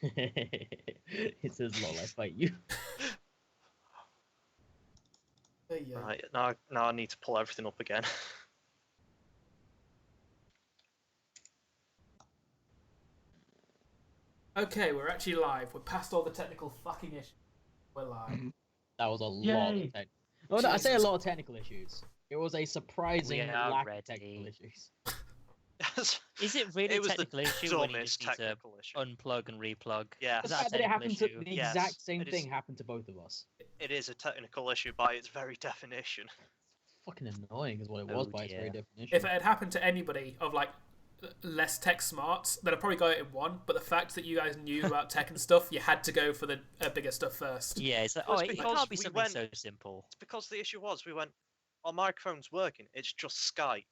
It says lol, I fight you. Right, now I need to pull everything up again. Okay, we're actually live. We're past all the technical fucking issues. We're live. That was a lot Yay. of no, I say a Jesus. lot of technical issues. It was a surprising We are lack ready. of technical issues. Is it really It was a technical the issue when you dumbest just need to technical issue. unplug and replug? Yeah, The Is that a fact that it technical happened to issue? the Yes, exact same it is. thing happened to both of us. it is a technical issue by its very definition. Fucking annoying is what it was Oh, by its very dear. definition. If it had happened to anybody of like less tech smarts, then I probably got it in one. But the fact that you guys knew about tech and stuff, you had to go for the bigger stuff first. Yeah, it's like, Well, oh, it's it because can't be we something went- so simple. It's because the issue was we went, our microphone's working. It's just Skype.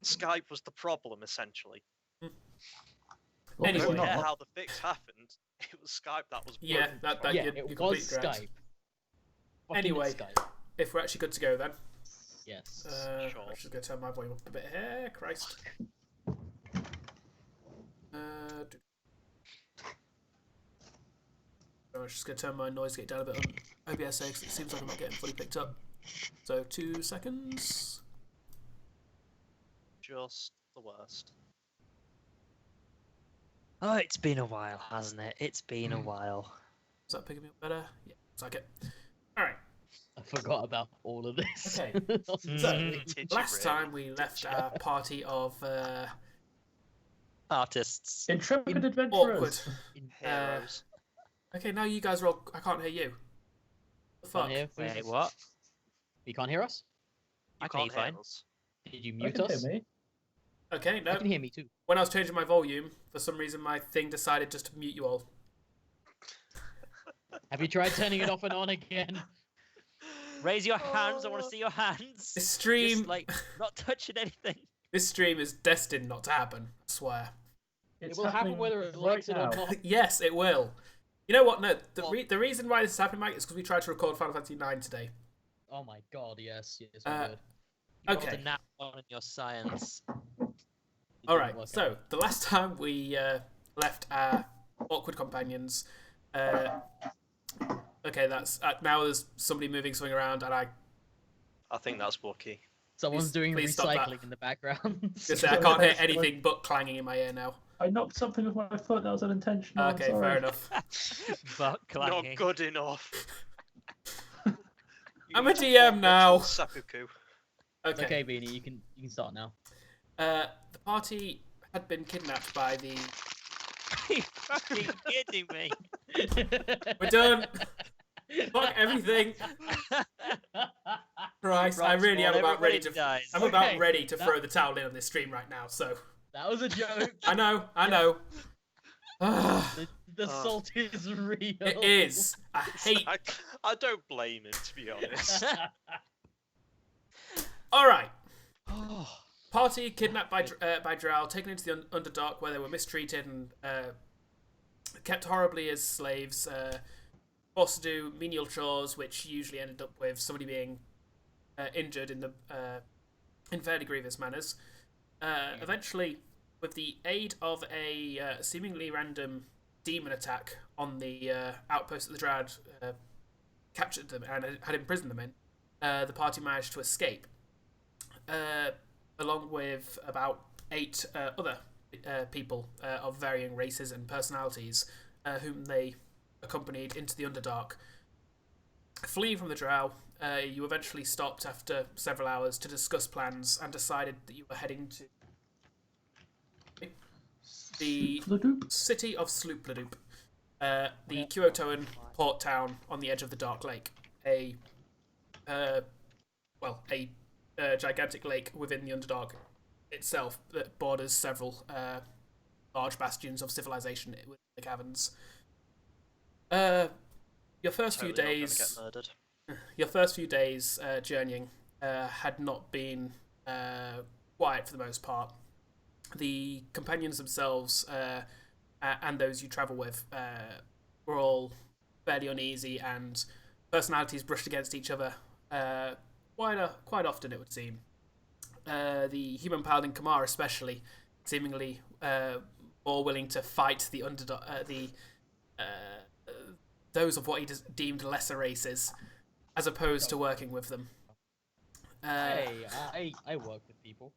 Skype was the problem essentially. I Anyway. don't Obviously care not. how the fix happened. It was Skype that was Yeah, broken. that yeah, you're it was completely correct. Skype. Fucking Anyway. Skype. If we're actually good to go, then Yes. Sure. I'm just gonna turn my volume up a bit here. Christ. I'm just gonna turn my noise gate down a bit on OBS because it seems like I'm not getting fully picked up. So 2 seconds. Just the worst. Oh, it's been a while, hasn't it? It's been a while. Is that picking me up better? Yeah, looks like it. All right. I forgot about all of this. Okay. So, So Did you last really? time we left our party of Artists. Intrepid awkward. adventurers. Heroes. Okay, now you guys are all. I can't hear you. The fuck? Can't hear, Wait, what? You can't hear us? I You can hear you can't hear fine. us. Did you I mute can hear us? me. Okay, You no. can hear me too. When I was changing my volume, for some reason my thing decided just to mute you all. Have you tried turning it off and on again? Raise your hands. I want to see your hands. This stream, Just, like, not touching anything. this stream is destined not to happen. I swear. It's It will happen happening whether it right likes it now. or not. Yes, it will. You know what? No, Well- the reason why this is happening, Mike, is because we tried to record Final Fantasy IX today. Oh my god, yes, yes, we Uh, did. You Okay. got the nap on in your science. It All didn't right. work So out. the last time we left our awkward companions. Okay, that's now. There's somebody moving something around, and I think that's Wookie. Someone's doing please stop that. recycling in the background. say I can't hear anything but clanging in my ear now. I knocked something with my foot. That was unintentional. I'm Okay, sorry. fair enough. But clanging. Not good enough. I'm a DM now. Seppuku. Okay. Okay, Beanie, you can start now. The party had been kidnapped by the. Are you fucking kidding me? We're done. Fuck everything. Christ, I really am about ready to. Dies. I'm about Okay, ready to that- throw the towel in on this stream right now. So That was a joke. I know. The salt is real. It is. I hate. I don't blame him, to be honest. All right. Oh, Party kidnapped by Drow, taken into the Underdark, where they were mistreated and kept horribly as slaves. Forced to do menial chores, which usually ended up with somebody being injured in fairly grievous manners. Eventually, with the aid of a seemingly random demon attack on the outpost that the Drow had captured them and had imprisoned them in, the party managed to escape. Along with about 8 other people of varying races and personalities, whom they accompanied into the Underdark. Fleeing from the Drow, you eventually stopped after several hours to discuss plans and decided that you were heading to the Sloop-a-doop. city of Sloop-a-doop, the Kyotoan port town on the edge of the Dark Lake, a gigantic lake within the Underdark itself that borders several large bastions of civilization within the caverns. Your first few Totally not gonna days, get murdered. journeying had not been quiet for the most part. The companions themselves and those you travel with were all fairly uneasy, and personalities brushed against each other quite often, it would seem. The human paladin Kamar, especially, seemingly more willing to fight the those of what he deemed lesser races, as opposed to working with them. Hey, I work with people.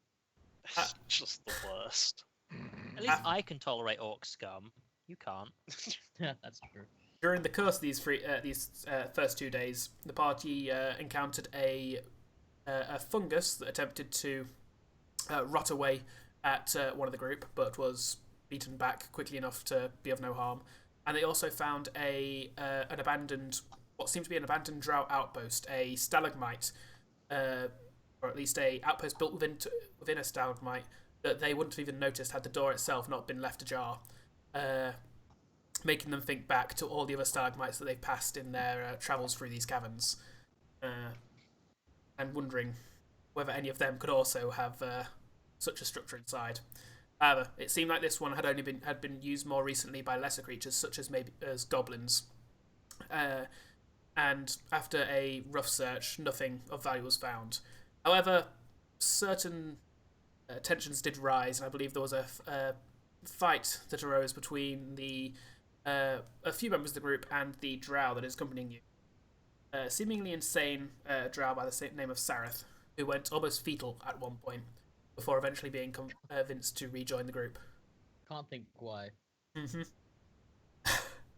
It's just the worst. At least I can tolerate orc scum. You can't. That's true. During the course of these first 2 days, the party encountered a fungus that attempted to rot away at one of the group, but was beaten back quickly enough to be of no harm. And they also found what seemed to be an abandoned drow outpost, a stalagmite, or at least a outpost built within a stalagmite that they wouldn't have even noticed had the door itself not been left ajar, making them think back to all the other stalagmites that they've passed in their travels through these caverns, and wondering whether any of them could also have such a structure inside. However, it seemed like this one had been used more recently by lesser creatures, such as goblins. And after a rough search, nothing of value was found. However, certain tensions did rise, and I believe there was a fight that arose between a few members of the group and the drow that is accompanying you. Seemingly insane drow by the name of Sareth, who went almost fetal at one point, before eventually being convinced to rejoin the group. Can't think why.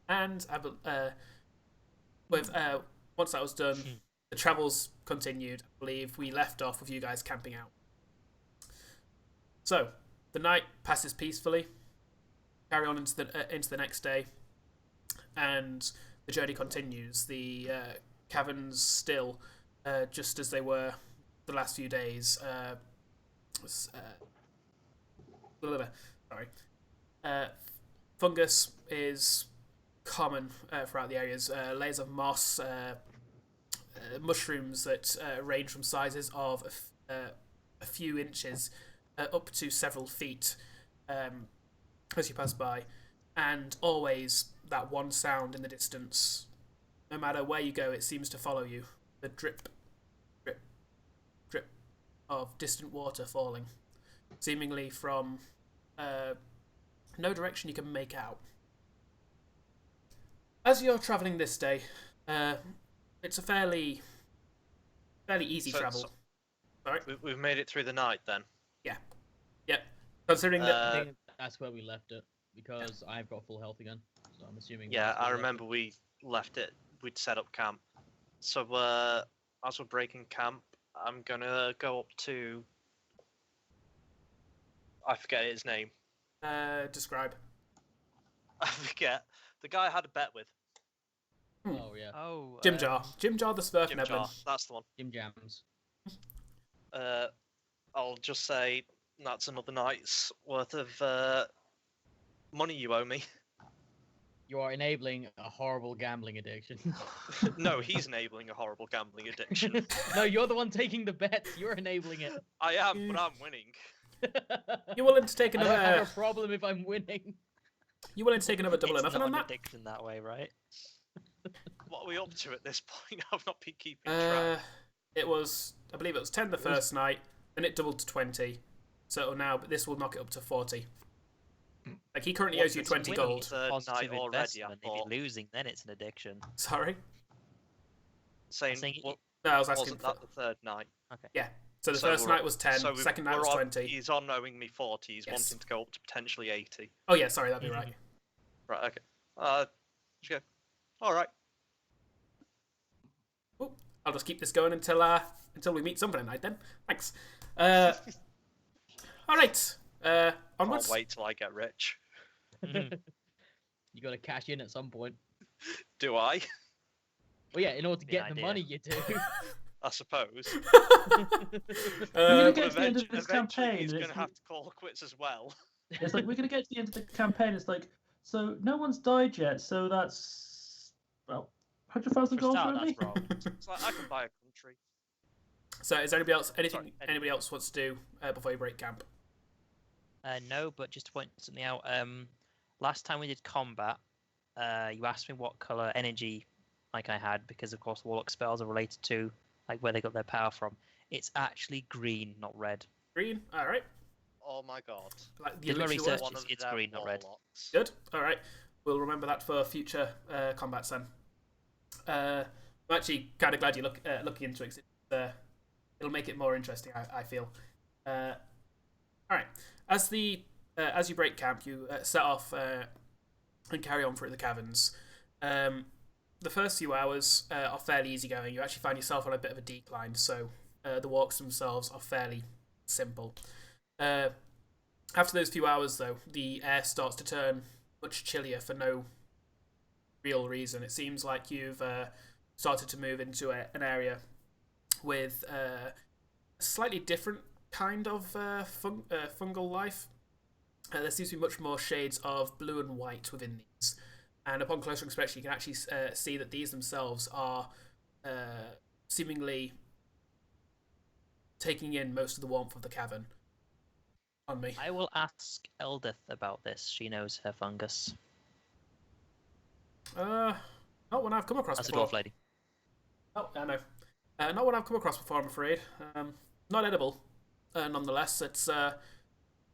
And once that was done, the travels continued. I believe we left off with you guys camping out. So the night passes peacefully. Carry on into the next day, and the journey continues. The caverns still just as they were the last few days. Fungus is common throughout the areas. Layers of moss, mushrooms that range from sizes of a few inches up to several feet as you pass by, and always that one sound in the distance. No matter where you go, it seems to follow you. The drip, drip, drip of distant water falling, seemingly from no direction you can make out. As you're travelling this day, it's a fairly easy travel. Sorry? We've made it through the night then? Yeah. Yep. Considering that... I think that's where we left it, because I've got full health again, so I'm assuming... Yeah, I remember we left it. We'd set up camp. So, as we're breaking camp, I'm gonna go up to... I forget his name. Describe. I forget. The guy I had a bet with. Oh, yeah. Oh, Jimjar. Jimjar the Swerve Jim Nevlin. Jar, that's the one. Jim Jams. I'll just say that's another night's worth of money you owe me. You are enabling a horrible gambling addiction. No, he's enabling a horrible gambling addiction. No, you're the one taking the bets. You're enabling it. I am, but I'm winning. You willing to take I don't have another... a problem if I'm winning. You willing to take another double or it's nothing not on an that? addiction that way, right? What are we up to at this point? I've not been keeping track. I believe it was 10 the first night, then it doubled to 20. So now, but this will knock it up to 40. Like, he currently owes you 20 winning? gold. Third Positive night already, investment. I If thought. you're losing, then it's an addiction. Sorry? Saying, saying what, No, I was asking wasn't that the third night? So the So first we're- night was 10, So second night was 20. He's on owing me 40. He's Yes. wanting to go up to potentially 80. Oh yeah, sorry, that'd be right. Right, okay. Just go. Alright. Ooh, I'll just keep this going until we meet somebody tonight then. Thanks. Alright. Can't Onwards. wait till I get rich. You gotta cash in at some point. Do I? Well, yeah, in order to Good get the idea. money, you do. I suppose. We're gonna But get to the end of eventually this campaign. he's and going to have to call quits as well. It's like we're gonna get to the end of the campaign. It's like, so no one's died yet. So that's 100,000 For a gold start, for me. that's wrong. It's like, I can buy a country. So is there anybody Sorry, Eddie. anybody else wants to do before you break camp? No, but just to point something out, last time we did combat, you asked me what colour energy like I had, because of course warlock spells are related to like where they got their power from. It's actually green, not red. Green? Alright. Oh my god. Like, Did my literally research. works. One of it's them green, not red. warlocks. Good. Alright. we'll remember that for future combats then. I'm actually kind of glad you're looking into it. 'Cause it'll make it more interesting, I feel. All right. As you break camp, you set off and carry on through the caverns. The first few hours are fairly easygoing. You actually find yourself on a bit of a decline, so the walks themselves are fairly simple. After those few hours, though, the air starts to turn much chillier for no real reason. It seems like you've started to move into an area with a slightly different kind of fungal life. There seems to be much more shades of blue and white within these. And upon closer inspection, you can actually see that these themselves are seemingly taking in most of the warmth of the cavern on me. I will ask Eldith about this. She knows her fungus. Not one I've come across That's a before. dwarf lady. Oh, I know. Not one I've come across before, I'm afraid. Not edible, nonetheless. It's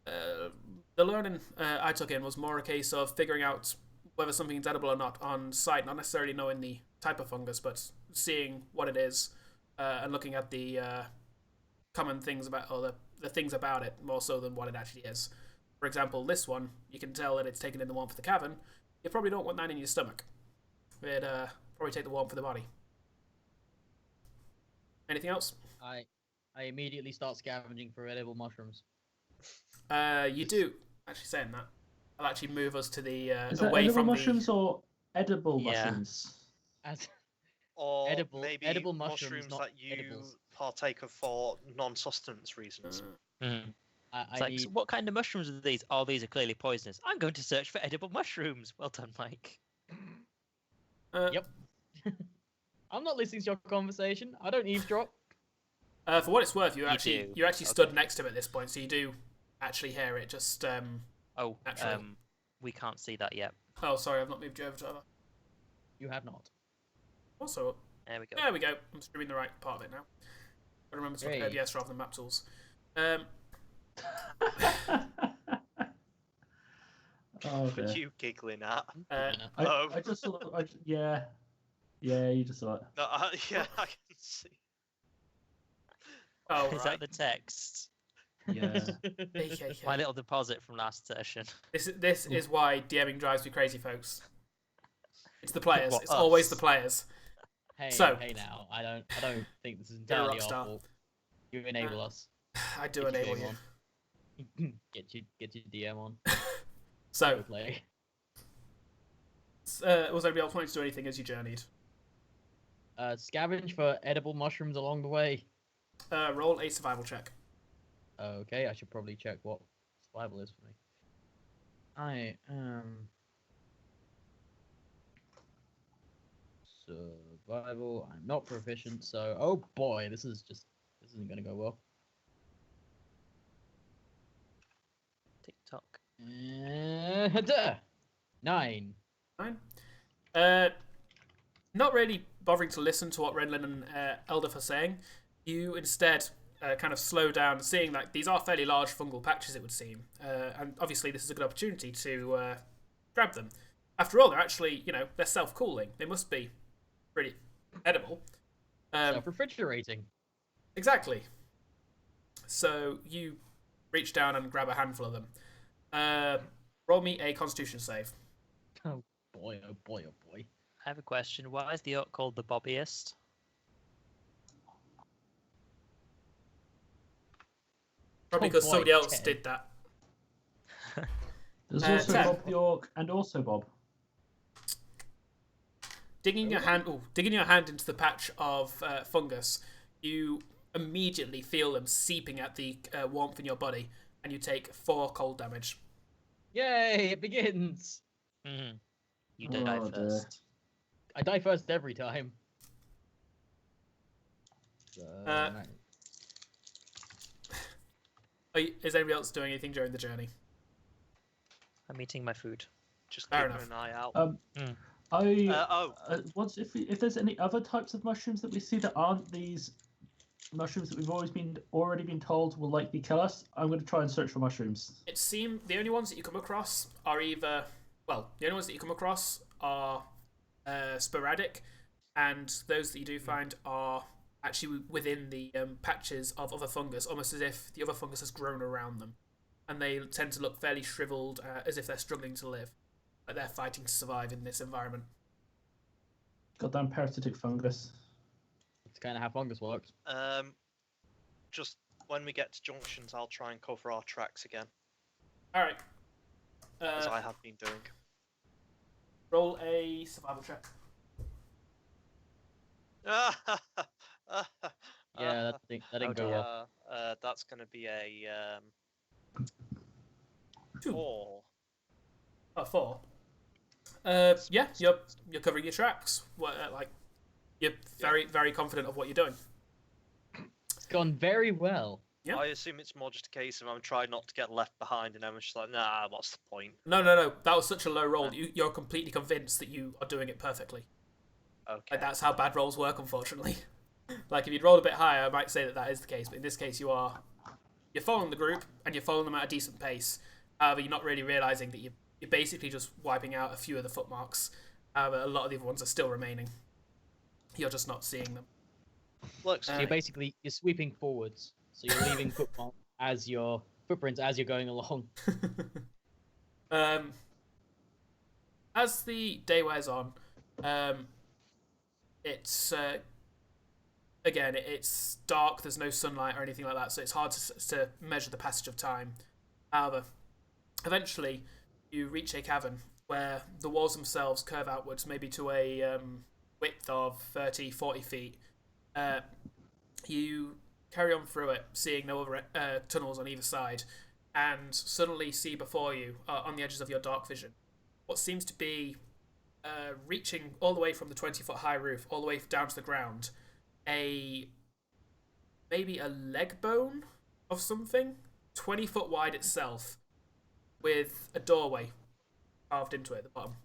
the learning I took in was more a case of figuring out whether something's edible or not on sight, not necessarily knowing the type of fungus, but seeing what it is and looking at the common things about, or the things about it, more so than what it actually is. For example, this one, you can tell that it's taken in the warmth of the cavern. You probably don't want that in your stomach. It'd probably take the warmth of the body. Anything else? I immediately start scavenging for edible mushrooms. You do. Actually, saying that, I'll actually move us to the Is that away edible from mushrooms or edible Yeah. mushrooms? As Or Edible- maybe edible mushrooms, not that you edibles. partake of for non-sustenance reasons. Mhm. I It's like, need. "So what kind of mushrooms are these? Oh, these are clearly poisonous. I'm going to search for edible mushrooms. Well done, Mike. Yep. I'm not listening to your conversation. I don't eavesdrop. For what it's worth, you You actually do. stood next to him at this point, so you do actually hear it. Just Oh, Naturally. we can't see that yet. oh, sorry, I've not moved you over to other. You have not. Also, There we go. there we go. I'm streaming the right part of it now. I remember to look at Great. OBS rather than map tools. Oh, What dear. are you giggling at? I just saw. Yeah, you just saw it. No, yeah, I can see. Oh, Is right. that the text? Yeah. My little deposit from last session. This is why DMing drives me crazy, folks. It's the players. What, It's always us? the players. Hey, So- hey now. I don't think this is You're a entirely rock our star. fault. You enable us. I do Get your enable game you. on. Get your DM on. So, Go play. was anybody else wanting to do anything as you journeyed? Scavenge for edible mushrooms along the way. Roll a survival check. Okay, I should probably check what survival is for me. I am survival. I'm not proficient, so oh boy, this isn't gonna go well. TikTok. Duh. 9. Fine. Not really bothering to listen to what Renlan and Eldith are saying. You instead kind of slow down, seeing that these are fairly large fungal patches, it would seem. And obviously this is a good opportunity to grab them. After all, they're actually, they're self-cooling. They must be pretty edible. Self-refrigerating. Exactly. So you reach down and grab a handful of them. Roll me a Constitution save. Oh boy, oh boy, oh boy. I have a question. Why is the orc called the bobbiest? Probably Oh because boy, somebody else 10. did that. There's also 10. Bob the Orc and also Bob. Digging your hand into the patch of fungus, you immediately feel them seeping at the warmth in your body, and you take 4 cold damage. Yay! It begins. Mhm. You die Oh, dear. first. I die first every time. Nice. Is anybody else doing anything during the journey? I'm eating my food. Just Fair keeping enough. an eye out. If there's any other types of mushrooms that we see that aren't these mushrooms that we've already been told will likely kill us, I'm going to try and search for mushrooms. It seems the only ones that you come across are either well, the only ones that you come across are sporadic, and those that you do find are actually within the patches of other fungus, almost as if the other fungus has grown around them, and they tend to look fairly shriveled, as if they're struggling to live, like they're fighting to survive in this environment. Goddamn parasitic fungus. It's kind of how fungus works. Just when we get to junctions, I'll try and cover our tracks again, All right. as I have been doing. Roll a survival check. Yeah, that didn't go well. That's going to be a 2. 4. Oh, 4. Yeah, you're covering your tracks. Like you're very confident of what you're doing. It's gone very well. Yeah. I assume it's more just a case of I'm trying not to get left behind, and I'm just like, nah, what's the point? No. That was such a low roll. You're completely convinced that you are doing it perfectly. Okay. Like, that's how bad rolls work, unfortunately. Like, if you'd rolled a bit higher, I might say that is the case. But in this case, you're following the group, and you're following them at a decent pace. However, you're not really realizing that you're basically just wiping out a few of the footmarks. However, a lot of the other ones are still remaining. You're just not seeing them. Looks. So you're sweeping forwards. So you're leaving footprints as you're going along. As the day wears on, it's again, it's dark. There's no sunlight or anything like that, so it's hard to measure the passage of time. However, eventually you reach a cavern where the walls themselves curve outwards, maybe to a width of 30, 40 feet. You carry on through it, seeing no other tunnels on either side, and suddenly see before you, on the edges of your dark vision, what seems to be reaching all the way from the 20-foot high roof all the way down to the ground, maybe a leg bone of something, 20-foot wide itself, with a doorway carved into it at the bottom.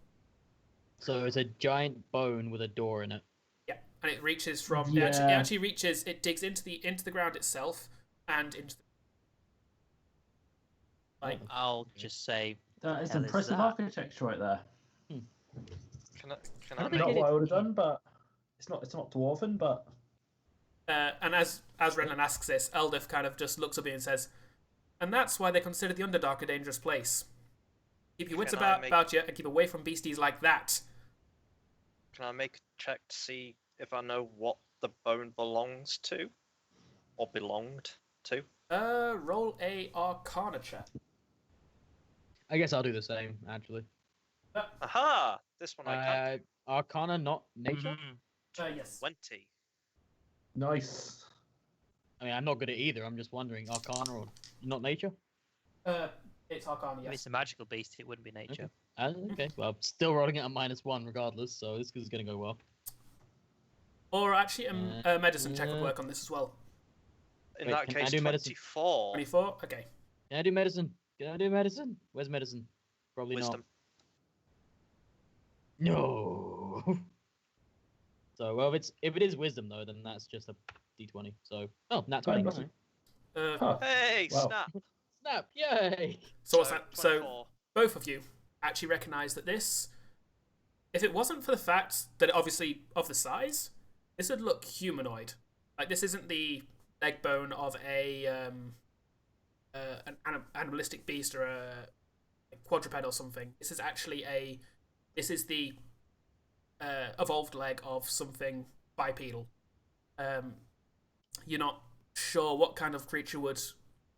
So it's a giant bone with a door in it. Yeah, and it reaches from Yeah. it actually reaches. It digs into the ground itself and into the, like. I'll just say That is Hell is impressive that? architecture right there. Can I I don't make think Not what I would have done, but it's not dwarven, but And as Renlan asks this, Eldif kind of just looks at me and says, "And that's why they consider the Underdark a dangerous place. Keep your wits Can I about you and keep away from beasties like that." Can I make a check to see if I know what the bone belongs to, or belonged to? Roll a Arcana check. I guess I'll do the same, actually. Aha! This one I can. Arcana, not nature. Yes. 20. nice. I mean, I'm not good at either. I'm just wondering, Arcana or not nature? It's Arcana, if yes. it's a magical beast, it wouldn't be nature. Okay, well, still rolling it at -1 regardless, so this is going to go well. Or actually, a medicine check would work on this as well. In Wait, that can I case, do medicine? 24. 24? Okay. Can I do medicine? Where's medicine? Probably Wisdom. not. No. So, well, if it is wisdom though, then that's just a d20. So, nat 20. Nice. Alright. Huh. Hey, Wow. snap! Snap! Yay! So what's that? So 24. both of you actually recognise that this, if it wasn't for the fact that obviously of the size, this would look humanoid. Like, this isn't the leg bone of an animalistic beast or a quadruped or something. This is actually the evolved leg of something bipedal. You're not sure what kind of creature would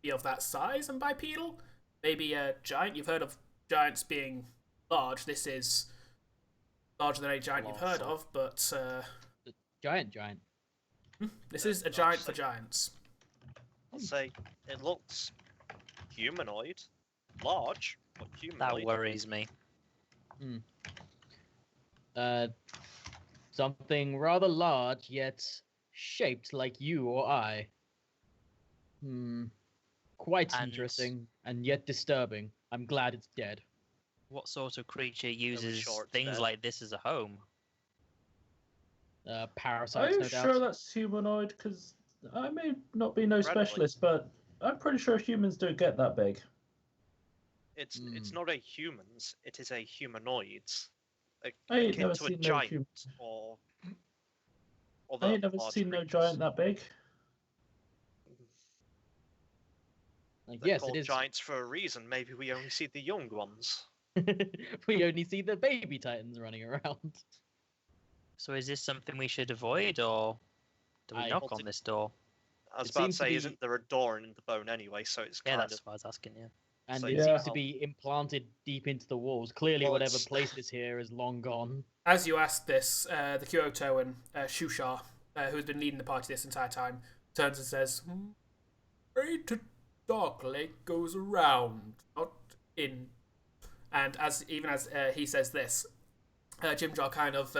be of that size and bipedal. Maybe a giant. You've heard of giants being large. This is larger than any giant you've heard of, but Giant. this is a giant for giants. I'll say it looks humanoid, large, but humanoid. That worries me. Something rather large, yet shaped like you or I. Quite And- interesting, and yet disturbing. I'm glad it's dead. What sort of creature uses sure it's things dead. like this as a home? Are Parasites, you no doubt. sure that's humanoid? Because I may not be no Incredibly. specialist, but I'm pretty sure humans don't get that big. It's not a humans. It is a humanoids. I ain't Akin never to a seen no giant humans. or I other ain't never large seen no creatures. giant that big. Like, They're yes, called it is. giants for a reason. Maybe we only see the young ones. We only see the baby titans running around. So is this something we should avoid, or do we I- knock on this door? I was It about to seems to say, be- isn't there a door in the bone anyway? So it's Yeah, kind that's of what I was asking. Yeah. And So it yeah. seems to be implanted deep into the walls. Clearly, Well, whatever it's- placed this here is long gone. As you ask this, the Kyotoan Shushar, who has been leading the party this entire time, turns and says, "Way to Dark Lake goes around, not in." And as he says this, Jimjar kind of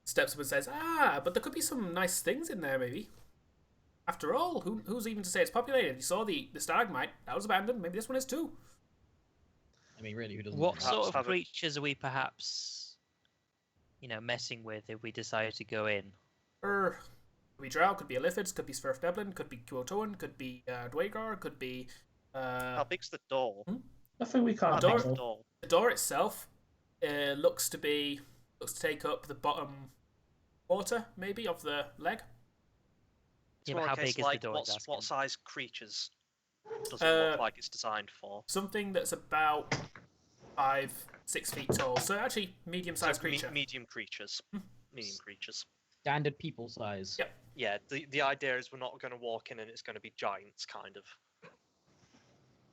steps up and says, but there could be some nice things in there, maybe. After all, who's even to say it's populated? You saw the stalagmite, that was abandoned, maybe this one is too. I mean, really, who doesn't? What know? Perhaps sort of have a- creatures are we perhaps, messing with if we decide to go in? Could be Drow, could be Eliphids, could be Sverfdeblin, could be Kyotoan, could be Dwagar, could be... how big's the door? Nothing we How can't big's the handle. door? The door itself looks to take up the bottom quarter, maybe, of the leg. It's Yeah, more but a how case big is like the door? He's what asking. size creatures does it look like it's designed for? Something that's about 5-6 feet tall. So actually, medium-sized So creature. medium creatures. Medium creatures. Standard people size. Yep. Yeah, the idea is we're not going to walk in and it's going to be giants, kind of.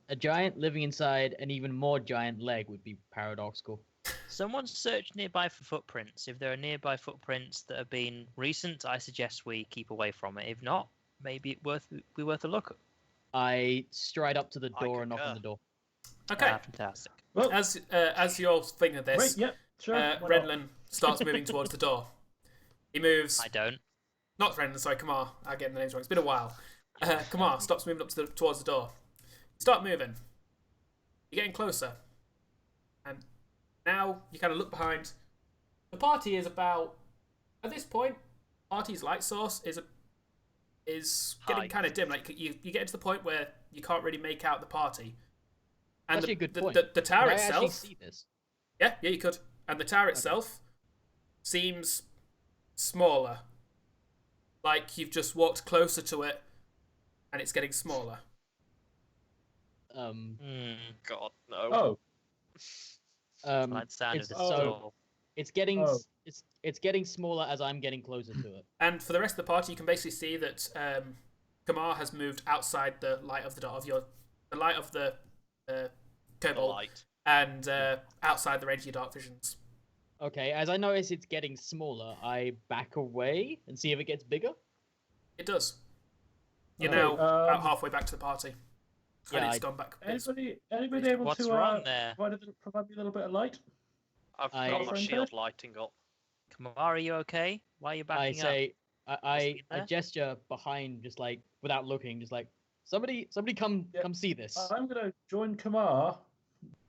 A giant living inside an even more giant leg would be paradoxical. Someone search nearby for footprints. If there are nearby footprints that have been recent, I suggest we keep away from it. If not, maybe it be worth a look. I stride up to the I door and knock on concur. the door. Okay. Fantastic. Well, As you're thinking of this, wait, yep, sure. why not? Renlan starts moving towards the door. He moves. I don't. Not Renlan, sorry, Kamar. I'm getting the names wrong. It's been a while. Kamar stops moving up towards the door. You start moving. You're getting closer. And now you kind of look behind. The party is about... At this point, party's light source is getting High. kind of dim. Like you get to the point where you can't really make out the party. And Actually, a good point. the tower Could I actually itself... see this? Yeah, you could. And the tower itself seems smaller. Like you've just walked closer to it and it's getting smaller. God, no. Oh, Like the sound of it's the so door. it's getting Oh. it's getting smaller as I'm getting closer to it. And for the rest of the party, you can basically see that Kamar has moved outside the light of the light of the The Cobalt light. and outside the range of your dark visions. Okay, as I notice it's getting smaller, I back away and see if it gets bigger. It does. You're Okay, now about um, halfway back to the party. And Yeah, it's gone back. anybody able What's to wrong there? provide me a little bit of light? I've I- got my Friend shield there? lighting up. Kamar, are you okay? Why are you I backing up? say I see there? gesture behind, just like without looking, just like somebody come Yeah. come see this. I'm gonna join Kamar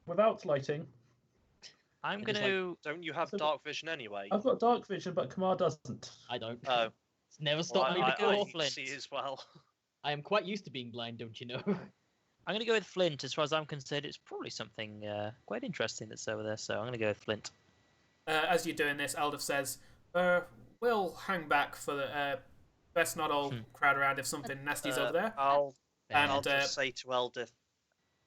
without lighting. I'm just going to... Don't you have So- dark vision anyway? I've got dark vision, but Kamar doesn't. I don't. Oh, It's never well, stopped me I- before. I- Flynt. see as well. I am quite used to being blind, don't you know? I'm going to go with Flynt. As far as I'm concerned, it's probably something quite interesting that's over there, so I'm going to go with Flynt. As you're doing this, Eldif says, we'll hang back for the... best not all crowd around if something nasty's over there. I'll And just say to Eldith,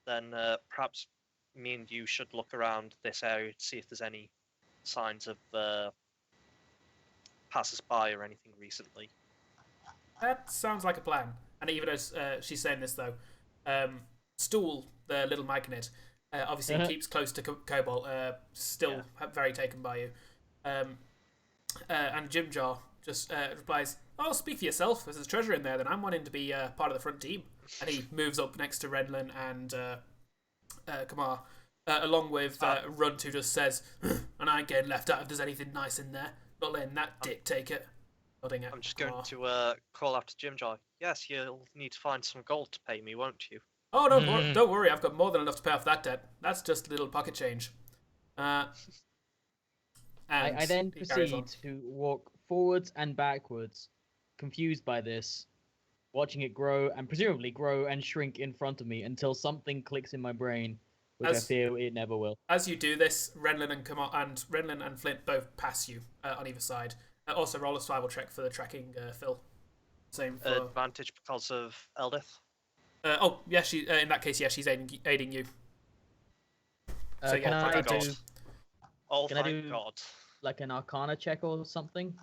then perhaps me and you should look around this area to see if there's any signs of passers-by or anything recently. That sounds like a plan. And even as she's saying this, though, Stool, the little magnet, obviously keeps close to Cobalt, still very taken by you. And Jimjar just replies, "Oh, speak for yourself. If there's treasure in there, then I'm wanting to be part of the front team." And he moves up next to Renlan and Kamar, along with Runt, who just says, "And I ain't getting left out if there's anything nice in there. Not letting that dick take it." Nodding at I'm just Kamar. going to call after Jimjar. Yes, you'll need to find some gold to pay me, won't you? Oh, don't worry. I've got more than enough to pay off that debt. That's just a little pocket change. And I then he carries on. proceed to walk forwards and backwards, confused by this, watching it grow and presumably grow and shrink in front of me until something clicks in my brain which I fear it never will. As you do this, Renlan and Flynt both pass you on either side. Also, roll a survival check for the tracking, Phil. Same for Advantage because of Eldith. In that case, she's aiding you. So Can I thank do? God. Oh, Can I thank do- God. Like an Arcana check or something?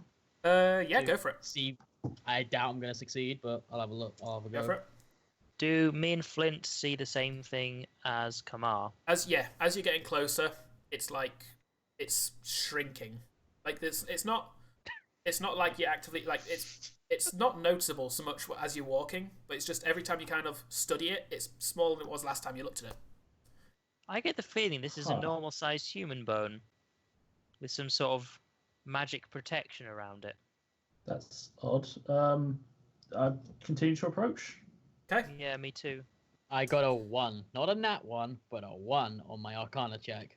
Yeah, to go for it. See, I doubt I'm gonna succeed, but I'll have a look. I'll have a Go go. for it. Do me and Flynt see the same thing as Kamar? As you're getting closer, it's like it's shrinking. Like this, it's not like you're actively like it's not noticeable so much as you're walking, but it's just every time you kind of study it, it's smaller than it was last time you looked at it. I get the feeling this is a normal-sized human bone with some sort of magic protection around it. That's odd. I continue to approach. Okay. Yeah, me too. I got a 1, not a nat 1, but a 1 on my Arcana check.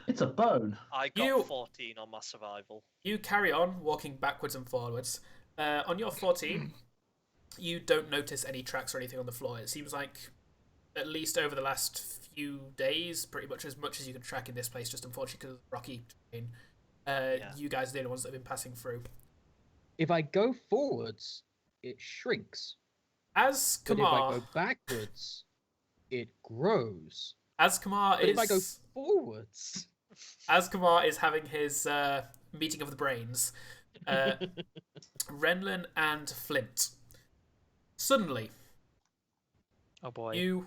It's a bone. I got 14 on my survival. You carry on walking backwards and forwards. On your 14, you don't notice any tracks or anything on the floor. It seems like, at least over the last few days, pretty much as you can track in this place, just unfortunately because of the rocky terrain, you guys are the only ones that have been passing through. If I go forwards, it shrinks. As But if I Kamar, go backwards, it grows. as Kamar But is if I go forwards, as Kamar is having his meeting of the brains, Renlan and Flynt. Suddenly, Oh boy. you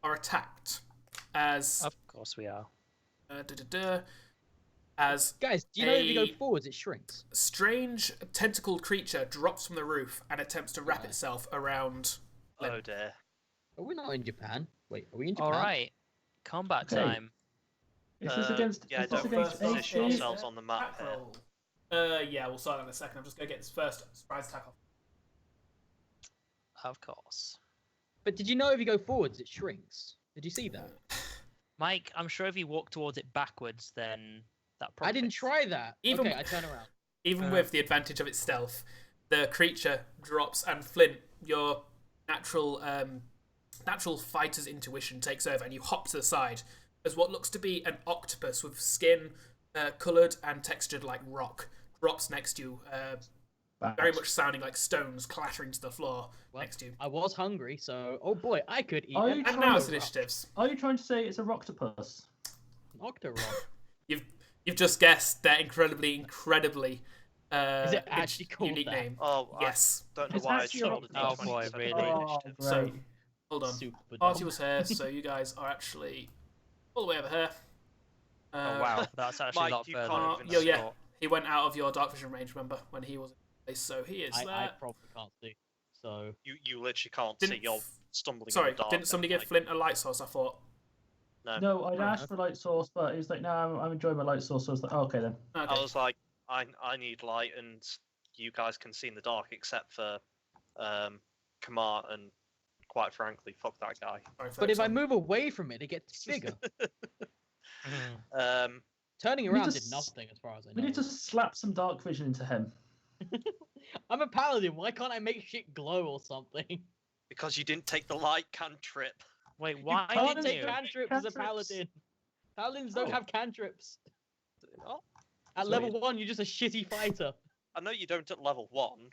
are attacked as Of course we are. as guys, do you know if you A- go forwards, it shrinks? strange tentacled creature drops from the roof and attempts to wrap itself around. Oh dear. Are we not in Japan? Wait, are we in Japan? All right. Combat Okay. time. Is this against? yeah, is this don't against first position AC? yourselves on the map Attack here. roll. Yeah, we'll start in a second. I'm just gonna get this first surprise attack off. Of course. But did you know if you go forwards, it shrinks? Did you see that? Mike, I'm sure if you walk towards it backwards, then that probably I didn't fits. try that. Even- Okay, I turn around. Even with the advantage of its stealth, the creature drops, and Flynt, your natural fighter's intuition takes over, and you hop to the side as what looks to be an octopus with skin coloured and textured like rock drops next to you, very much sounding like stones clattering to the floor Well, next to you. I was hungry, so oh boy, I could eat Are an you And trying now to- it's initiatives. Are you trying to say it's a roctopus? octorock. You've just guessed their incredibly Is it actually called unique that? name. Oh, Yes. I don't know It's why I actually showed a the Oh, D20 boy, instead of really? the Oh, initiative. So- great. Hold on. Super Archie dumb. was here, so you guys are actually all the way over here. Oh wow, that's actually Mike, a lot you further. can't than even I yeah. thought. He went out of your dark vision range, remember, when he was in place, so he is I there. probably can't see. So You literally can't Didn't see. You're f- stumbling Sorry, in the dark. didn't somebody give like, Flynt a light source, I thought? No, I'd Oh, asked for light source, but he's like, no, I'm enjoying my light source. So I was like, oh, okay then. Okay. I was like, I need light, and you guys can see in the dark, except for Kamar, and quite frankly, fuck that guy. Sorry, but if folks, I move away from it, it gets bigger. Turning We need around to did nothing as far as I We know. need to slap some dark vision into him. I'm a paladin. Why can't I make shit glow or something? Because you didn't take the light cantrip. Wait, why I can't didn't didn't take you? cantrips as a Cantrips. paladin. Paladins don't Oh. have cantrips. Oh, At So level 1, you're just a shitty fighter. I know you don't at level 1.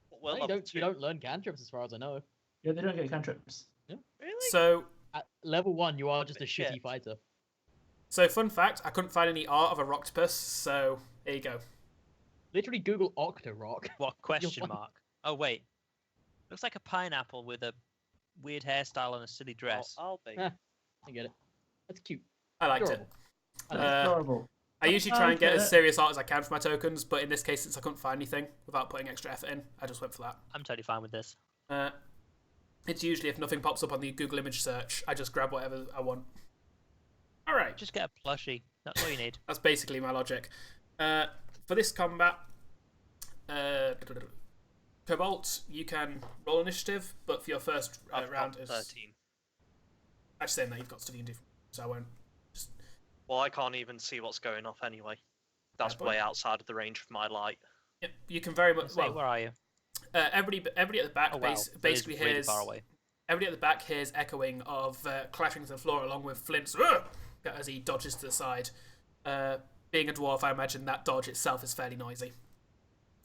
But we're No, level you 2. don't learn cantrips as far as I know. Yeah, they don't get cantrips. Really? So, At level 1, you are just a Shit. shitty fighter. fun fact, I couldn't find any art of a roctopus, so there you go. Literally Google Octorock. What question fine. mark? Oh wait, looks like a pineapple with a weird hairstyle and a silly dress. I'll be. Ah. I get it. That's cute. I liked Adorable. it. That's adorable. I usually try and get Okay. as serious art as I can for my tokens, but in this case, since I couldn't find anything without putting extra effort in, I just went for that. I'm totally fine with this. It's usually if nothing pops up on the Google image search, I just grab whatever I want. All right, Just get a plushie. That's all you need. that's basically my logic. For this combat, Cobalt, you can roll initiative, but for your first I've round got is 13. actually saying that you've got study and do, so I won't. Well, I can't even see what's going off anyway. That's Fair point. way outside of the range of my light. Yep, you can very much. Say, Well, where are you? everybody at the back Oh wow, basically it is really hears far away. everybody at the back hears echoing of clattering to the floor, along with Flint's as he dodges to the side. Being a dwarf, I imagine that dodge itself is fairly noisy.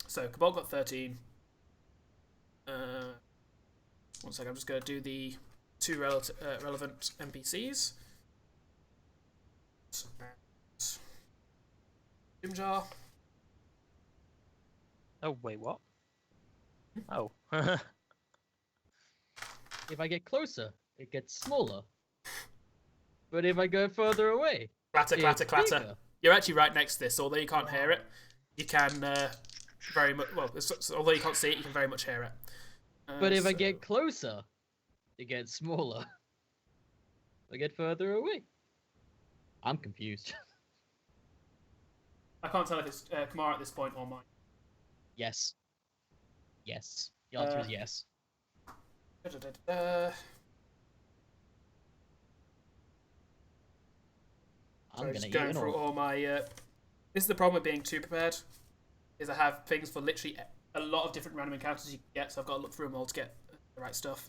So Cobalt got 13. 1 second, I'm just going to do the 2 relevant NPCs. Jimjar. Oh, wait, what? Oh. If I get closer, it gets smaller. But if I go further away, Clatter, clatter, it's clatter. bigger. You're actually right next to this, although you can't hear it. You can very much. Well, although you can't see it, you can very much hear it. But if I So- get closer, it gets smaller. If I get further away, I'm confused. I can't tell if it's Kamar at this point or mine. Yes. Yes. The answer is yes. I'm Sorry, gonna just eat going it through all. all my. This is the problem with being too prepared. Is I have things for literally a lot of different random encounters you can get, so I've got to look through them all to get the right stuff.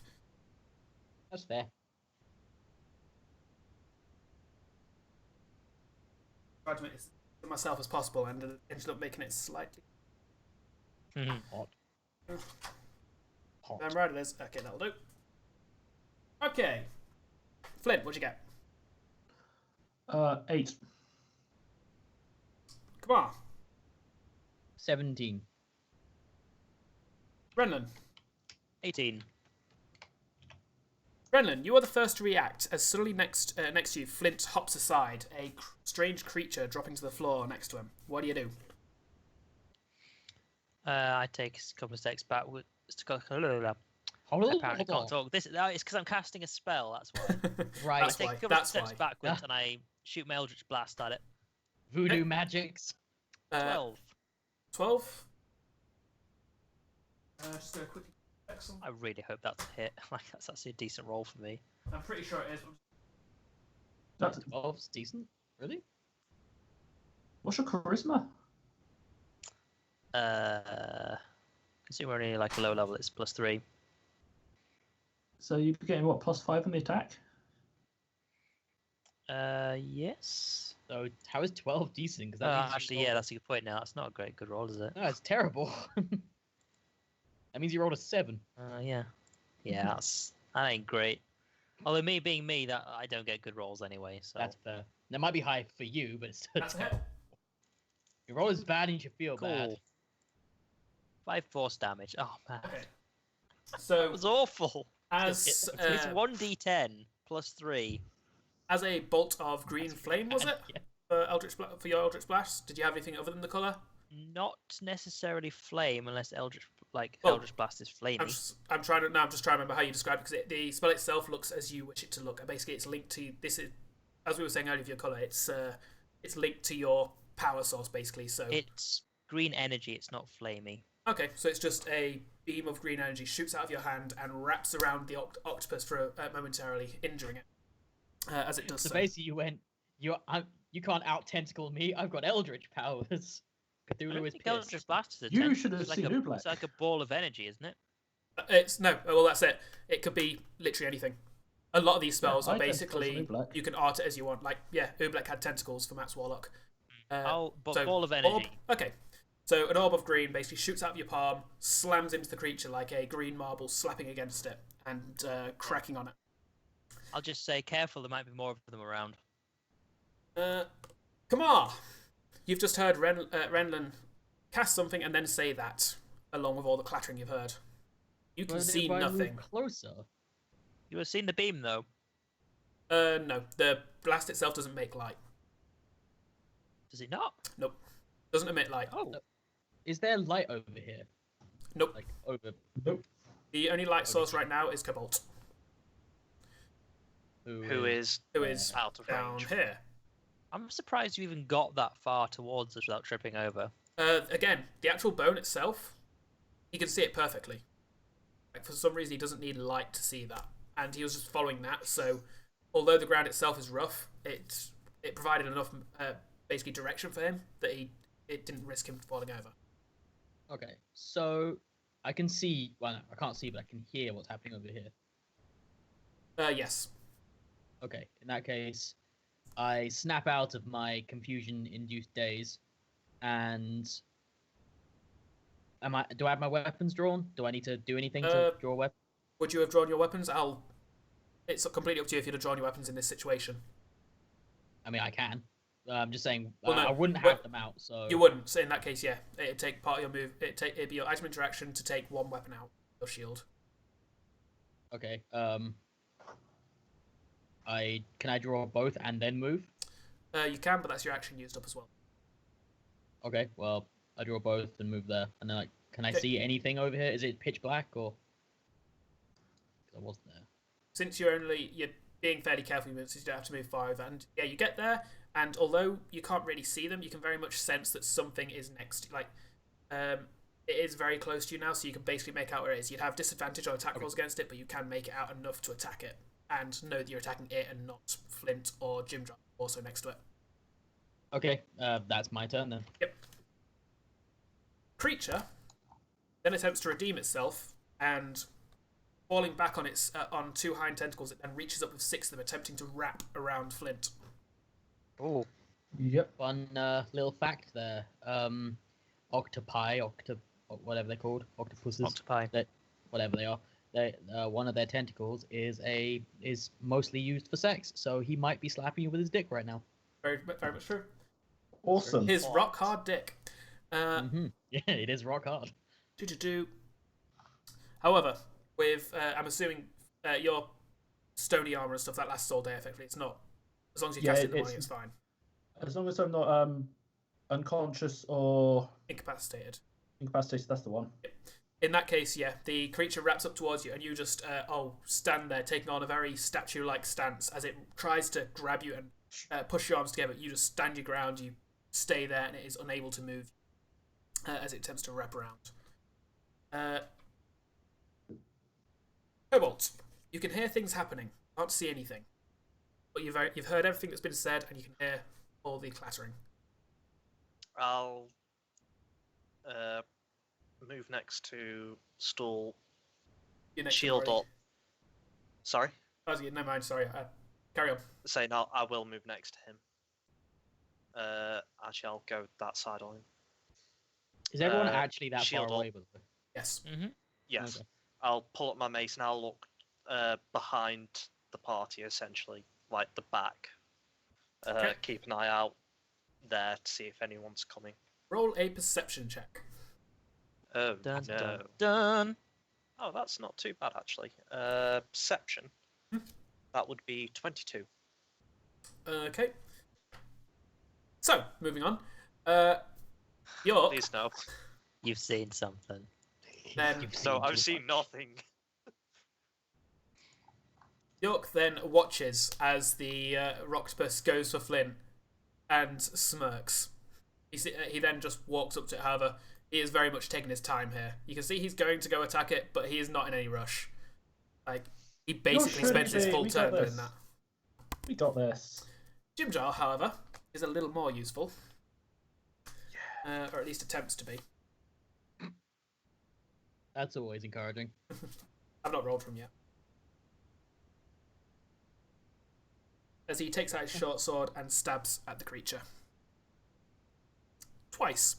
That's fair. Try to make this as myself as possible, and ended up making it slightly. Hot. Hot. I'm right, it is. Okay, that'll do. Okay, Flint, what'd you get? 8. Come on, 17. Renlan. 18. Renlan, you are the first to react as suddenly next to you, Flint hops aside, a strange creature dropping to the floor next to him. What do you do? I take a couple of steps backwards. Apparently, Hold I can't on. talk. It's because I'm casting a spell. That's why. Right. I That's take why. a couple of That's steps why. backwards and I shoot my Eldritch Blast at it. Voodoo magics. 12. 12. Just gonna quickly check some. I really hope that's a hit. Like that's actually a decent roll for me. I'm pretty sure it is. That's, 12's decent. Really? what's your charisma? Considering we're only like a low level, it's +3. So you're getting what, +5 on the attack? Yes. So how is 12 decent? Because that means you Actually, rolled- yeah, that's a good point. Now it's not a good roll, is it? No, it's terrible. That means you rolled a 7. Yeah. Yeah, that ain't great. Although me being me, that I don't get good rolls anyway. So That's fair. That might be high for you, but it's still That's a hit. terrible. Your roll is bad and you should feel bad. cool. 5 force damage. Oh man, Okay. that So was awful. as It's 1d10 +3. as a bolt of green flame, was it? Yeah. For your Eldritch Blast, did you have anything other than the color? Not necessarily flame, unless Eldritch Oh. Eldritch Blast is flamey. I'm just trying to remember how you describe it because the spell itself looks as you wish it to look. Basically, it's linked to this. Is as we were saying earlier with your color. It's linked to your power source basically. So It's green energy. It's not flamey. okay, so it's just a beam of green energy shoots out of your hand and wraps around the octopus for momentarily, injuring it as it does So so. basically, you went, you can't out tentacle me. I've got Eldritch powers. I Cthulhu don't is think pissed. Eldritch Blast is a You ten- should have it's like seen a, Oobleck. It's like a ball of energy, isn't it? It's no. Well, that's it. It could be literally anything. A lot of these spells Yeah, are I tentacles on basically Oobleck. you can art it as you want. Like Oobleck had tentacles for Matt's warlock. But ball of energy. Okay. So an orb of green basically shoots out of your palm, slams into the creature like a green marble slapping against it and cracking on it. I'll just say, careful. There might be more of them around. Kamar, you've just heard Renlan cast something and then say that, along with all the clattering you've heard. You can But see if I move nothing. closer. You have seen the beam though. No, the blast itself doesn't make light. Does it not? Nope. Doesn't emit light. Oh, Is there light over here? Nope. Like over The only light source right now is Cobalt, Who is who is out of down range? here. I'm surprised you even got that far towards us without tripping over. Again, the actual bone itself, he can see it perfectly. Like for some reason, he doesn't need light to see that, and he was just following that. So, although the ground itself is rough, it provided enough basically direction for him that it didn't risk him falling over. Okay, so I can see. Well, no, I can't see, but I can hear what's happening over here. Yes. Okay, in that case, I snap out of my confusion-induced daze, and do I have my weapons drawn? Do I need to do anything to draw a weapon? Would you have drawn your weapons? It's completely up to you if you'd have drawn your weapons in this situation. I mean, I can. I'm just saying, Well, no, I wouldn't have them out, so... You wouldn't. So in that case, yeah. It'd take part of your move. It'd be your item interaction to take one weapon out of your shield. Okay, can I draw both and then move? You can, but that's your action used up as well. Okay, well, I draw both and move there. And then, like, can I see anything over here? Is it pitch black, or... I wasn't there. Since you're being fairly careful, since you don't have to move 5, and yeah, you get there, and although you can't really see them, you can very much sense that something is next. Like, it is very close to you now, so you can basically make out where it is. You'd have disadvantage on attack rolls against it, but you can make it out enough to attack it, and know that you're attacking it and not Flynt or Jim Jar also next to it. Okay, that's my turn then. Yep. Creature then attempts to redeem itself, and falling back on its on 2 hind tentacles, it then reaches up with 6 of them, attempting to wrap around Flynt. Oh. Yep. One little fact there. Octopi, whatever they're called, octopuses. Octopi. Whatever they are. One of their tentacles is mostly used for sex, so he might be slapping you with his dick right now. Very, very much true. Awesome. His rock hard dick. Yeah, it is rock hard. However, with I'm assuming your stony armor and stuff that lasts all day. Effectively, it's not as long as you cast it in the morning, it's fine. As long as I'm not unconscious or Incapacitated. incapacitated, that's the one. In that case, yeah, the creature wraps up towards you, and you just stand there, taking on a very statue-like stance as it tries to grab you and push your arms together. You just stand your ground, you stay there, and it is unable to move as it attempts to wrap around. Cobalt, you can hear things happening, can't see anything, but you've heard everything that's been said, and you can hear all the clattering. I'll move next to Stool. Shield up. Sorry? Never mind, sorry. Carry on. Saying I will move next to him. I shall go that side on him. Is everyone actually that shield far up. away? By the way? Yes. Mm-hmm. Yes. Okay. I'll pull up my mace and I'll look behind the party, essentially, like the back. Okay. Keep an eye out there to see if anyone's coming. Roll a perception check. Oh, Dun, no. dun, dun. Oh, that's not too bad, actually. Perception. That would be 22. Okay. So, moving on. York, Please no. You've seen something. then So I've seen nothing. York then watches as the Roxbus goes for Flynn and smirks. He then just walks up to it. However, he is very much taking his time here. You can see he's going to go attack it, but he is not in any rush. Like, he basically spends his full turn doing that. We got this. Jim Jar, however, is a little more useful. Or at least attempts to be. That's always encouraging. I've not rolled for him yet. As he takes out his short sword and stabs at the creature. Twice.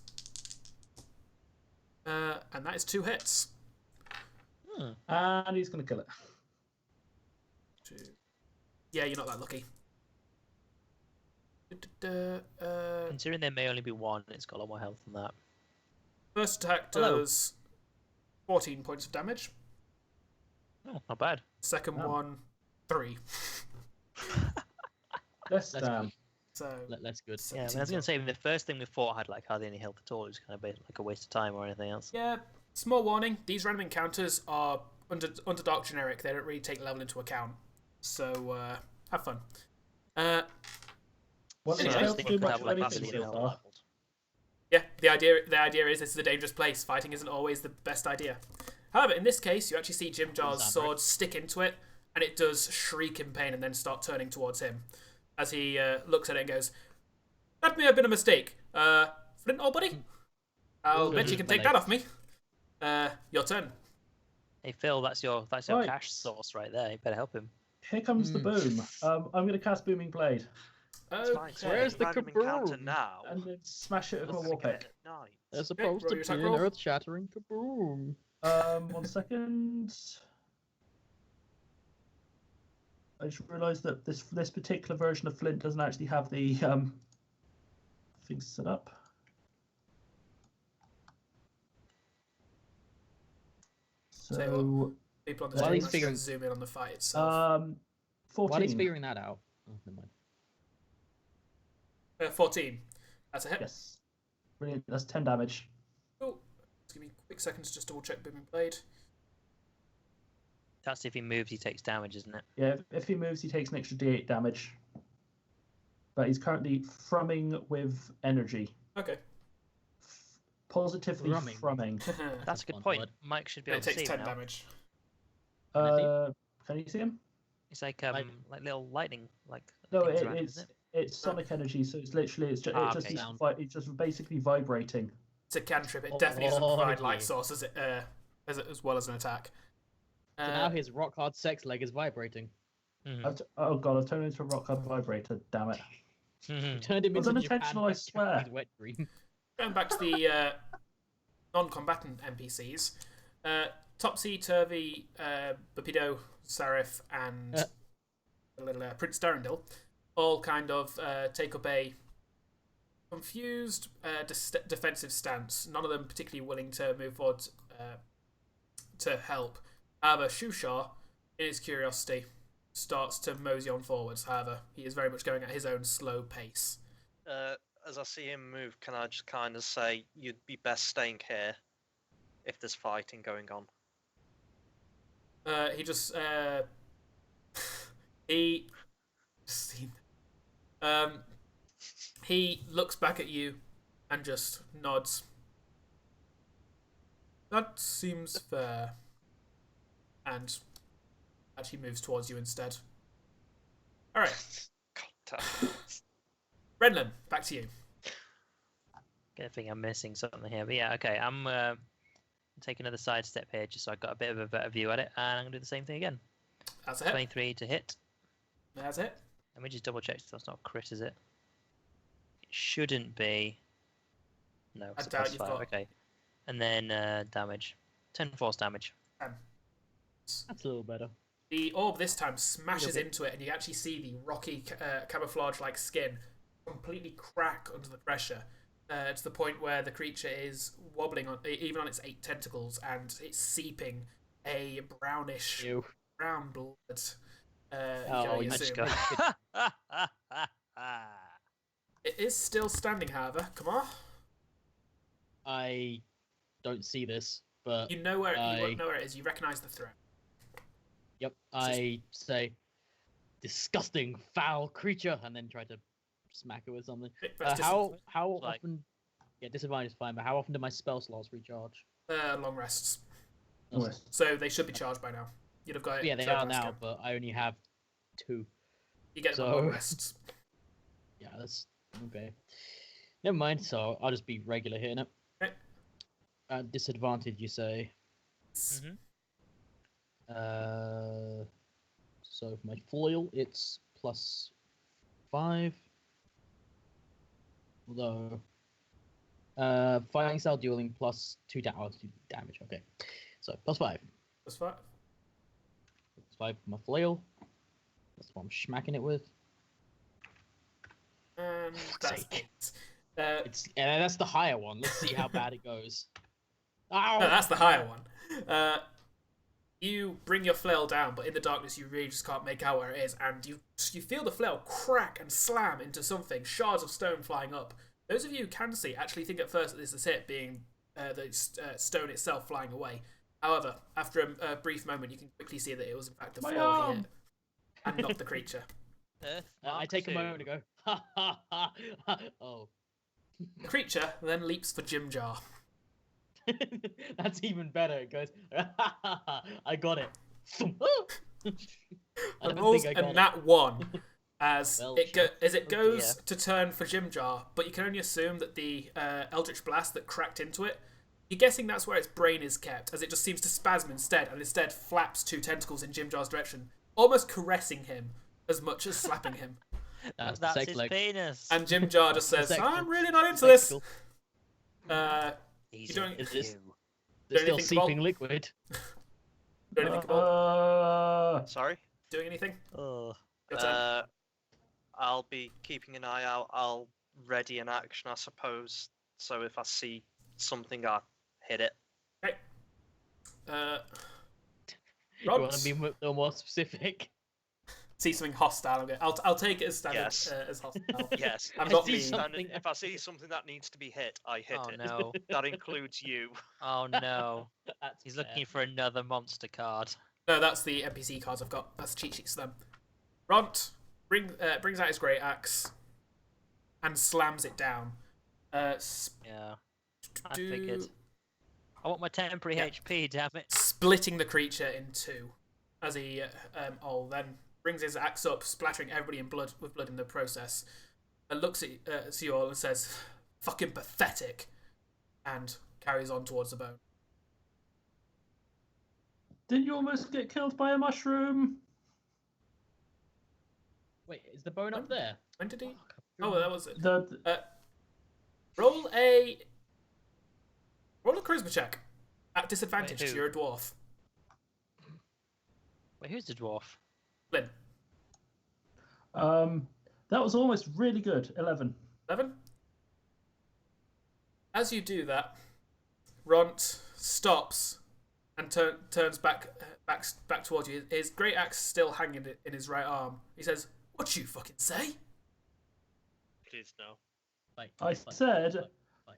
And that is 2 hits. And he's going to kill it. 2. Yeah, you're not that lucky. Considering there may only be one, it's got a lot more health than that. First attack does 14 points of damage. Oh, not bad. Second one, 3. That's So That's good. Yeah, I was going to say, the first thing we fought had like hardly any health at all. It was kind of like a waste of time or anything else. yeah, small warning. These random encounters are Underdark generic. They don't really take level into account. So have fun. What Anyway, else I think do we could much have like of half a anything million so health. far? Yeah, the idea is this is a dangerous place. Fighting isn't always the best idea. However, in this case, you actually see Jim Jar's sword stick into it, and it does shriek in pain and then start turning towards him. As he looks at it and goes, "That may have been a mistake. Flint, old buddy? I'll bet you can take that off me. Your turn." Hey Phil, that's your Right. cash source right there. You better help him. Here comes the boom. I'm going to cast Booming Blade It's fine. So Where's the random encounter kaboom? now. and then smash it with my Let's war get pick. it at night. There's supposed roll to your be attack an roll. earth-shattering kaboom. 1 second. I just realised that this particular version of Flynt doesn't actually have the things set up. So People on the While stream he's let's figuring- zoom in on the fight itself. 14. While he's figuring that out. Oh, never mind. 14. That's a hit. Yes. Brilliant. That's 10 damage. Cool. Just give me a quick second to just double check Booming Blade. That's if he moves, he takes damage, isn't it? Yeah, if he moves, he takes an extra d8 damage. But he's currently thrumming with energy. Okay. Positively Thrumming. thrumming. That's a good fun point. word. Mike should be It able to takes see 10 him now. damage. Can I see Can you see him? It's like Lightning. like little lightning, like No, things around, it's isn't it? it's sonic energy, so it's literally it's just Ah, it just okay. it's just basically vibrating. It's a cantrip. It definitely doesn't provide light yeah. source as well as an attack. So now his rock hard sex leg is vibrating. Mhm. Oh god, I've turned into a rock hard vibrator. Damn it! Mhm. Turned him It was into unintentional, I swear. Wet dream. Going back to the non-combatant NPCs, Topsy-Turvy, Bupido, Sarif, and the little Prince Durandil all kind of take up a confused defensive stance. None of them particularly willing to move forward to help. However, Shushar, in his curiosity, starts to mosey on forwards. However, he is very much going at his own slow pace. As I see him move, can I just kind of say you'd be best staying here if there's fighting going on? He just he he looks back at you and just nods. That seems fair. And actually moves towards you instead. Alright. God damn. Renlan, back to you. I think I'm missing something here, but yeah, okay. I'm take another side step here, just so I got a bit of a better view at it, and I'm gonna do the same thing again. That's a hit. 23 to hit. That's it. Let me just double check. That's not a crit, is it? It shouldn't be. No, I it's a doubt plus you've 5. got- Okay, and then damage. 10 force damage. That's a little better. The orb this time smashes bit. into it, and you actually see the rocky camouflage-like skin completely crack under the pressure, to the point where the creature is wobbling on, even on its 8 tentacles, and it's seeping a brownish Ew. brown blood. Oh, you you assume. just It is still standing, however. Kamar, I don't see this, but you know where I- you know where it is. You recognise the threat. yep, I say, disgusting, foul creature, and then try to smack it with something. That's How Like- often? Yeah, disadvantage is fine, but how often do my spell slots recharge? long rests, Yes. so they should be charged by now. You'd have got it. Yeah, they third are last now, go. but I only have 2. You get them on so- long rests. Yeah, that's okay. Never mind. So I'll just be regular hitting it. Okay. Disadvantage, you say? Mhm. So for my foil, it's +5. Although, fighting style dueling +2 damage. Okay, so +5. That's fine. +5 for my flail. That's what I'm smacking it with. And that's sake. it. That's the higher one. Let's see how bad it goes. Ow! No, that's the higher one. You bring your flail down, but in the darkness you really just can't make out where it is, and you feel the flail crack and slam into something, shards of stone flying up. Those of you who can see actually think at first that this is it, being the stone itself flying away. However, after a brief moment, you can quickly see that it was in fact the My floor he arm! hit, and not the creature. Earth I Mark take a 2. moment to go. Ha ha ha. Oh, The creature then leaps for Jim Jar. that's even better. It goes. I got it. I don't Rolls think I a got it. nat 1 as Well, as it goes dear. to turn for Jim Jar, but you can only assume that the Eldritch Blast that cracked into it, you're guessing that's where its brain is kept, as it just seems to spasm instead, and instead flaps 2 tentacles in Jim Jar's direction, almost caressing him as much as slapping him. That's That's sex his leg. penis. And Jim Jar just says, Sexual. I'm really not into this. Sexual. He's you don't- a Is this- Q. There's still anything, Cobalt? seeping liquid. Do anything, Cobalt? Sorry. Doing anything? Oh. Your turn. I'll be keeping an eye out. I'll ready an action, I suppose. So if I see something, I hit it. Okay. You want Rod, to be a little more specific? see something hostile. Okay. I'll take it as standard Yes. As hostile. Yes. I'm I not see mean. something. And if I see something that needs to be hit, I hit Oh it. no. That includes you. Oh no. That's He's fair. looking for another monster card. No, that's the NPC cards I've got. That's cheat sheets to them. Ront brings out his great axe and slams it down. Yeah. I figured. I want my temporary Yeah. HP, damn it. Splitting the creature in two as he then brings his axe up, splattering everybody with blood in the process, and looks at you all and says, "Fucking pathetic," and carries on towards the bone. Didn't you almost get killed by a mushroom? Wait, is the bone up there? When did he? Oh, that was it. The Roll a charisma check at disadvantage Wait, because who? you're a dwarf. Wait, who's the dwarf? Flynn, that was almost really good. 11. 11. As you do that, Ront stops and turns back towards you. His great axe still hanging in his right arm. He says, "What you fucking say?" Please no. Like, I said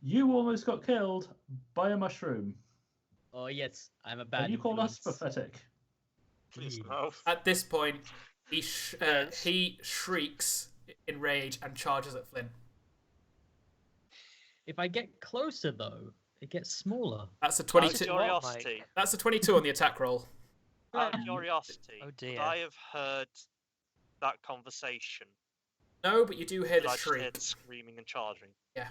you almost got killed by a mushroom. Oh yes, I'm a bad. And you call us influence. pathetic. Please Hmm. no. At this point, he shrieks in rage and charges at Flynn. If I get closer though, it gets smaller. That's a Out of 22. curiosity, That's a 22 on the attack roll. out of curiosity, Oh would dear. I have heard that conversation? No, but you do hear Did the I just hear shriek. the screaming and charging? Yeah.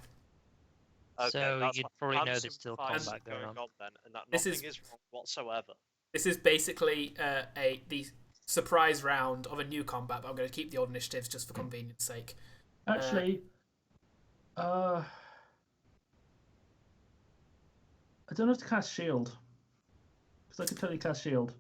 Okay, So that's you'd fine. probably I'm know there's still sympathising combat going on. then, and that This nothing is- is wrong whatsoever. This is basically the surprise round of a new combat, but I'm going to keep the old initiatives just for convenience sake. Actually, I don't have to cast shield. Because I could totally cast shield.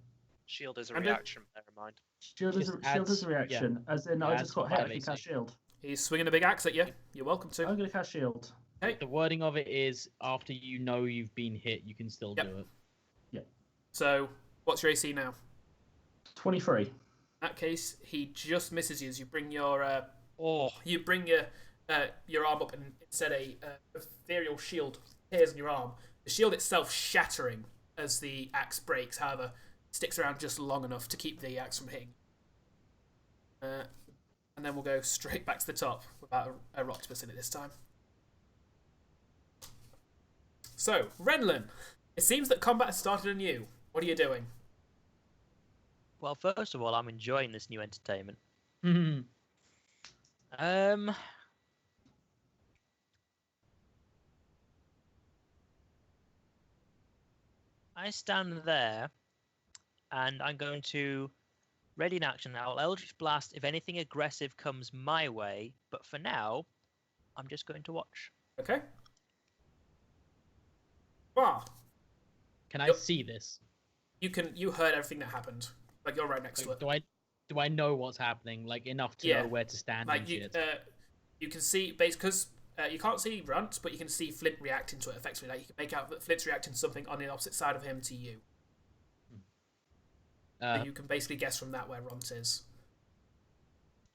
Shield is a And reaction, bear in mind. Shield is Just shield is adds- a reaction. As in, Yeah, I adds just got hit, 5 I can cast AC. shield. He's swinging a big axe at you. You're welcome to. I'm going to cast shield. The wording of it is after you know you've been hit, you can still Yep. do it. So, what's your AC now? 23. In that case, he just misses you as you bring your Oh, your arm up, and instead a ethereal shield appears on your arm. The shield itself shattering as the axe breaks. However, it sticks around just long enough to keep the axe from hitting. And then we'll go straight back to the top without a Roctopus in it this time. So, Renlan, it seems that combat has started anew. What are you doing? well, first of all, I'm enjoying this new entertainment. Hmm. I stand there, and I'm going to ready in action. I'll Eldritch Blast if anything aggressive comes my way, but for now, I'm just going to watch. Okay. Wow. Can I Yep. see this? You heard everything that happened. Like, you're right next to Like, it. do I know what's happening? Like enough to Yeah. know where to stand Like, and you shit. can see, because you can't see Runt, but you can see Flint reacting to it effectively. Like, you can make out that Flint's reacting to something on the opposite side of him to you. So you can basically guess from that where Runt is.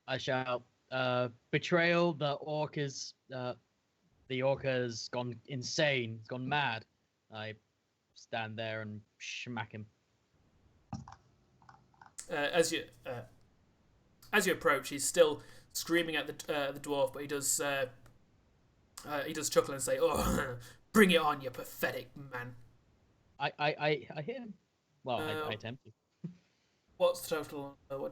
I shout, betrayal. The orc has gone insane. It's gone mad. I stand there and smack him. As you approach, he's still screaming at the dwarf, but he does chuckle and say, "Oh, bring it on, you pathetic man." I hit him. Well, I attempt to. What's the total? Oh,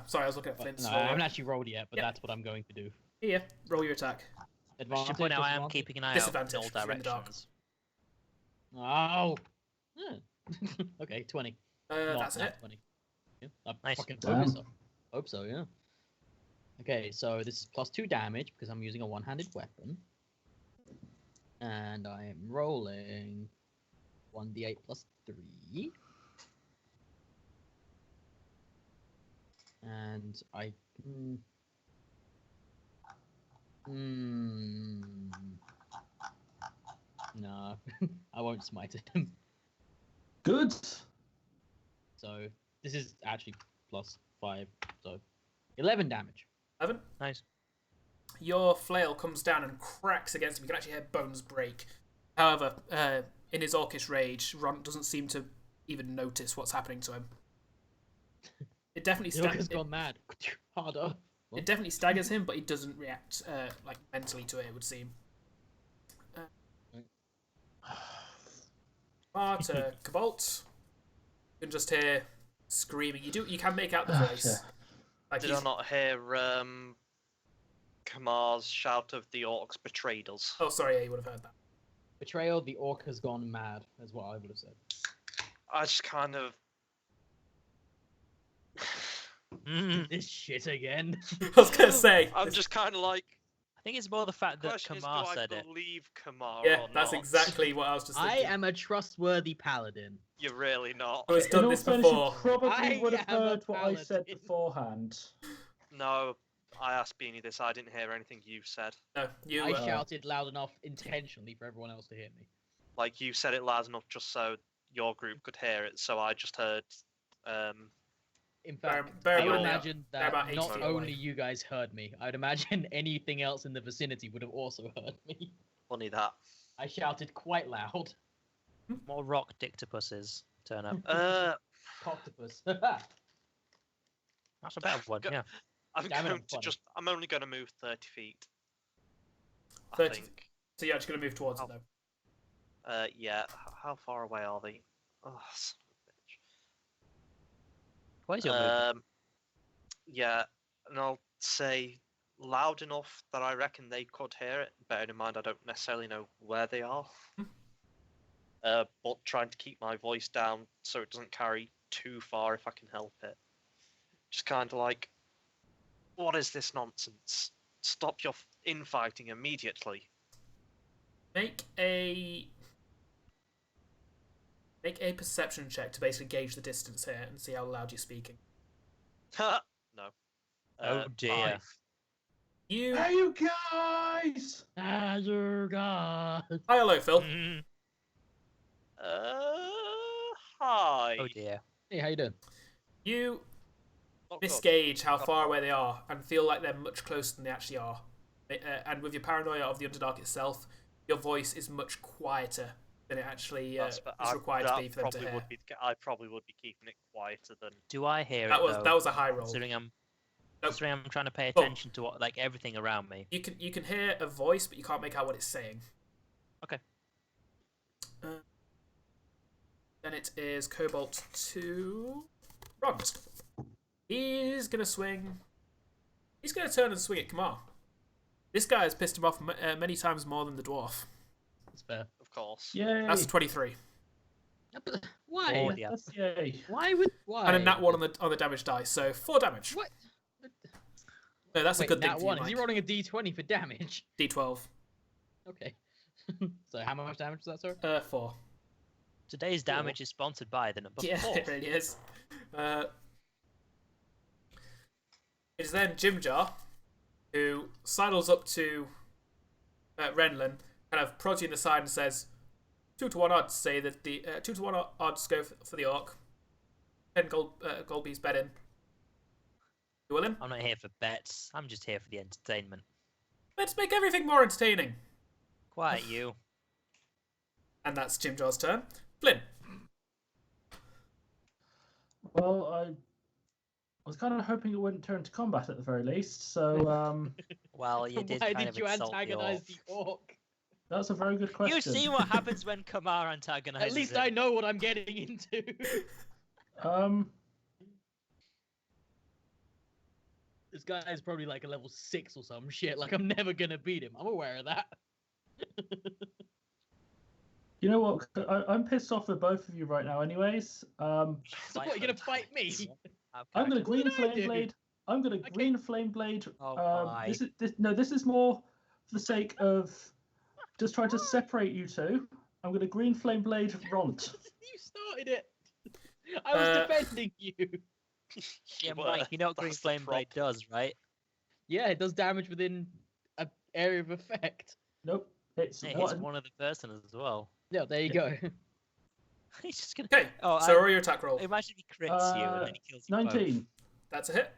sorry, I was looking at But Flint's. no, roll. I haven't actually rolled yet, but Yeah. that's what I'm going to do. Here, roll your attack. I should Advantage. point out I am disadvantage? keeping an eye out Disadvantage, in all 'cause you're in the dark. directions. Oh. Hmm. Okay, 20. Not That's nat it. 20. Yeah, I Nice. fucking Damn. hope so. Hope so, yeah. Okay, so this is +2 damage because I'm using a one-handed weapon. And I am rolling 1d8 +3. And I... No, I won't smite him. Good. So this is actually +5, so 11 damage. 11. Nice. Your flail comes down and cracks against him. You can actually hear bones break. However, in his orcish rage, Ron doesn't seem to even notice what's happening to him. It definitely Yoka's gone mad. Harder. It definitely staggers him, but he doesn't react like mentally to it. It would seem. To Cobalt, you can just hear screaming. You can make out the voice. Like Did I not hear Kamar's shout of the orcs betrayed us? Oh, sorry, yeah, you would have heard that. Betrayal, the orc has gone mad, is what I would have said. I just kind of... This shit again. I was gonna say. I'm just kind of like... I think it's more the fact that Question is, Kamar do I said it. believe Kamar Yeah, or that's not? exactly what I was just thinking. I am a trustworthy paladin. You're really not. Who has In done all this fairness, before. you probably I would have am a heard what I said paladin. beforehand. No, I asked Beanie this. I didn't hear anything you said. No, you. I shouted loud enough intentionally for everyone else to hear me. Like, you said it loud enough just so your group could hear it, so I just heard... In fact, bear I would in mind, imagine they're that about 80 not feet only away. you guys heard me, I'd imagine anything else in the vicinity would have also heard me. Funny that. I shouted quite loud. More rock dictopuses turn up. Coctopus. That's a better one, Go- yeah. I'm Damn it, going I'm to funny. just... I'm only going to move 30 feet. I 30 think. So you're just gonna move towards it though. Yeah. How far away are they? Oh, son of a bitch. Where's your movement? Yeah, and I'll say loud enough that I reckon they could hear it. Bearing in mind, I don't necessarily know where they are. But trying to keep my voice down so it doesn't carry too far if I can help it. Just kind of like, what is this nonsense? Stop your infighting immediately. Make a perception check to basically gauge the distance here and see how loud you're speaking. No. Oh dear. 5. You. Hey, you guys! Azure God. Hi, hello, Phil. Mm. Hi. Oh dear. Hey, how you doing? You Not good. misgauge how far away they are and feel like they're much closer than they actually are. And with your paranoia of the Underdark itself, your voice is much quieter than it actually is required to be for them to hear. I probably would be keeping it quieter than. Do I hear That it was though? that was a high roll. Considering I'm Nope. considering I'm trying to pay Oh. attention to what like everything around me. You can hear a voice, but you can't make out what it's saying. Okay. Then it is Cobalt to Ron. He's gonna swing. He's gonna turn and swing at Kamar. This guy has pissed him off many times more than the dwarf. That's fair. Of course. Yay! That's 23, Why? Oh, yeah. That's yay. Why would why? and a nat 1 on the damage die, so 4 damage. What? No, that's a Wait, good thing nat for one. you, Is he Mike. rolling a d20 for damage? D12. Okay. So how much damage is that, sir? 4. Today's damage is sponsored by the number Yeah, 4. it really is. It is then Jimjar, who sidles up to Renlan, kind of prods you in the side and says, 2 to 1 odds say that the 2 to 1 odds go for the orc. 10 gold piece bet in. You willing? I'm not here for bets. I'm just here for the entertainment. Let's make everything more entertaining. Quiet you. And that's Jimjar's turn. Flynn. Well, I was kind of hoping it wouldn't turn to combat at the very least. So Well, you did Why kind did of you insult antagonize the the orc? that's a very good question. You see what happens when Kamar antagonizes At least him. I know what I'm getting into. This guy is probably like a level 6 or some shit. Like, I'm never gonna beat him. I'm aware of that. You know what? I'm pissed off with both of you right now. Anyways, So what, you gonna fight me? I'm going to green What did I flame do? blade. I'm going to Okay. green flame blade. Oh my. This is more for the sake of just trying to separate you two. I'm going to green flame blade Ront. You started it. I was defending you. Yeah, Well, Mike, you know what Green that's the Flame Blade does, right? Yeah, it does damage within an area of effect. Nope. It's It hits one of the person as well. Yeah, there you go. He's just gonna. Okay, Oh, so roll your attack roll. imagine if he crits you and then he kills you 19. both. That's a hit.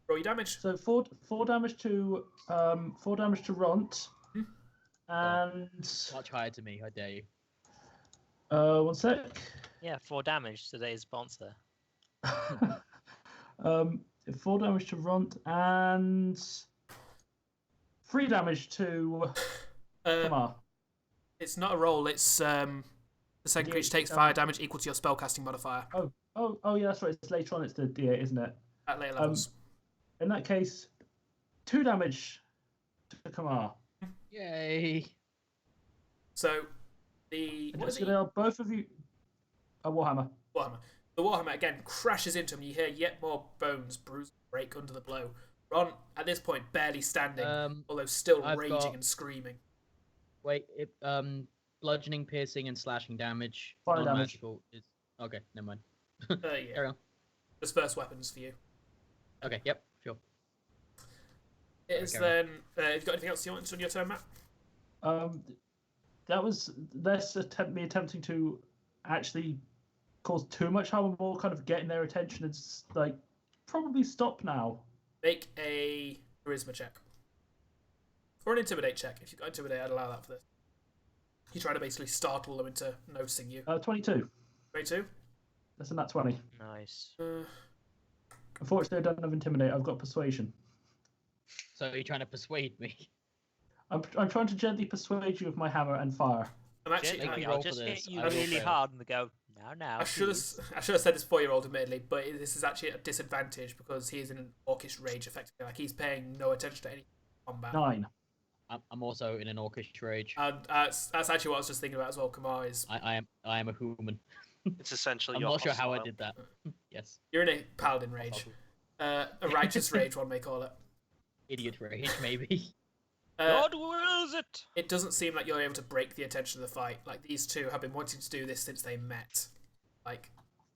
Roll your damage. So four damage to Ront. Hmm. And Much higher to me, I dare you. 1 sec. Yeah, 4 damage to today's sponsor. 4 damage to Runt and 3 damage to Kamar. It's not a roll. It's the second Yeah, creature takes fire damage equal to your spellcasting modifier Oh, yeah, that's right. It's later on. It's the D8, isn't it? at later levels. In that case, 2 damage to Kamar. Yay. So the what is It's it? gonna both of you. A Warhammer. Warhammer. The Warhammer again crashes into him. You hear yet more bones bruise break under the blow. Ron, at this point, barely standing, although still I've raging got- and screaming. Wait, bludgeoning, piercing, and slashing damage. Fire damage. Non-magical is okay. Never mind. Yeah, Carry on. just first weapons for you. Okay. Yep. Sure. It is carry then. Have you got anything else you want on your turn, Matt? That was less me attempting to actually cause too much harm, and more kind of getting their attention and like probably stop now. Make a charisma check. Or an intimidate check. If you've got intimidate, I'd allow that for this. You're trying to basically startle them into noticing you. 22. 22? That's a nat 20. Nice. Unfortunately, I don't have intimidate. I've got persuasion. So you're trying to persuade me? I'm trying to gently persuade you with my hammer and fire. I'm actually. Gently I'll roll for just this. hit you I will really fail. hard and go, now. I should have said this 4-year-old, admittedly, but this is actually a disadvantage because he is in an orcish rage, effectively. Like he's paying no attention to any combat. 9. I'm also in an orcish rage. And that's actually what I was just thinking about as well. Kamar is. I am a human. It's essentially I'm your not sure how I hostile. did that. Yes. You're in a paladin rage. A righteous rage, one may call it. Idiot rage, maybe. God wills it! It doesn't seem like you're able to break the attention of the fight. Like these two have been wanting to do this since they met. Like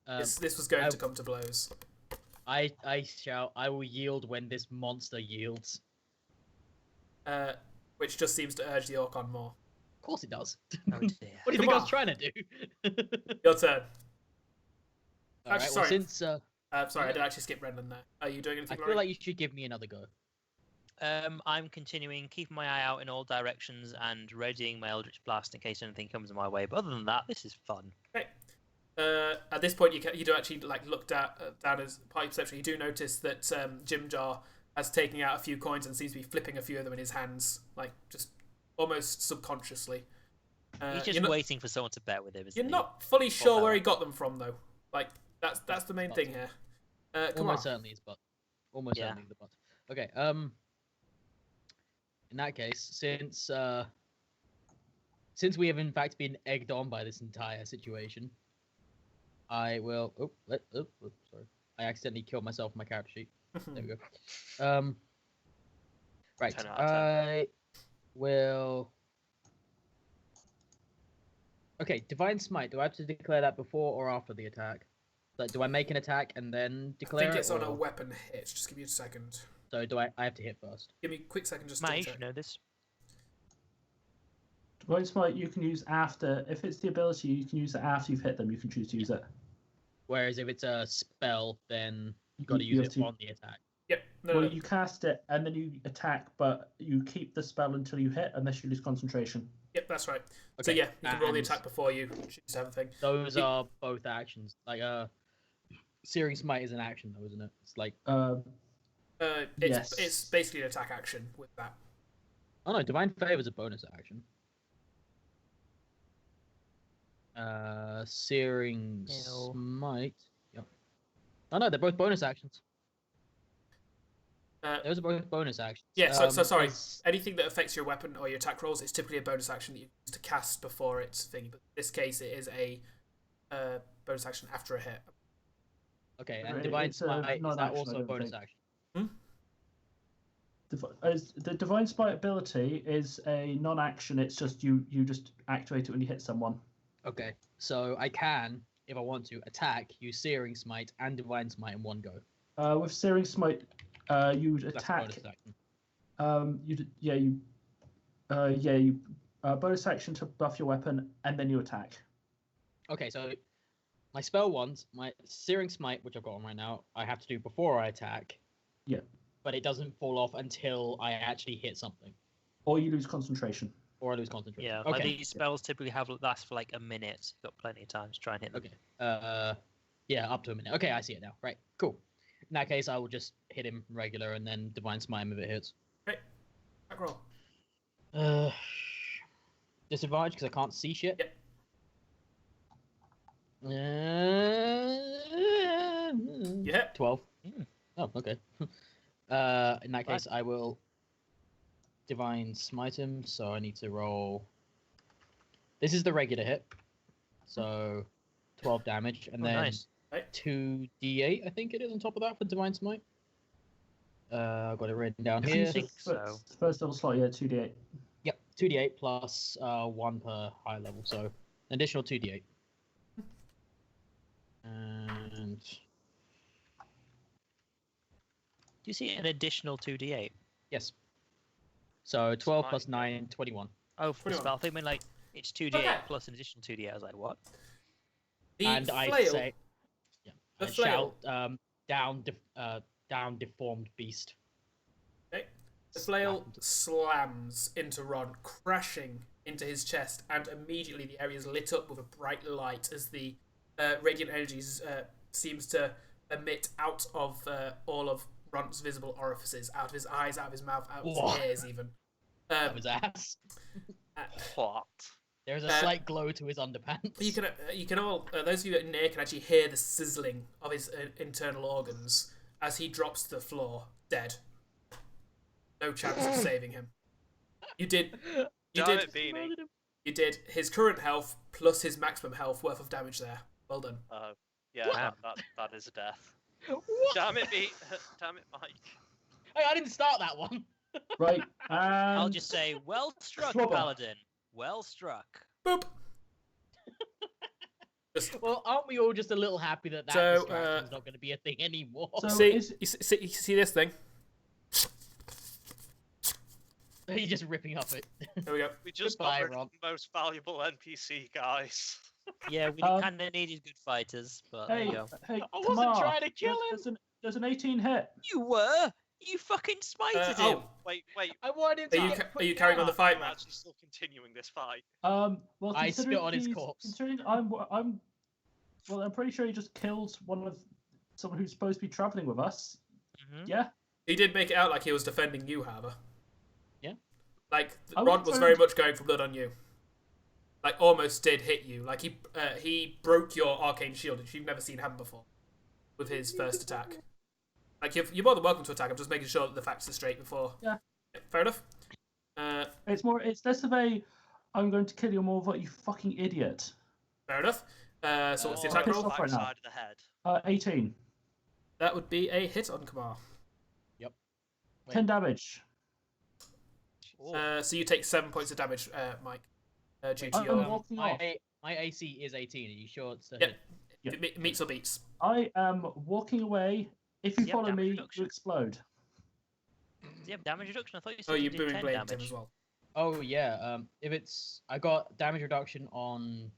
this was going to come to blows. I shout, I will yield when this monster yields. Which just seems to urge the orc on more. Of course it does. Oh dear. What do you think I was trying to do? Your turn. All right. Well, sorry. since Sorry, I did actually skip Renlan there. Are you doing I anything? feel Laurie? like you should give me another go. I'm continuing, keeping my eye out in all directions and readying my Eldritch Blast in case anything comes my way. But other than that, this is fun. Okay. At this point, you do actually look down as part of perception. You do notice that Jim Jar has taken out a few coins and seems to be flipping a few of them in his hands, like just almost subconsciously. He's just waiting for someone to bet with him. Isn't You're he? not fully sure that where one. he got them from, though. Like that's the main thing here. Come Almost on. certainly is butt. Almost Yeah. certainly the butt. Okay. In that case, since we have in fact been egged on by this entire situation, I will. Sorry. I accidentally killed myself on my character sheet. There we go. Right. 10 out of 10. I will. Okay, Divine Smite. Do I have to declare that before or after the attack? Like, do I make an attack and then I declare think it's it? on a or- weapon hit. Just give me a second. So do I have to hit first? Give me a quick second just Matt, to you check. should know this. Divine Smite you can use after. If it's the ability, you can use it after you've hit them. You can choose to use it. Whereas if it's a spell, then you've got to You use have it to- on the attack. Yep. No, Well, no. you cast it and then you attack, but you keep the spell until you hit, unless you lose concentration. Yep, that's right. So Okay, yeah, you can roll the and attack before you choose to have a thing. Those are both actions. Like Searing Smite is an action, though, isn't it? It's like Yes. It's basically an attack action with that. oh no, Divine Favor is a bonus action. Searing Ew. Smite. Yep. Oh no, they're both bonus actions. Those are both bonus actions. Yeah, so sorry. it's- Anything that affects your weapon or your attack rolls is typically a bonus action that you use to cast before it's thingy. But in this case, it is a bonus action after a hit. Okay, and divine It's a smite, is that non-action, I also a don't bonus think. action? The divine spite ability is a non-action. It's just you just activate it when you hit someone. Okay, so I can, if I want to, attack, use searing smite and divine smite in one go. With searing smite, you would That's a attack. bonus action. Bonus action to buff your weapon, and then you attack. Okay, so my spell ones, my searing smite, which I've got on right now, I have to do before I attack. Yeah. But it doesn't fall off until I actually hit something. Or you lose concentration. Or I lose concentration. Yeah, Okay. like these spells typically last for like a minute, so you've got plenty of time to try and hit them. Okay. Yeah, up to a minute. Okay, I see it now. Right, cool. In that case, I will just hit him regular and then divine smite him if it hits. Okay. Back roll. Disadvantage because I can't see shit. Yep. Yeah. 12. Oh, okay. In that case, I will divine smite him. So I need to roll. This is the regular hit, so 12 damage, and then nice. 2d8. I think it is on top of that for divine smite. I've got it written down I here. think so. First level slot, yeah, 2d8. Yep, 2d8 plus 1 per high level, so an additional 2d8. And Do you see an additional 2d8? yes, so 12 Smite. plus 9, 21. Oh, for the 21. spell. I think when like it's 2d8 Okay. plus an additional 2d8. I was like, what? The And I flail. say, yeah, The I flail. shout, down, deformed beast. Okay. The flail slams into Ron, crashing into his chest, and immediately the area is lit up with a bright light as the radiant energies seems to emit out of all of Ron's visible orifices, out of his eyes, out of his mouth, out of Whoa. his ears, even. Of his ass. What? There's a slight glow to his underpants. You can all those of you in near can actually hear the sizzling of his internal organs as he drops to the floor, dead. No chance of saving him. You did. You Damn did. it, Beanie. You did his current health plus his maximum health worth of damage there. Well done. Yeah, Wow. that is a death. What? Damn it, damn it, Mike. Hey, I didn't start that one. Right. I'll just say, well struck, Swabber. paladin. Well struck. Boop. Just Well, aren't we all just a little happy that that So, distraction's not going to be a thing anymore? So- see this thing. He's just ripping up it. There we go. We just Goodbye, got rid of Rob. the most valuable NPC, guys. Yeah, we Um, kind of needed good fighters, but there Hey, you go. hey, I wasn't Kamar, trying to kill there's an 18 hit. You were. You fucking smited him. Oh, Wait, I wanted him to Are you get ca- put are you carrying on the down. fight, I'm Matt? actually still continuing this fight. Well, I spit considering on his he's- corpse. Considering I'm pretty sure he just killed someone who's supposed to be traveling with us. Mhm. Yeah. He did make it out like he was defending you, however. Yeah. Like I Rod was was trying very to- much going for blood on you. Like almost did hit you. Like he broke your arcane shield, which you've never seen happen before, with his first attack. Like you're more than welcome to attack. I'm just making sure that the facts are straight before. Yeah. Fair enough. It's less of a I'm going to kill you, more of a you fucking idiot. Fair enough. So what's the Oh, attack pissed roll? off right now. Backside of the head. 18. That would be a hit on Kamar. Wait. 10 damage. So you take 7 points of damage, Mike, due to I'm your walking off. My AC is 18. Are you sure it's a Yep. hit? Meets or beats. I am walking away. If you Yep, follow damage me, reduction. you explode. Do you have damage reduction? I thought you said Oh, you you did booming 10 blade him damage. as well. Oh yeah. If it's I got damage reduction on.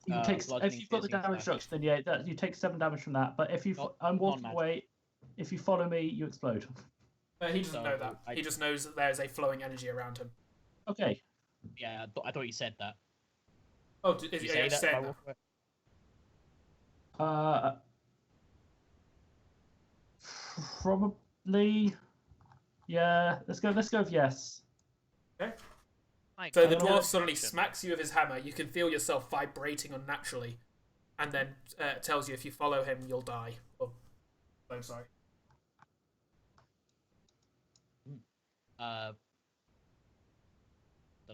You take if bludgeoning, you've got the piercing, damage slash. reduction, then yeah, you take 7 damage from that. But if you, Not- I'm walking non-magic. away. If you follow me, you explode. He doesn't So, know that. I- He just knows that there's a flowing energy around him. Okay. Yeah, I thought you said that. Oh, Did is you he say that? if I saying that? walk away? Probably. Yeah. Let's go with yes. Mike, So can the you dwarf roll suddenly action? smacks you with his hammer. You can feel yourself vibrating unnaturally, and then tells you if you follow him, you'll die. Oh, I'm sorry. Don't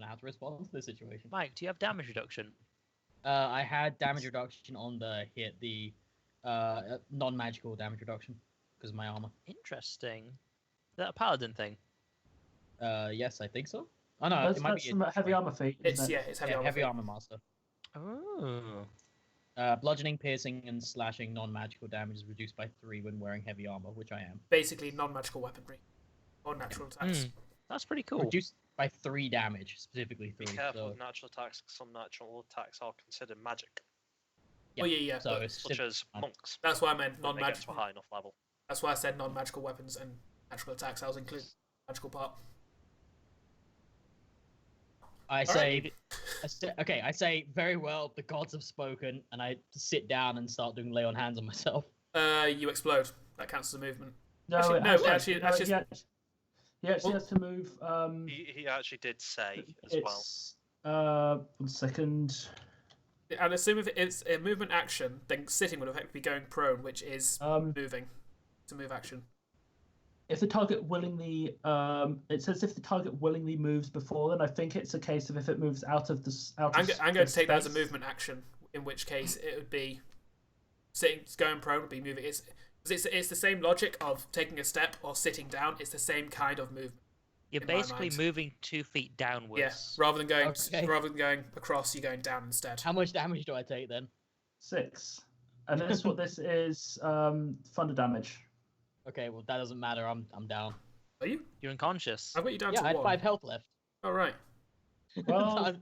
know how to respond to this situation. Mike, do you have damage reduction? I had damage reduction on the hit. non-magical damage reduction because of my armor. Interesting. Is that a paladin thing? Yes, I think so. Oh no, That's, it might that's be some heavy armor feat. It's Isn't it? it's heavy yeah, armor. heavy feat. armor master. Oh. Bludgeoning, piercing, and slashing non-magical damage is reduced by 3 when wearing heavy armor, which I am. Basically, non-magical weaponry or natural attacks. That's pretty cool. Reduced by 3 damage, specifically 3. Be careful So, with natural attacks, 'cause some natural attacks are considered magic, Oh yeah. so but it's such as monks. that's why I meant When they get to a non-magical. high enough level. That's why I said non-magical weapons and natural attacks. I was including the magical part. I say, very well, the gods have spoken, and I sit down and start doing lay on hands on myself. You explode. That counts as a movement. No, Actually, he actually has to move. He actually did say as well. It's 1 second. And assume if it's a movement action, then sitting would effectively be going prone, which is moving. It's a move action. If the target willingly, it says if the target willingly moves before, then I think it's a case of if it moves out of the I'm going to take that as a movement action, in which case it would be sitting, going prone would be moving. It's the same logic of taking a step or sitting down. It's the same kind of movement. You're in my basically mind. moving 2 feet downwards. Yeah, rather than going across, you're going down instead. How much damage do I take then? 6, and that's what this is. Thunder damage. Okay, well that doesn't matter. I'm down. Are you? You're unconscious. I've got you down Yeah, to I had 1. 5 health left. Oh right. Well,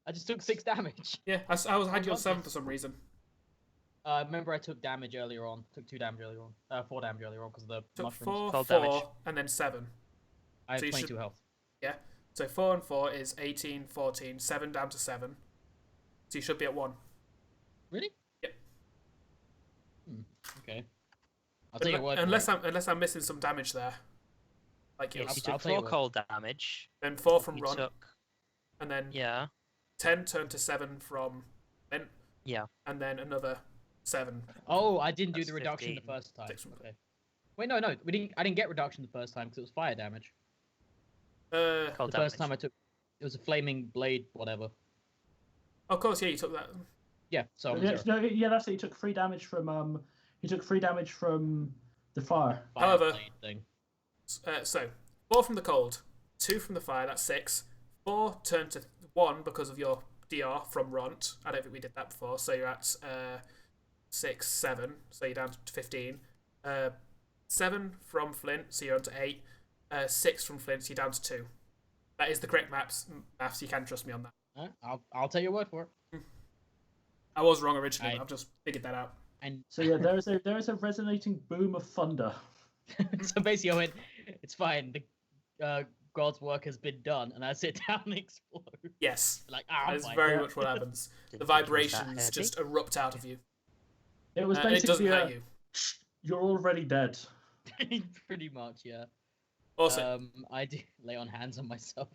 I just took 6 damage. Yeah, I had you on 7 for some reason. Remember I took damage earlier on. Took 2 damage earlier on. 4 damage earlier on because of the Took mushrooms. 4, Cold damage. and then 7. I have so you 22 should- health. Yeah. So 4 and 4 is 18, 14, 7 down to 7. So you should be at 1. Really? Yep. Okay. I'll take your word for Unless it. I'm missing some damage there. Like Yes, you I'll took tell you 4 what. cold damage. then 4 from You Ron, took... and then Yeah. 10 turned to 7 from Flynt, Yeah. and then another 7. Oh, I didn't do That's the reduction the 15. first time. 6 from Okay. Wait, no, we didn't. I didn't get reduction the first time because it was fire damage. Cold The first damage. time I took, it was a flaming blade, whatever. Of course, yeah, you took that. Yeah, so I'm yeah, zero. no, yeah, that's it. He took 3 damage from He took 3 damage from the fire. Fire However- blade thing. So 4 from the cold, 2 from the fire. That's 6. 4 turned to 1 because of your DR from Ront. I don't think we did that before. So you're at 6, 7. So you're down to 15. 7 from Flynt. So you're on to 8. 6 from Flynt. So you're down to 2. That is the correct maths. You can trust me on that. Alright, I'll take your word for it. I was wrong originally. I- I've just figured that out. And So yeah, there is a resonating boom of thunder. so basically, I went, it's fine. The God's work has been done, and I sit down and explode. Yes, Like, that is fine. very Yeah. much what happens. Didn't The think it was that vibrations heavy. just erupt out of you. It was And it doesn't basically hurt you. you're already dead. Pretty much, yeah. Also, I do lay on hands on myself.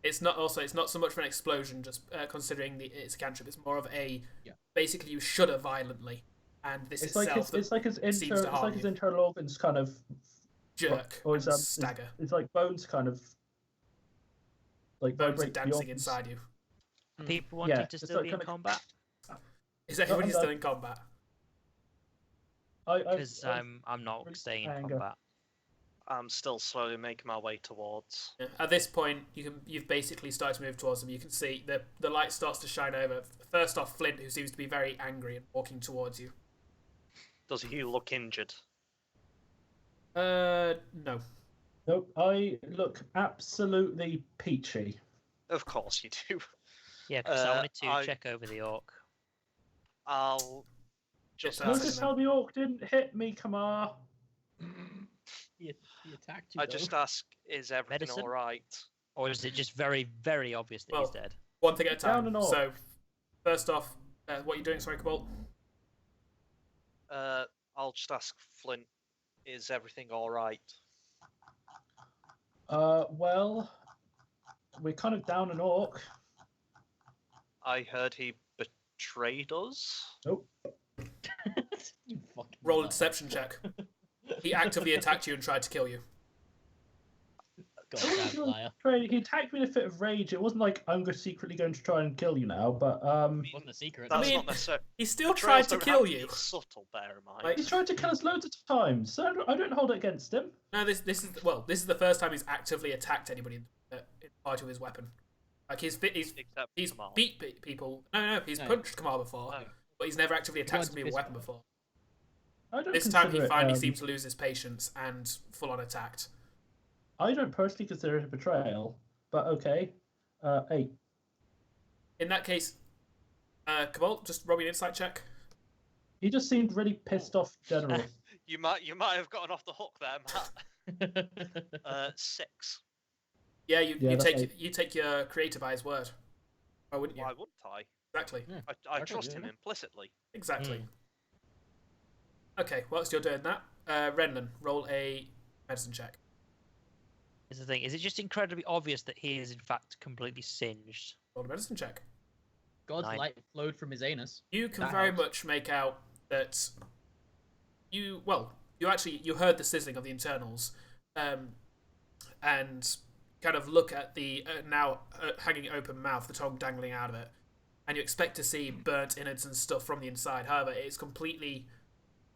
it's not so much of an explosion. Just considering it's a cantrip, it's more of a basically you shudder violently, and this It's like itself his seems to harm you. internal organs kind of jerk or and stagger. It's like bones kind of like Bones are vibrate dancing beyond. inside you. People wanting Yeah, to it's still like be in kinda- combat Is everybody I'm still done. in combat? because I'm not really staying in anger. combat. I'm still slowly making my way towards. Yeah. At this point, you've basically started to move towards them. You can see the light starts to shine over. First off, Flynt, who seems to be very angry and walking towards you. Does he look injured? No. Nope, I look absolutely peachy. Of course you do. Yeah, because I wanted to I- check over the orc. I'll just That's Notice it, how the orc didn't hit me, Kamar. He attacked you. I just ask, is everything Medicine? all right? Or is it just very, very obvious that he's Well, dead? One thing at a Down time. and off. So, first off, what are you doing? Sorry, Cobalt. I'll just ask Flynt, is everything all right? Well, we're kind of down an orc. I heard he betrayed us. Nope. You fucking Roll a nut. deception check. He actively attacked you and tried to kill you. Goddamn liar. He attacked me in a fit of rage. It wasn't like I'm secretly going to try and kill you now, but It wasn't a secret. That's I mean, not necessarily. He still Betrayals tried to don't kill have you. be subtle, bear in mind. Like- he's tried to kill us loads of times. So I don't hold it against him. No, this is the first time he's actively attacked anybody in part of his weapon. Like he's Except he's Kamar. beat people. No, he's No. punched Kamar before, No. but he's never actively attacked Once somebody with a this- weapon before. I don't This time he consider it, finally seemed to lose his patience and full on attacked. I don't personally consider it a betrayal, but okay. 8. In that case, Cobalt, just roll me an insight check. He just seemed really pissed off in general. You might have gotten off the hook there, Matt. 6. Yeah, you Yeah, that's take your creator by his word. Why wouldn't you? Why wouldn't I? Exactly. Yeah. I Okay, trust yeah. him implicitly. Exactly. Okay, whilst you're doing that, Renlan, roll a medicine check. Is the thing? Is it just incredibly obvious that he is in fact completely singed? Roll a medicine check. God's 9. light flowed from his anus. You can That very helps. much make out that you heard the sizzling of the internals, and kind of look at the now hanging open mouth, the tongue dangling out of it, and you expect to see burnt innards and stuff from the inside. However, it's completely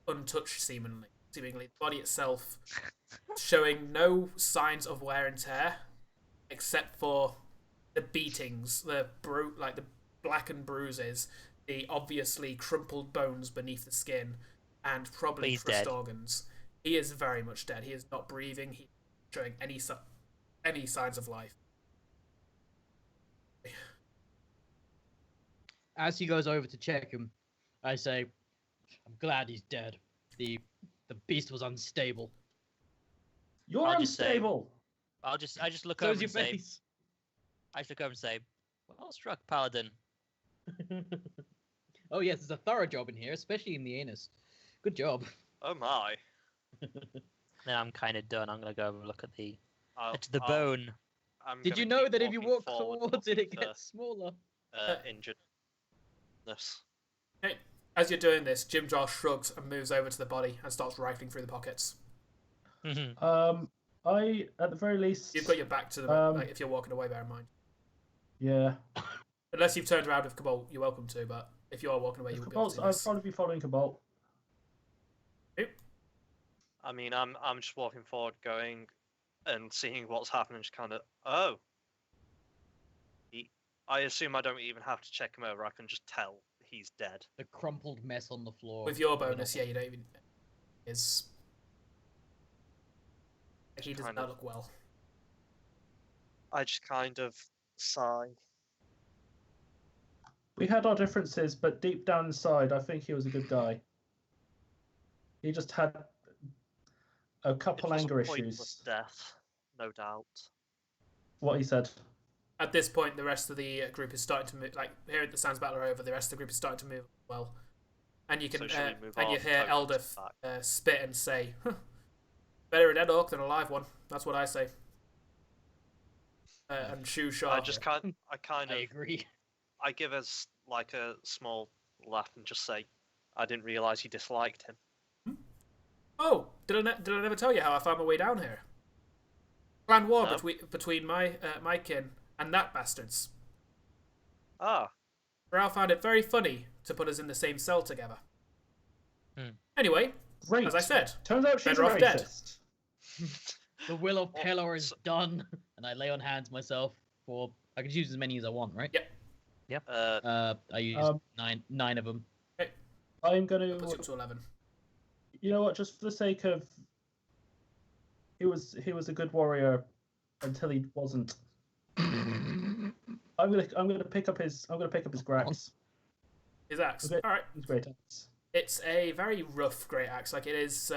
untouched, seemingly. The body itself showing no signs of wear and tear, except for the beatings, the blackened bruises, the obviously crumpled bones beneath the skin, and probably He's crushed dead. organs. He is very much dead. He is not breathing. He's showing any signs of life. As he goes over to check him, I say, "I'm glad he's dead. The beast was unstable." You're I'll just say- unstable. I just look So over is your and say, face. well struck, paladin. Oh yes, there's a thorough job in here, especially in the anus. Good job. Oh my. Then I'm kind of done. I'm gonna go over and look at the I'll- the I'll- bone. I'm Did gonna you know keep that if you walking walk forward, towards it, it looking for, gets smaller? injuredness. Okay. As you're doing this, Jim Jar shrugs and moves over to the body and starts rifling through the pockets. I at the very least. You've got your back to the if you're walking away, bear in mind. Yeah. Unless you've turned around with Cobalt, you're welcome to, but if you are walking away, you wouldn't be able to do I'll this. probably be following Cobalt. I mean, I'm just walking forward, going and seeing what's happening. Just kind of, oh. I assume I don't even have to check him over. I can just tell he's dead. The crumpled mess on the floor. With your bonus, yeah, you don't even. Is he does Kind not of. look well. I just kind of sigh. We had our differences, but deep down inside, I think he was a good guy. He just had a couple It was a anger pointless issues. death, no doubt. What he said. At this point, the rest of the group is starting to move. Like hearing the sounds battle are over, the rest of the group is starting to move as well. And you can So shall we move and you on? hear Focus Eldith back. spit and say, huh, "Better a dead orc than a live one." That's what I say. And Shu Shah. I kind I of, agree. I give us like a small laugh and just say, I didn't realise you disliked him. Oh, did I never tell you how I found my way down here? Clan war No. between my kin and that bastard's. Ah, Rao found it very funny to put us in the same cell together. Hmm. Anyway, Great. as I said, Turns out she's better off dead. racist. The will of Oh, Pelor is so- done, and I lay on hands myself for. I can use as many as I want, right? Yep. I used nine of them. I'm going that puts you to. up to 11. You know what? Just for the sake of. He was a good warrior until he wasn't. I'm gonna pick up his grax. His axe. Okay. All right. His great axe. It's a very rough great axe. Like it is,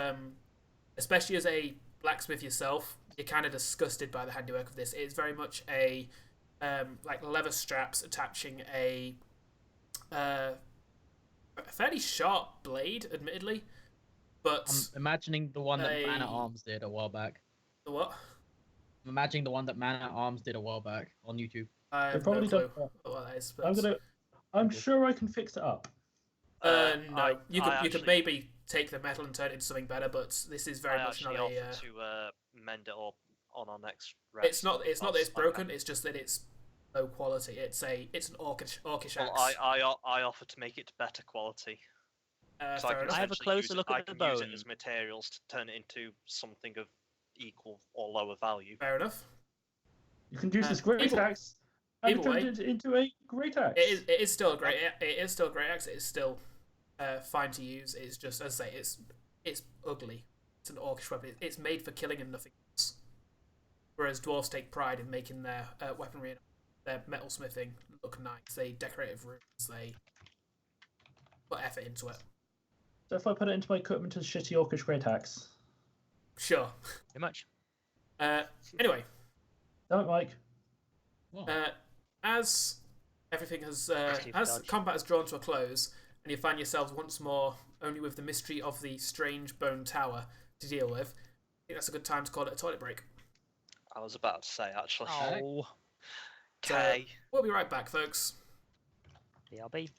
especially as a blacksmith yourself, you're kind of disgusted by the handiwork of this. It's very much a like leather straps attaching a fairly sharp blade, admittedly, but I'm imagining the one that Man at a- Arms did a while back. the what? I'm imagining the one that Man at Arms did a while back on YouTube. I They have probably no clue don't. what that is. I'm sure I can fix it up. No, you could I you could actually- maybe take the metal and turn it into something better, but this is very I much actually not offered a. to mend it up on our next rest. It's not that it's That's broken. It's just that it's low quality. It's an orcish Well, axe. I offer to make it better quality. So Fair enough. I have a essentially use closer it- look I at the can use it bone. as materials to turn it into something of equal or lower value. Fair enough. You can use this great either- axe and either turn way, it into a great axe. It is still a great. It is still a great axe. It is still fine to use. It's just, as I say, it's ugly. It's an orcish weapon. It's made for killing and nothing else. Whereas dwarves take pride in making their weaponry and their metalsmithing look nice. They decorate it with runes. They put effort into it. So if I put it into my equipment as shitty orcish great axe. Sure. Pretty much. Anyway, Damn it, Mike. What? as everything has Steve as Dodge. combat has drawn to a close, and you find yourselves once more only with the mystery of the strange bone tower to deal with, I think that's a good time to call it a toilet break. I was about to say, actually. Oh, Okay. We'll be right back, folks. BRB.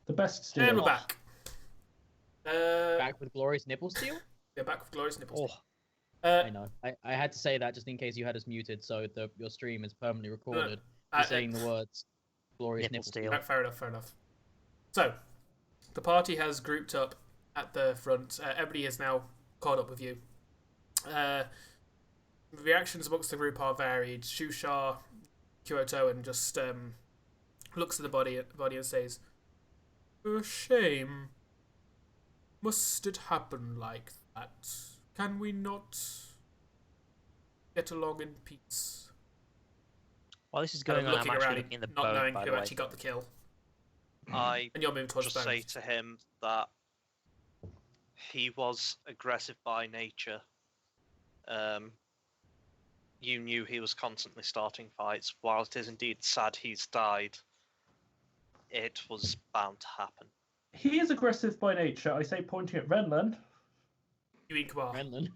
The best steel. And we're back. Back with glorious nipple steel. We're back with glorious nipples. I know. I had to say that just in case you had us muted, so your stream is permanently recorded. You're saying the words glorious nipple steel. Fair enough. So, the party has grouped up at the front. Everybody is now caught up with you. Reactions amongst the group are varied. Shushar, Kyoto, and just looks at the body and says, "A shame. Must it happen like that? Can we not get along in peace?" While this is going on, I'm actually looking in the not bone, knowing by who the way. actually got the kill. I And you're moving towards just the say bones. to him that he was aggressive by nature. You knew he was constantly starting fights. While it is indeed sad he's died, it was bound to happen. He is aggressive by nature. I say, pointing at Renlan. You mean Kamar? Renlan.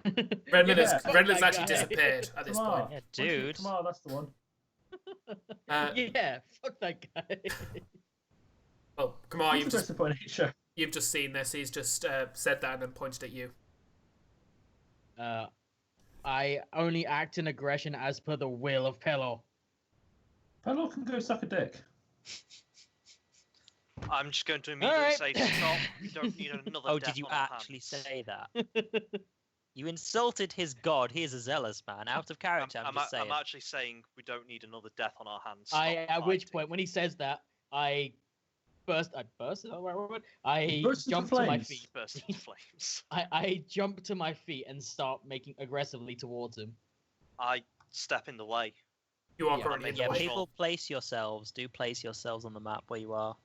Renlan's that actually guy. disappeared at this Kamar. point. Yeah, Pointing at dude. Kamar, that's the one. Yeah, fuck that guy. Well, Kamar, He's aggressive by nature. you've just seen this. He's just said that and then pointed at you. I only act in aggression as per the will of Pelor. Pelor can go suck a dick. I'm just going to immediately Alright. say, stop, you don't need another Oh, death did you on our actually hands. say that? You insulted his god. He is a zealous man. Out of character, I'm just saying. I'm actually saying we don't need another death on our hands. At which point, when he says that, I burst. Is that the right word? I Burst into jump to my flames. feet. Burst into flames. I jump to my feet and start making aggressively towards him. I step in the way. You are Yeah, currently in the Yeah, way. people place yourselves. Do place yourselves on the map where you are.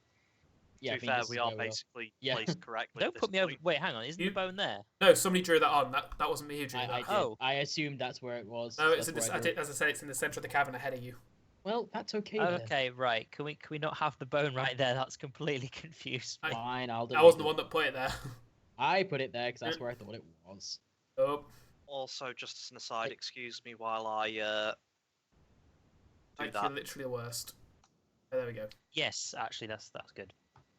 Yeah, I to be think fair, this we is are where we basically Yeah. placed correctly. Don't at put this me over. point. Wait, hang on. Isn't You- the bone there? No, somebody drew that on. That wasn't me who drew I that. did. Oh. I assumed that's where it was. No, it's That's in this, where I drew it. as I said, it's in the centre of the cavern ahead of you. Well, that's okay. Then. Okay, right. Can we not have the bone right there? That's completely confused. I- Fine, I'll do I wasn't the one that put it there. I put it there because that's where I thought it was. Oh, Also, just as an aside, excuse me while I do like that. you're literally the worst. Oh, there we go. Yes, actually, that's good.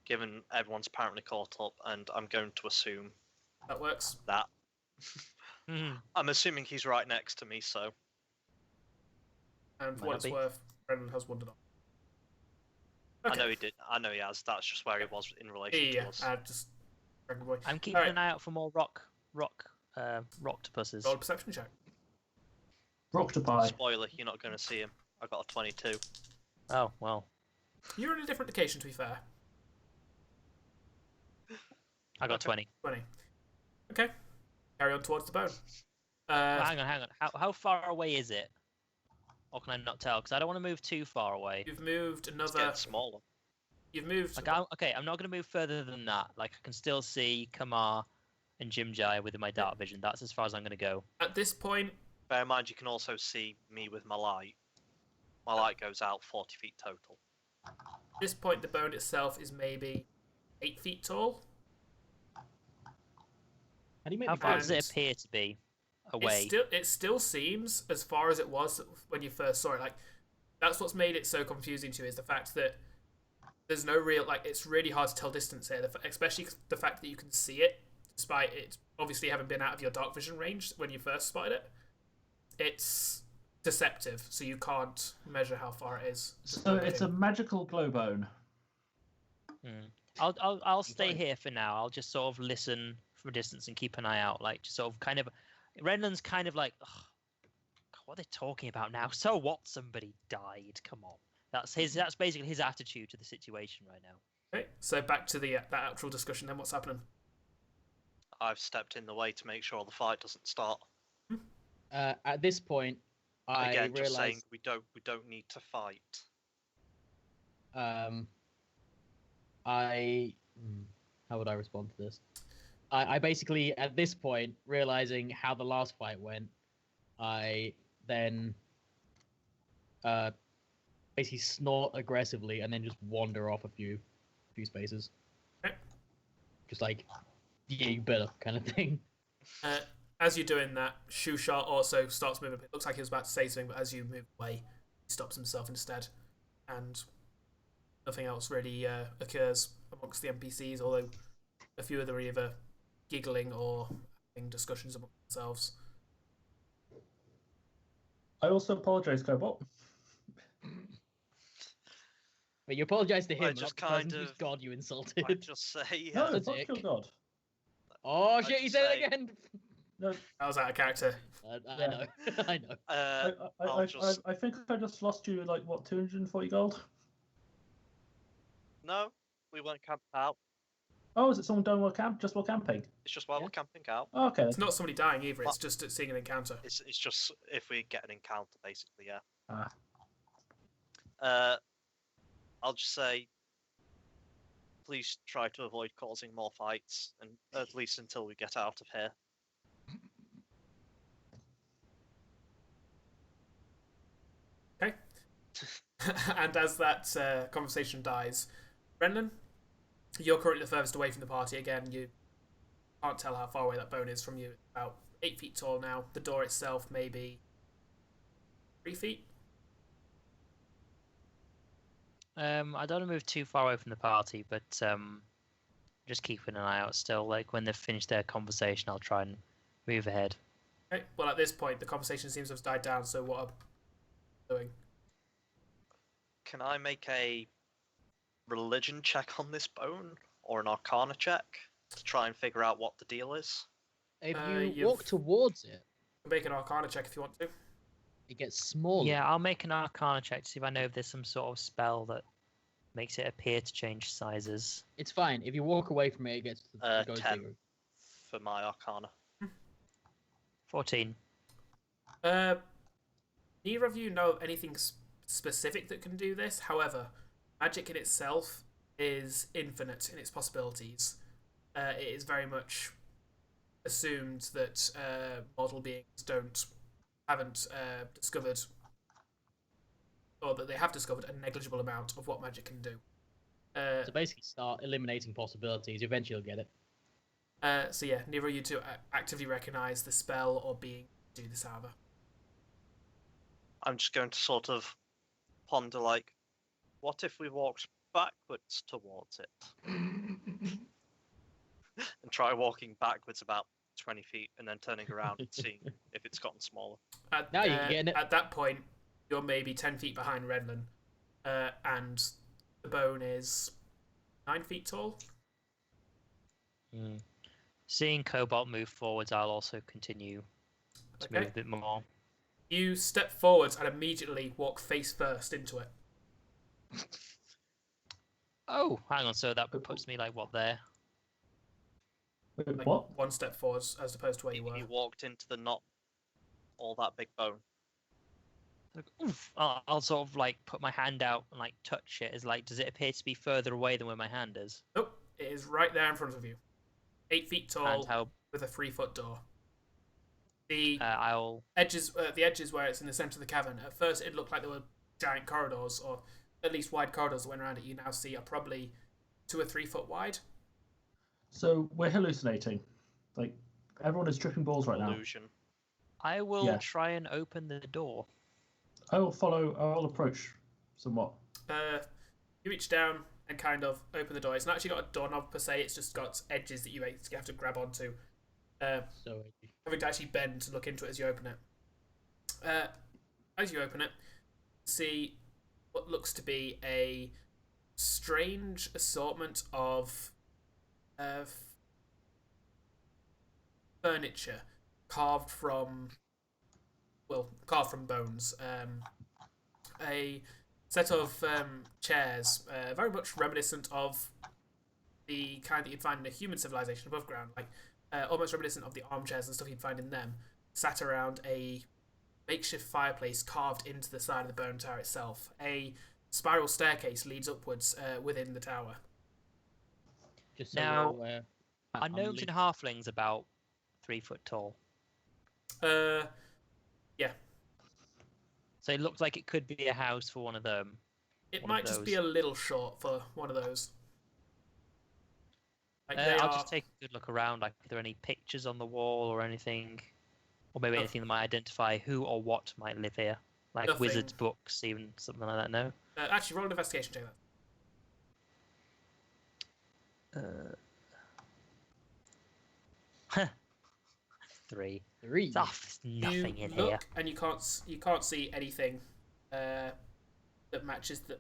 Given everyone's apparently caught up, and I'm going to assume That works. that. Mhm. I'm assuming he's right next to me, so And for Might what not it's be. worth, Brendan has wandered on. I know he did. I know he has. That's just where he was in relation Yeah, to us. just Dragon Boy. I'm keeping Alright. an eye out for more rocktopusses. Roll a perception check. Rocktopie. Spoiler: you're not going to see him. I got a 22. Oh well, You're on a different location, to be fair. I got 20. 20. Okay. Carry on towards the bone. Well, hang on. How far away is it? Or can I not tell? Because I don't want to move too far away. You've moved It's another. getting smaller. You've moved. Like, I'm not going to move further than that. Like, I can still see Kamar and Jimjai with my dark vision. That's as far as I'm going to go. At this point, Bear in mind, you can also see me with my light. My light goes out 40 feet total. the bone itself is maybe 8 feet tall. How do you make How me far go? does it appear to be away? It still seems as far as it was when you first saw it. Like, that's what's made it so confusing to you, is the fact that there's no real, like, it's really hard to tell distance here, especially the fact that you can see it, despite it obviously having been out of your dark vision range when you first spotted it. It's deceptive, so you can't measure how far it is. just So by it's a looking. magical glowbone. I'll stay Fine. here for now. I'll just sort of listen from a distance and keep an eye out. Like, just sort of kind of. Renlan's kind of like, "Ugh, what are they talking about now? So what? Somebody died. Come on. That's basically his attitude to the situation right now. Okay, so back to the that actual discussion then. What's happening? I've stepped in the way to make sure the fight doesn't start. At this point, I Again, just saying realize we don't need to fight. how would I respond to this? I basically, at this point, realizing how the last fight went, I then basically snort aggressively and then just wander off a few spaces. Okay. Just like, yeah, you better kind of thing. As you're doing that, Shushar also starts moving. It looks like he was about to say something, but as you move away, he stops himself instead. And nothing else really occurs amongst the NPCs, although a few of them are either giggling or having discussions among themselves. I also apologise, Cobalt. But you apologise to I him, just not the person kind whose of- god you insulted. I just say, No, That's a fuck dick. your god. Oh I'd shit, he just said say- it again! No, I was out of character. I Yeah. know, I know. I think I just lost you like what 240 gold. no, we weren't camped out. Oh, is it someone done while camping? It's just while Yeah. we're camping out. Oh, okay. It's not somebody dying either. It's just seeing an encounter. It's just if we get an encounter, basically, yeah. Ah. I'll just say, please try to avoid causing more fights, and at least until we get out of here. Okay. And as that conversation dies, Renlan, you're currently the furthest away from the party. Again, you can't tell how far away that bone is from you. It's about 8 feet tall now. The door itself maybe 3 feet. I don't want to move too far away from the party, but just keeping an eye out still. Like when they've finished their conversation, I'll try and move ahead. Okay. Well, at this point, the conversation seems to have died down. So what are you doing? Can I make a religion check on this bone, or an arcana check, to try and figure out what the deal is? If you've- you walk towards it, Make an Arcana check if you want to. it gets smaller. Yeah, I'll make an Arcana check to see if I know if there's some sort of spell that makes it appear to change sizes. It's fine. If you walk away from it, it goes 10 bigger. for my arcana. 14. Neither of you know of anything specific that can do this. However, magic in itself is infinite in its possibilities. It is very much assumed that mortal beings haven't discovered, or that they have discovered a negligible amount of what magic can do. So basically, start eliminating possibilities. Eventually, you'll get it. So yeah, neither of you two actively recognise the spell or being do this, however. I'm just going to sort of ponder, like, what if we walked backwards towards it? And try walking backwards about 20 feet and then turning around and seeing if it's gotten smaller. Now you're getting it. At that point, you're maybe 10 feet behind Renlan, and the bone is 9 feet tall. Seeing Cobalt move forwards, I'll also continue to move a bit more. You step forwards and immediately walk face first into it. Oh, hang on. So that puts me like what there? Wait, Like what? one step forwards as opposed to where you were. You walked into the not all that big bone. Like, oof. I'll sort of like put my hand out and like touch it. Is like, does it appear to be further away than where my hand is? Nope, it is right there in front of you. 8 feet tall And how? with a 3-foot door. The I'll. the edges where it's in the center of the cavern. At first, it looked like there were giant corridors, or at least wide corridors that went around it. You now see are probably 2 or 3 foot wide. So we're hallucinating. Like everyone is tripping balls right now. Illusion. I will Yeah. try and open the door. I'll approach somewhat. You reach down and kind of open the door. It's not actually got a doorknob per se. It's just got edges that you have to grab onto. So Having to actually bend to look into it as you open it. As you open it, see what looks to be a strange assortment of furniture carved from bones. A set of chairs, very much reminiscent of the kind that you'd find in a human civilization above ground, like almost reminiscent of the armchairs and stuff you'd find in them, sat around a makeshift fireplace carved into the side of the bone tower itself. A spiral staircase leads upwards within the tower. just so Now, we're aware. Are gnomes and halflings about 3 foot tall? Yeah. So it looks like it could be a house for one of them. It One of might just be those. a little short for one of those. Like I'll just take a good look around. Like, are there any pictures on the wall or anything? Or maybe No. anything that might identify who or what might live here? Like Nothing. wizards' books, even something like that, no? Actually, roll an investigation check that. 3. 3. It's off. There's nothing you in look here. and you can't see anything that matches the.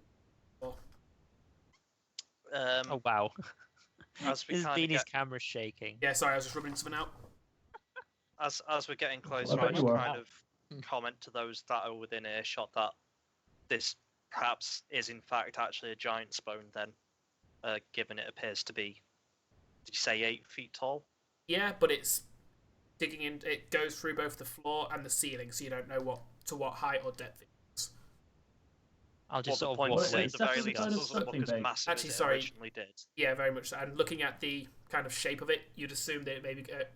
Well, Oh wow. As we His kind of Beanie's get, camera's shaking. yeah, sorry, I was just rubbing something out. as we're getting closer, bet I you just are. kind of comment to those that are within earshot that this perhaps is in fact actually a giant's bone. Then, given it appears to be, did you say 8 feet tall? Yeah, but it's digging in. It goes through both the floor and the ceiling, so you don't know what height or depth it is. I'll just What sort the of point walk is, away. at the very It's least, it definitely doesn't look something as big. massive Actually, as it sorry. originally did. Yeah, very much so. And looking at the kind of shape of it, you'd assume that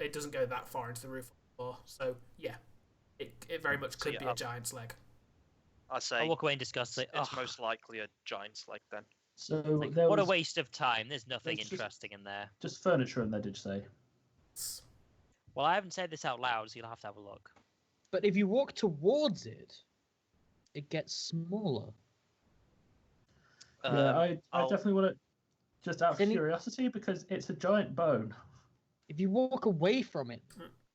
it doesn't go that far into the roof floor. So yeah, it very much could be a giant's leg. I say I'll walk away and discuss it. it's Ugh. most likely a giant's leg then. So Like, there what a was waste of time. There's nothing It's just- interesting in there. just furniture in there, did you say? Well, I haven't said this out loud, so you'll have to have a look. But if you walk towards it, it gets smaller. Yeah, I I'll- definitely want to, just out of Then curiosity, because it's a giant bone. If you walk away from it,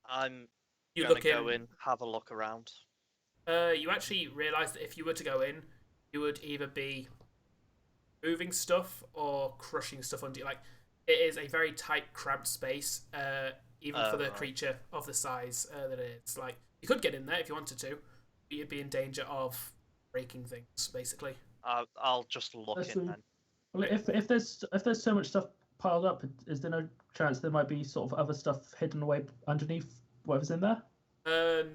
I'm You gonna look go in, have a look around. You actually realise that if you were to go in, you would either be moving stuff or crushing stuff under you. Like, it is a very tight, cramped space, even for the Right. creature of the size that it is. Like, you could get in there if you wanted to, but you'd be in danger of breaking things, basically. I'll just look That's in the- then. Well, if there's so much stuff piled up, is there no chance there might be sort of other stuff hidden away underneath whatever's in there?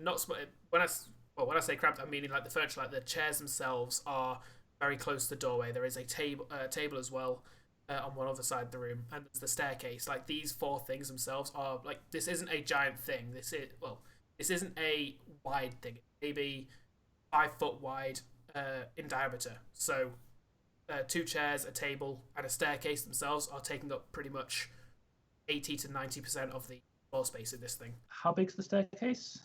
Not when I say cramped, I'm meaning like the furniture, like the chairs themselves are very close to the doorway. There is a table as well on one other side of the room, and there's the staircase. Like, these 4 things themselves are like, this isn't a giant thing. This isn't a wide thing. Maybe 5 foot wide in diameter. So 2 chairs, a table, and a staircase themselves are taking up pretty much 80 to 90% of the floor space in this thing. How big's the staircase?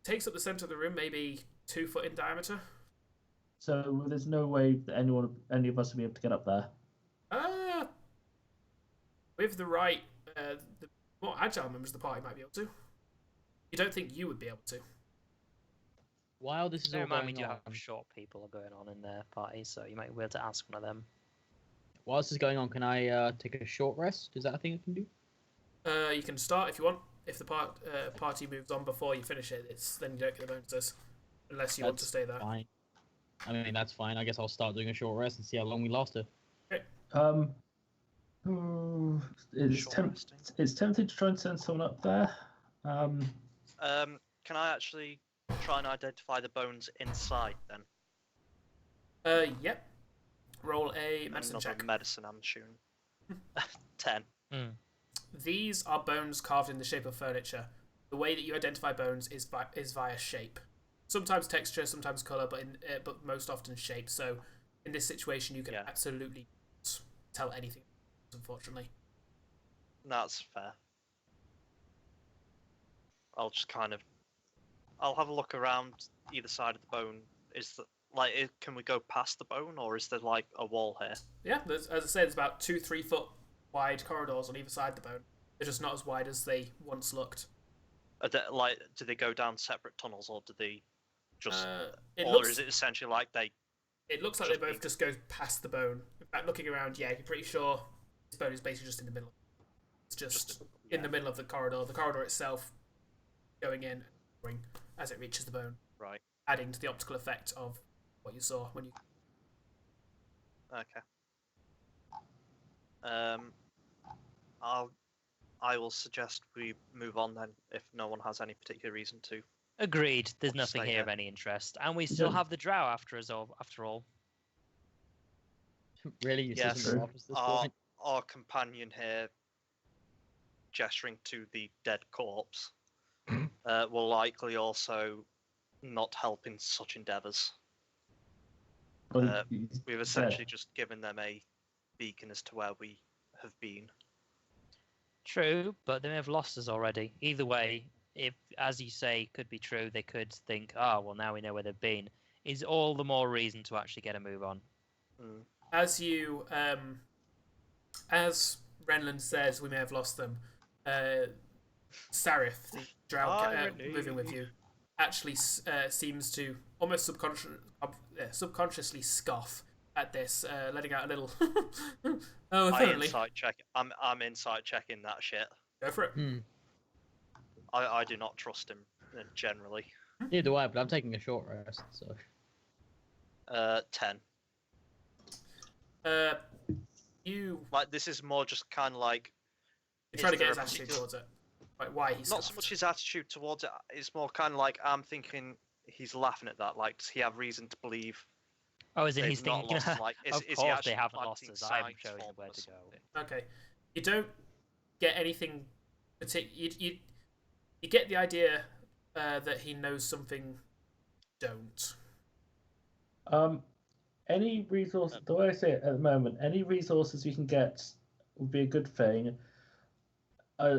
Takes up the center of the room, maybe 2 foot in diameter. So there's no way that any of us will be able to get up there. With the right, the more agile members of the party might be able to. You don't think you would be able to? while this is Bear all in mind, we going do on, have short people going on in their party, so you might be able to ask one of them. while this is going on, can I take a short rest? Is that a thing I can do? You can start if you want. If the party moves on before you finish it, then you don't get the bonuses, unless you want to That's stay there. Fine. I mean, that's fine. I guess I'll start doing a short rest and see how long we last it. It's Short resting. it's tempting to try and send someone up there. Can I actually try and identify the bones inside then? Yep. Roll a medicine Another check. medicine, I'm assuming. 10. These are bones carved in the shape of furniture. The way that you identify bones is via shape. Sometimes texture, sometimes color, but most often shape. So in this situation, you can absolutely not tell anything, unfortunately. That's fair. I'll just I'll have a look around either side of the bone. Can we go past the bone, or is there like a wall here? Yeah, as I said, there's about 2-3 foot wide corridors on either side of the bone. They're just not as wide as they once looked. Do they go down separate tunnels, or do they just, is it essentially like they? It looks like they both just go past the bone. In fact, looking around, you're pretty sure this bone is basically just in the middle. It's just in the middle of the corridor. The corridor itself going in and going as it reaches the bone, Right. adding to the optical effect of what you saw when you. Okay. I will suggest we move on then, if no one has any particular reason to. Agreed. There's I'll just nothing stay here of here. any interest, and we still Yeah. have the drow after all. Really? Your Yes. system's off at this Our, point? our companion here, gesturing to the dead corpse, will likely also not help in such endeavours. Well, We've essentially just given them a beacon as to where we have been. True, but they may have lost us already. Either way, if, as you say, could be true, they could think, well, now we know where they've been. Is all the more reason to actually get a move on. As you as Renlan says, we may have lost them. Sarif, the drow moving with you, actually seems to almost subconsciously scoff at this, letting out a little. Oh, apparently. I'm insight checking that shit. Go for it. I do not trust him generally. Neither do I, but I'm taking a short rest, so. 10. You like this is more just kind of like. You're trying to get his attitude towards it. Like why he's not so much his attitude towards it. It's more kind of like I'm thinking he's laughing at that. Like, does he have reason to believe? Oh, is it he's not thinking? lost, like, Of is course, they haven't lost planting us. I'm signs showing for them where them or to go. something? Okay, you don't get anything. You get the idea that he knows something. Don't. Any resource, the way I say it at the moment, any resources you can get would be a good thing.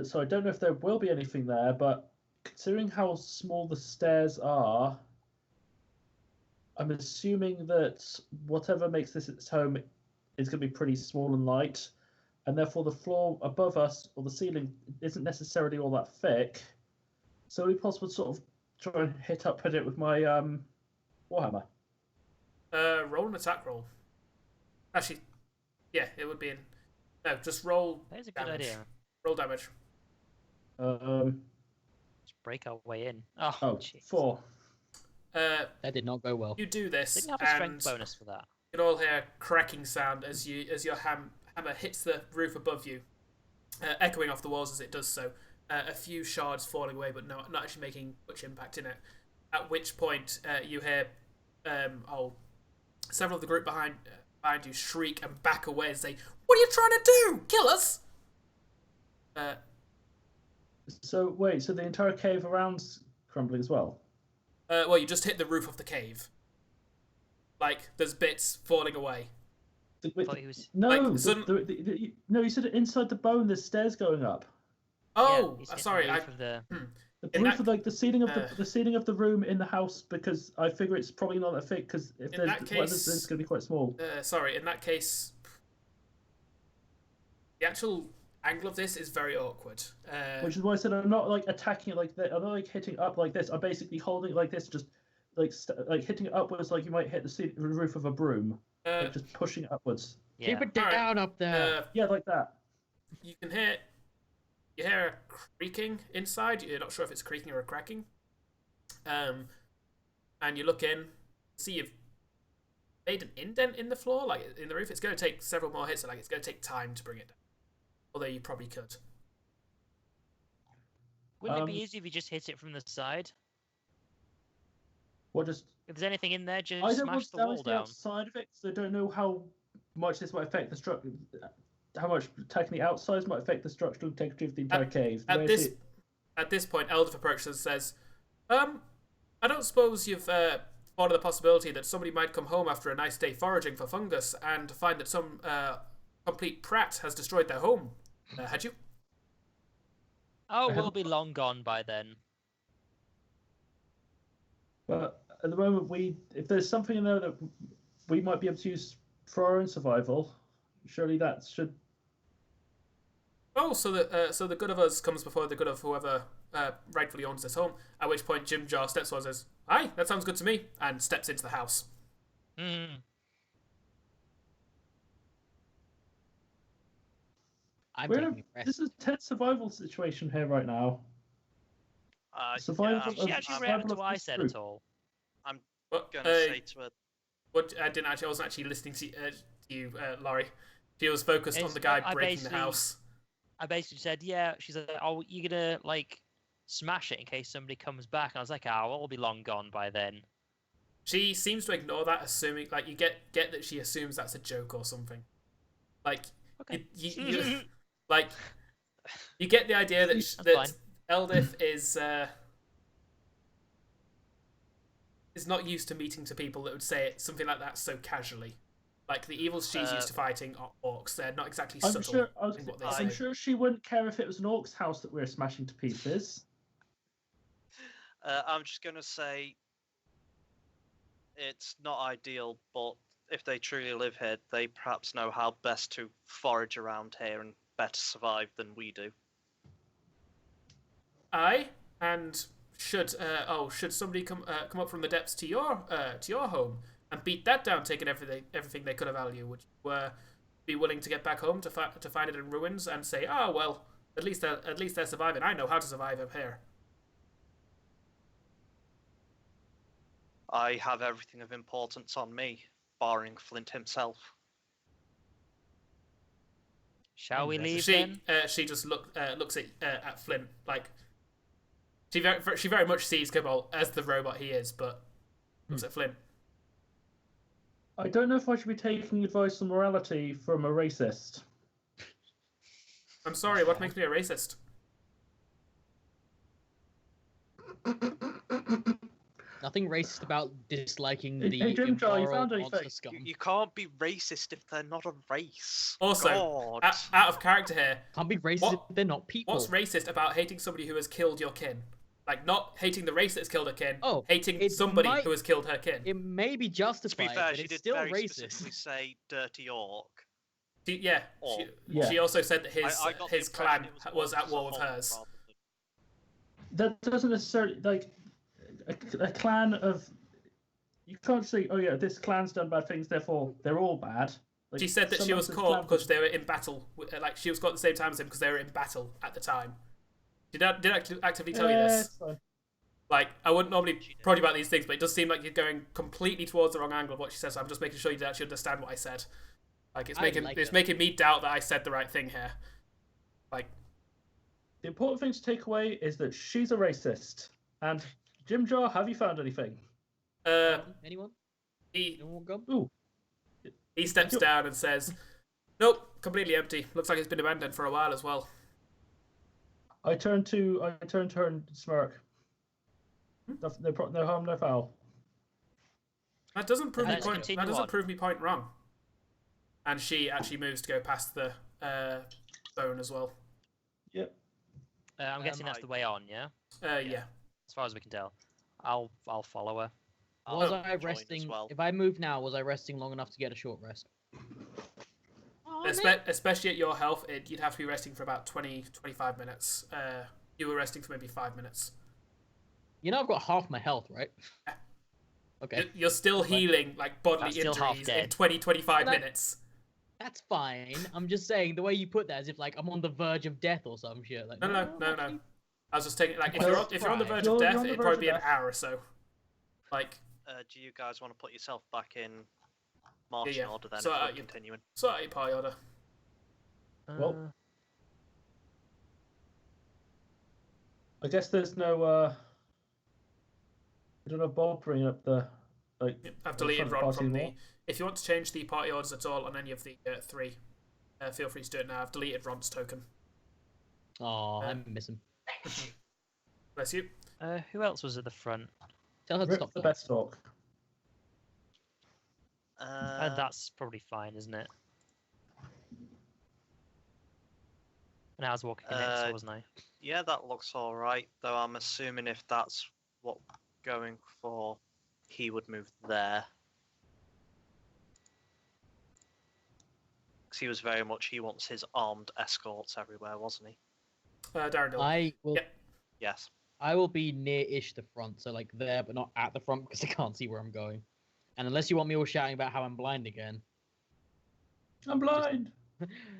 So I don't know if there will be anything there, but considering how small the stairs are, I'm assuming that whatever makes this its home is going to be pretty small and light, and therefore the floor above us or the ceiling isn't necessarily all that thick. So it'd be possible to sort of try and hit it with my warhammer. Roll an attack roll. Actually, yeah, it would be in. No, just roll. That's a good damage. idea. Roll damage. Just break our way in. Oh, jeez. 4. That did not go well. You do this, Didn't have a and strength bonus for that. you can all hear a cracking sound as your hammer hits the roof above you, echoing off the walls as it does so. A few shards falling away, but not actually making much impact in it. At which point, you hear several of the group behind you shriek and back away and say, "What are you trying to do? Kill us!" So wait, so the entire cave around's crumbling as well? Well, you just hit the roof of the cave. Like, there's bits falling away. Thought he was... No, Like, no, you said inside the bone there's stairs going up. Oh, Yeah, sorry. the The roof of like the ceiling of the ceiling of the room in the house, because I figure it's probably not that thick, because if In that case, it's going to be quite small. Sorry, in that case, the actual angle of this is very awkward. Which is why I said I'm not like attacking it like that. I'm not like hitting up like this. I'm basically holding it like this, just like hitting it upwards, like you might hit the roof of a broom, like just pushing it upwards. yeah. Keep it down up there. Yeah, like that. You can hear. You hear a creaking inside. You're not sure if it's creaking or a cracking. And you look in, see you've made an indent in the floor, like in the roof. It's going to take several more hits, and like it's going to take time to bring it down. Although you probably could. Wouldn't it be easy if you just hit it from the side? What just? If there's anything in there, just I don't want smash to the wall damage the down. outside of it, so I don't know how much this might affect the structure. How much attacking the outsides might affect the structural integrity of the entire cave. At this point, Eldif approaches and says, I don't suppose you've thought of the possibility that somebody might come home after a nice day foraging for fungus and find that some complete prat has destroyed their home, had you? Oh, we'll be long gone by then. But at the moment, if there's something in there that we might be able to use for our own survival, surely that should. Oh, so the good of us comes before the good of whoever rightfully owns this home. At which point, Jim Jar steps forward and says, "Aye, that sounds good to me," and steps into the house. This is a tense survival situation here right now. Survival. Did she actually react to what I said at all? I'm gonna say to her. What I wasn't actually listening to you, Laurie. She was focused on the guy breaking the house. I basically said, yeah. She's like, "Oh, you're gonna like smash it in case somebody comes back." And I was like, "Oh, we'll be long gone by then." She seems to ignore that, assuming like you get that she assumes that's a joke or something. Like, okay. you like you get the idea that Eldif is not used to meeting to people that would say it, something like that so casually. Like, the evils she's used to fighting are orcs. They're not exactly subtle in what they say. I'm sure she wouldn't care if it was an orc's house that we were smashing to pieces. I'm just going to say it's not ideal, but if they truly live here, they perhaps know how best to forage around here and better survive than we do. Aye, and should somebody come up from the depths to your home and beat that down, taking everything they could of value, would you be willing to get back home to find it in ruins and say, oh well, at least they're surviving. I know how to survive up here. I have everything of importance on me, barring Flynt himself. Shall we leave She then? she just looks at Flynt like she very much sees Cobalt as the robot he is, but looks at Flynt. I don't know if I should be taking advice on morality from a racist. I'm sorry, what makes me a racist? Nothing racist about disliking the Hey, Jim Jar, you immoral found anything? monster scum. You can't be racist if they're not a race. Also, God. out of character here, Can't be racist What- if they're not people. what's racist about hating somebody who has killed your kin? Like, not hating the race that's killed her kin, Oh, hating it somebody might- who has killed her kin. It may be To justified, be fair, but she it's did still very racist. specifically say dirty orc. Yeah, Or- she also said that I got the his impression clan it was orcs at war as with a whole, hers. probably. That doesn't necessarily like a clan of. You can't say, oh yeah, this clan's done bad things, therefore they're all bad. Like, She said that she was sometimes caught clans- because they were in battle. Like, she was caught at the same time as him because they were in battle at the time. Did actively tell you this? it's fine. Like, I wouldn't normally prod you about these things, but it does seem like you're going completely towards the wrong angle of what she says. So I'm just making sure you actually understand what I said. Like, it's making me doubt that I said the right thing here. Like, The important thing to take away is that she's a racist. And Jim Jar, have you found anything? Anyone? he Anyone go? Ooh, he steps down and says, "Nope, completely empty. Looks like it's been abandoned for a while as well." I turn to her and smirk. No harm, no foul. That doesn't prove me Let's point. continue That doesn't on. prove me point wrong. And she actually moves to go past the bone as well. Yep. I'm guessing that's the way on, yeah? Yeah. As far as we can tell. I'll follow her. Was I'll I join as resting? well. If I move now, was I resting long enough to get a short rest? Oh, Especially at your health, you'd have to be resting for about 20-25 minutes. You were resting for maybe 5 minutes. You know I've got half my health, right? Okay, You're still healing like bodily That's still half injuries in dead. 20-25 Well, that- minutes. that's fine. I'm just saying the way you put that is if like I'm on the verge of death or some shit. Like, No. actually- I was just taking like if Well, you're on the verge You're of death, on the it'd verge probably of be an death. hour or so. Like, Do you guys want to put yourself back in marching yeah. order then So, if we're you- continuing? sorry, party order. Well, I guess there's no. I don't know, Bob bringing up the like. I've the deleted front Ron party from the. more. If you want to change the party orders at all on any of the three, feel free to do it now. I've deleted Ron's token. Oh, I miss him. Bless you. Who else was at the front? Tell her to Rip stop the that. best talk. That's probably fine, isn't it? And I was walking in next, wasn't I? Yeah, that looks alright, though I'm assuming if that's what we're going for, he would move there. Because he was very much, he wants his armed escorts everywhere, wasn't he? Darren Dillon. I will. Yeah. Yes. I will be near-ish the front, so like there, but not at the front because I can't see where I'm going. And unless you want me all shouting about how I'm blind again, I'm blind.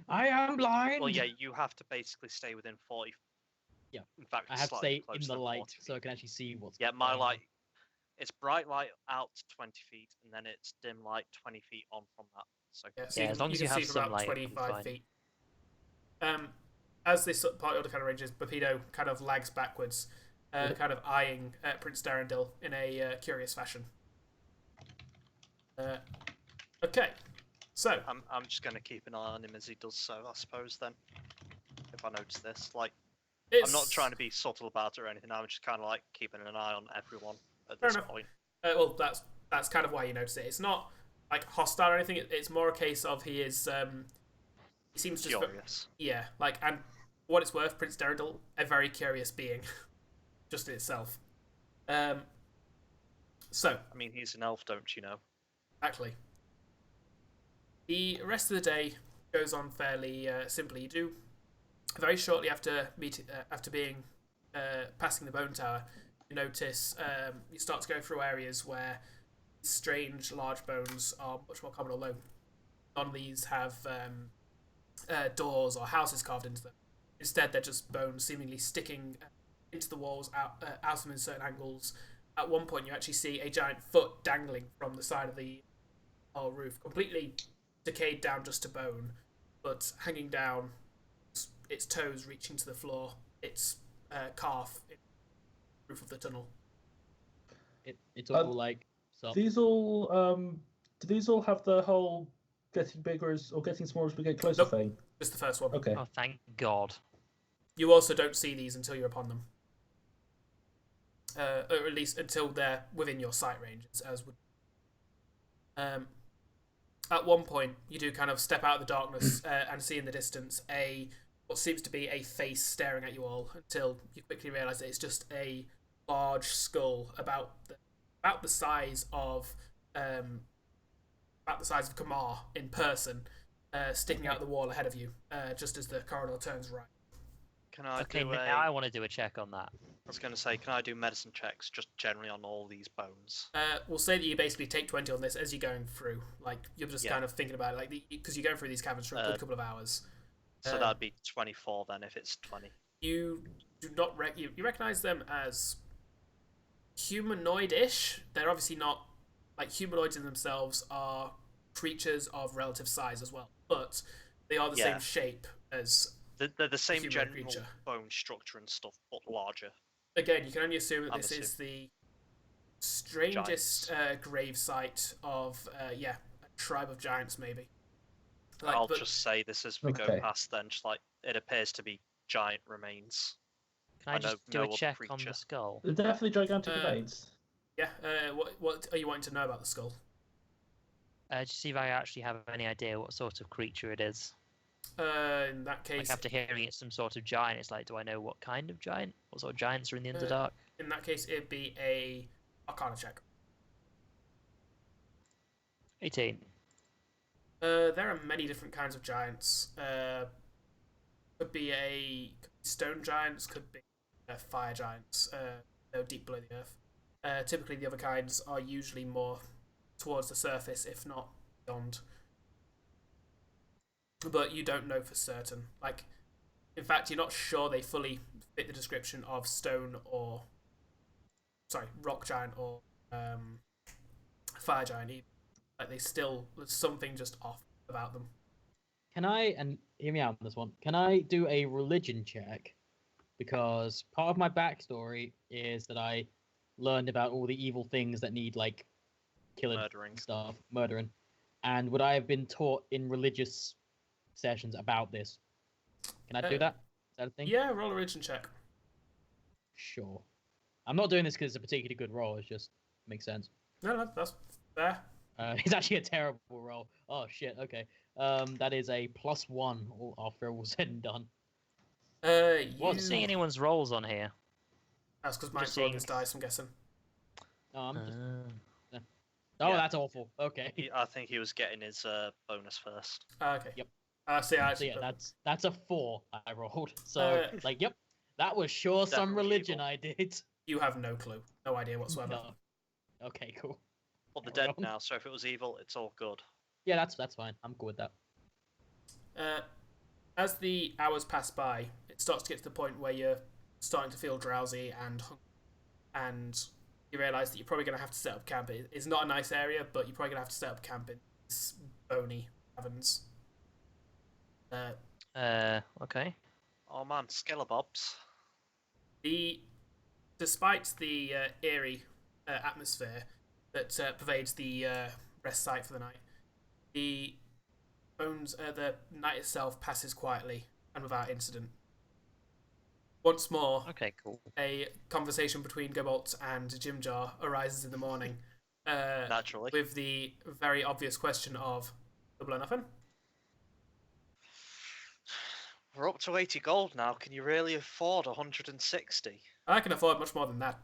I am blind. Well, yeah, you have to basically stay within 40. Yeah. In fact, I have to slightly stay in closer the than light 40 so I feet. can actually see what's. Yeah, my going on. light, it's bright light out to 20 feet, and then it's dim light 20 feet on from that. So Yeah, so Yeah, you as can, long as you you can have see for some about light, I'm 25 fine. feet. As this party order kind of ranges, Bapido kind of lags backwards, kind of eyeing Prince Darendil in a curious fashion. Okay, so I'm just going to keep an eye on him as he does so, I suppose, then. If I notice this. Like, I'm not trying to be subtle about it or anything, I'm just kind of like keeping an eye on everyone at Fair this enough. point. Well, that's kind of why you notice it. It's not like hostile or anything. It's more a case of he is. He seems just Curious. yeah. Like, and for what it's worth, Prince Darendil, a very curious being, just in itself. So I mean, he's an elf, don't you know? actually, The rest of the day goes on fairly simply. You do very shortly after passing the bone tower, you notice you start to go through areas where strange large bones are much more common, although none of these have doors or houses carved into them. Instead, they're just bones seemingly sticking into the walls out of them in certain angles. At one point, you actually see a giant foot dangling from the side of the roof, completely decayed down just to bone, but hanging down, its toes reaching to the floor, its calf in the roof of the tunnel. It's all like so. These all do these all have the whole getting bigger or getting smaller as we get closer Nope. thing? Just the first one. Okay. Oh, thank God. You also don't see these until you're upon them. Or at least until they're within your sight range, as would. At one point, you do kind of step out of the darkness and see in the distance what seems to be a face staring at you all, until you quickly realise that it's just a large skull about the size of Kamar in person, sticking out the wall ahead of you, just as the corridor turns right. Can I Okay, do a... now I want to do a check on that. I was going to say, can I do medicine checks just generally on all these bones? We'll say that you basically take 20 on this as you're going through. Like, you're just kind of thinking about it, like, because you're going through these caverns for a good couple of hours. So that'd be 24 then, if it's 20. You do not you recognize them as humanoid-ish. They're obviously not, like, humanoids in themselves are creatures of relative size as well, but they are the same shape as They're the same general creature. bone structure and stuff, but larger. Again, you can only assume that this is the strangest grave site of a tribe of giants, maybe. I'll just say this as we go past then, just like it appears to be giant remains. Can I just do a check on the skull? They're definitely gigantic remains. Yeah. What are you wanting to know about the skull? Just see if I actually have any idea what sort of creature it is. In that case, like after hearing it's some sort of giant, it's like, do I know what kind of giant? What sort of giants are in the Underdark? In that case, it'd be a Arcana check. 18. There are many different kinds of giants. Could be stone giants, could be fire giants. They're deep below the earth. Typically, the other kinds are usually more towards the surface, if not beyond. But you don't know for certain. Like, in fact, you're not sure they fully fit the description of rock giant or fire giant either. Like, there's something just off about them. Can I, and hear me out on this one, can I do a religion check? Because part of my backstory is that I learned about all the evil things that need, like, killing murdering. And would I have been taught in religious sessions about this? Can I do that? Is that a thing? Yeah, roll a religion check. Sure. I'm not doing this because it's a particularly good roll. It just makes sense. No, that's fair. It's actually a terrible roll. Oh shit. Okay. That is a +1 after all said and done. I'm not seeing anyone's rolls on here. That's because Mike's rolling his dice, I'm guessing. That's awful. Okay. I think he was getting his bonus first. Okay. Yep. So yeah, that's a 4 I rolled. So yep, that was sure some religion evil. I did. You have no clue, no idea whatsoever. No. Okay, cool. Well, they're dead now, so if it was evil, it's all good. Yeah, that's fine. I'm good with that. As the hours pass by, it starts to get to the point where you're starting to feel drowsy and hungry, and you realise that you're probably going to have to set up camp. It's not a nice area, but you're probably going to have to set up camp in these bony caverns. Okay. Oh man, Skelebobs. Despite the eerie atmosphere that pervades the rest site for the night, the night itself passes quietly and without incident. Once more, okay, cool. A conversation between Cobalt and Jimjar arises in the morning. Naturally. With the very obvious question of, double or nothing? We're up to 80 gold now. Can you really afford 160? I can afford much more than that.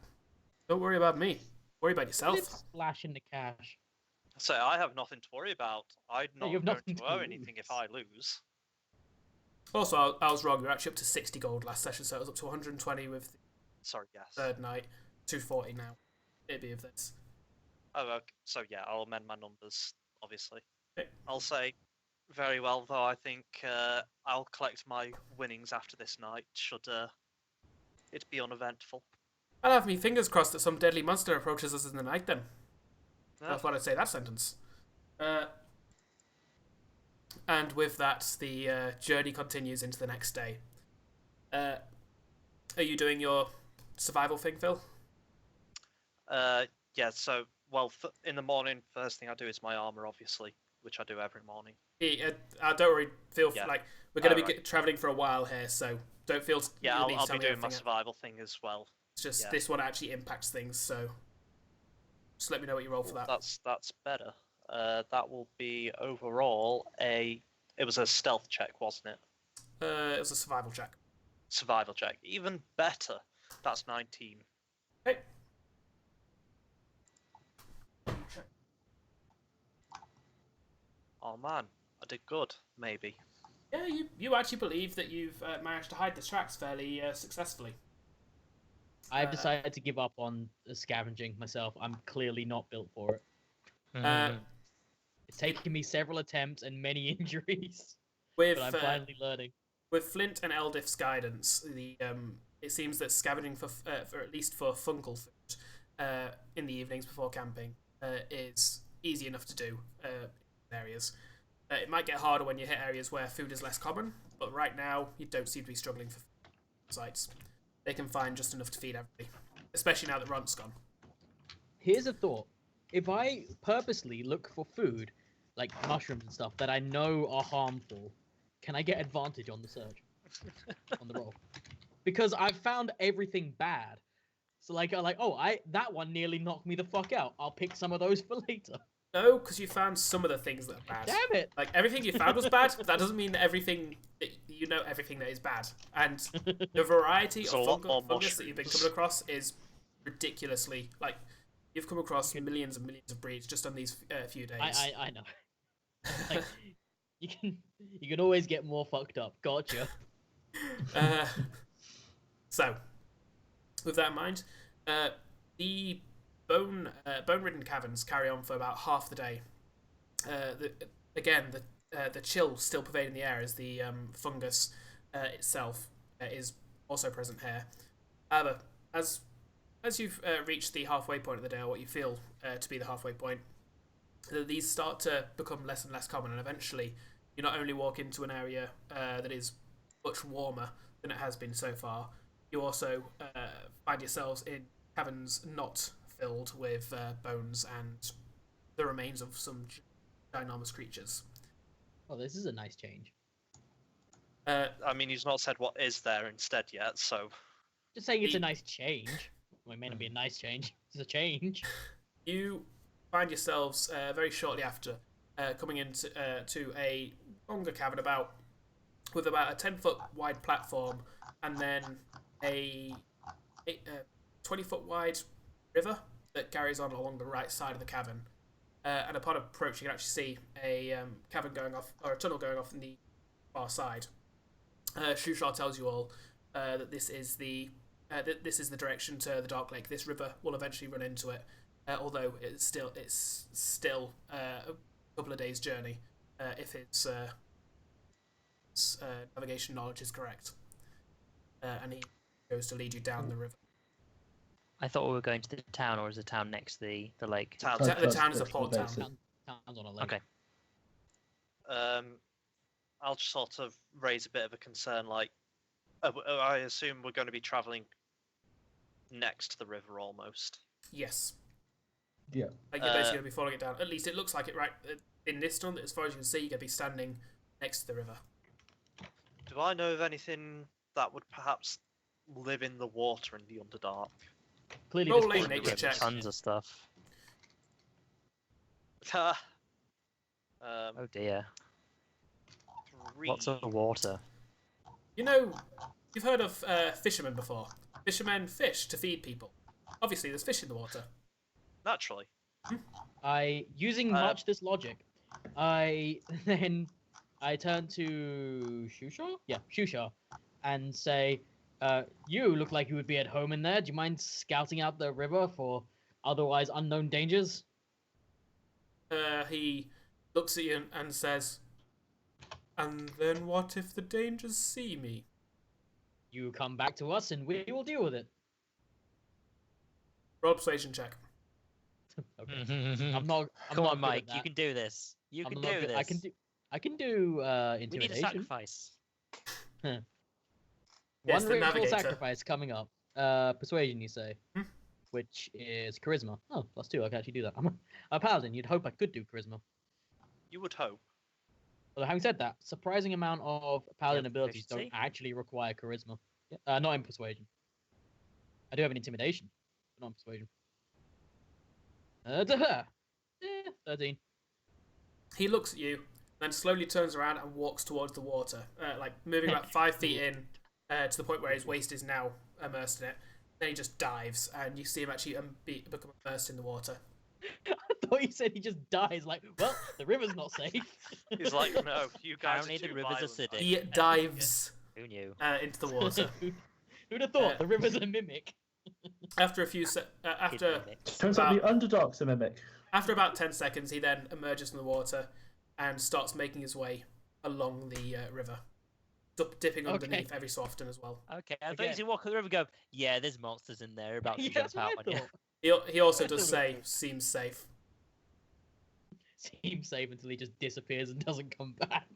Don't worry about me. Worry about yourself. Splash in the cash. So I have nothing to worry about. I'm Yeah, not you have going nothing to to owe anything if lose. I lose. Also, I was wrong. You're actually up to 60 gold last session, so it was up to 120 with the Sorry, yes. third night. 240 now. It'd be of this. Oh, okay. So yeah, I'll amend my numbers, obviously. Okay. I'll say, very well, though. I think I'll collect my winnings after this night, should it be uneventful. I'll have me fingers crossed that some deadly monster approaches us in the night then. Yeah. I thought I'd say that sentence. And with that, the journey continues into the next day. Are you doing your survival thing, Phil? Yeah, so, well, in the morning, first thing I do is my armor, obviously, which I do every morning. Don't worry, feel Yeah. like we're going to be Right. travelling for a while here, so don't feel. Yeah, you need to I'll tell be me doing my everything. survival thing as well. It's just yeah. this one actually impacts things, so just let me know what you roll for that. That's better. That will be overall it was a stealth check, wasn't it? It was a survival check. Survival check. Even better. That's 19. Okay. Oh man, I did good, maybe. Yeah, you actually believe that you've managed to hide the tracks fairly successfully. I've decided to give up on scavenging myself. I'm clearly not built for it. Uh, It's taken me several attempts and many injuries, with but I'm finally learning. with Flynt and Eldif's guidance, it seems that scavenging for at least for fungal food in the evenings before camping is easy enough to do in areas. It might get harder when you hit areas where food is less common, but right now you don't seem to be struggling for sites. They can find just enough to feed everybody, especially now that Ront's gone. Here's a thought. If I purposely look for food, like mushrooms and stuff, that I know are harmful, can I get advantage on the search? On the roll? Because I've found everything bad. So that one nearly knocked me the fuck out. I'll pick some of those for later. No, because you found some of the things that are bad. Damn it! Like, everything you found was bad, but that doesn't mean that everything that is bad. And the variety There's of a lot more fungus that you've been mushrooms. coming across is ridiculously, like, you've come across millions and millions of breeds just on these few days. I know. Like, you can always get more fucked up. Gotcha. So, with that in mind, the bone-ridden caverns carry on for about half the day. The chill still pervading the air as the fungus itself is also present here. However, as you've reached the halfway point of the day, or what you feel to be the halfway point, these start to become less and less common, and eventually you not only walk into an area that is much warmer than it has been so far, you also find yourselves in caverns not filled with bones and the remains of some ginormous creatures. Oh, this is a nice change. I mean, he's not said what is there instead yet, so... Just saying it's a nice change. Well, it may not be a nice change. It's a change. You find yourselves very shortly after coming into to a longer cavern with about a 10-foot wide platform and then a 20-foot wide river that carries on along the right side of the cavern. And upon approach, you can actually see a cavern going off, or a tunnel going off in the far side. Shushar tells you all that this is the direction to the Dark Lake. This river will eventually run into it, although it's still a couple of days' journey if its navigation knowledge is correct. And he goes to lead you down the river. I thought we were going to the town, or is the town next to the lake? Town. The town is a port town. Town's on a lake. Okay. I'll just sort of raise a bit of a concern, like, I assume we're going to be travelling next to the river almost. Yes. Yeah. Like you're basically going to be following it down. At least it looks like it right in this tunnel. As far as you can see, you're going to be standing next to the river. Do I know of anything that would perhaps live in the water in the Underdark? Clearly, Roll this a place nature is check. Tons of stuff. Oh dear. Lots of water. You know, you've heard of fishermen before. Fishermen fish to feed people. Obviously, there's fish in the water. Naturally. Using much this logic, I turn to Shusha? Yeah, Shusha, and say, you look like you would be at home in there. Do you mind scouting out the river for otherwise unknown dangers? He looks at you and says, "And then what if the dangers see me?" You come back to us and we will deal with it. Roll persuasion check. Okay. I'm not Come on, good at Mike. You that. can do this. You I'm can not do good- this. I can do We need a intimidation. sacrifice. Yes, One the ritual navigator. sacrifice coming up. Persuasion, you say, Hmm. which is charisma. Oh, +2. I can actually do that. I'm a paladin. You'd hope I could do charisma. You would hope. Although having said that, surprising amount of paladin Yeah, abilities don't proficiency? actually require charisma. Not in persuasion. I do have an intimidation, but not in persuasion. 13. He looks at you, then slowly turns around and walks towards the water, like moving about 5 feet in to the point where his waist is now immersed in it. Then he just dives, and you see him actually become immersed in the water. I thought you said he just dies. Like, well, the river's not safe. He's like, no, you guys Apparently are the too river's violent. acidic. He dives Who knew? into the water. Who'd have thought the river's a mimic? After a few after Turns out the underdog's a mimic. after about 10 seconds, he then emerges from the water and starts making his way along the river, dipping underneath every so often as well. Okay, I thought Again. you said walk on the river and go, yeah, there's monsters in there about to Yeah, jump that's what out I on you. thought. He also does say, "Seems safe." Seems safe until he just disappears and doesn't come back.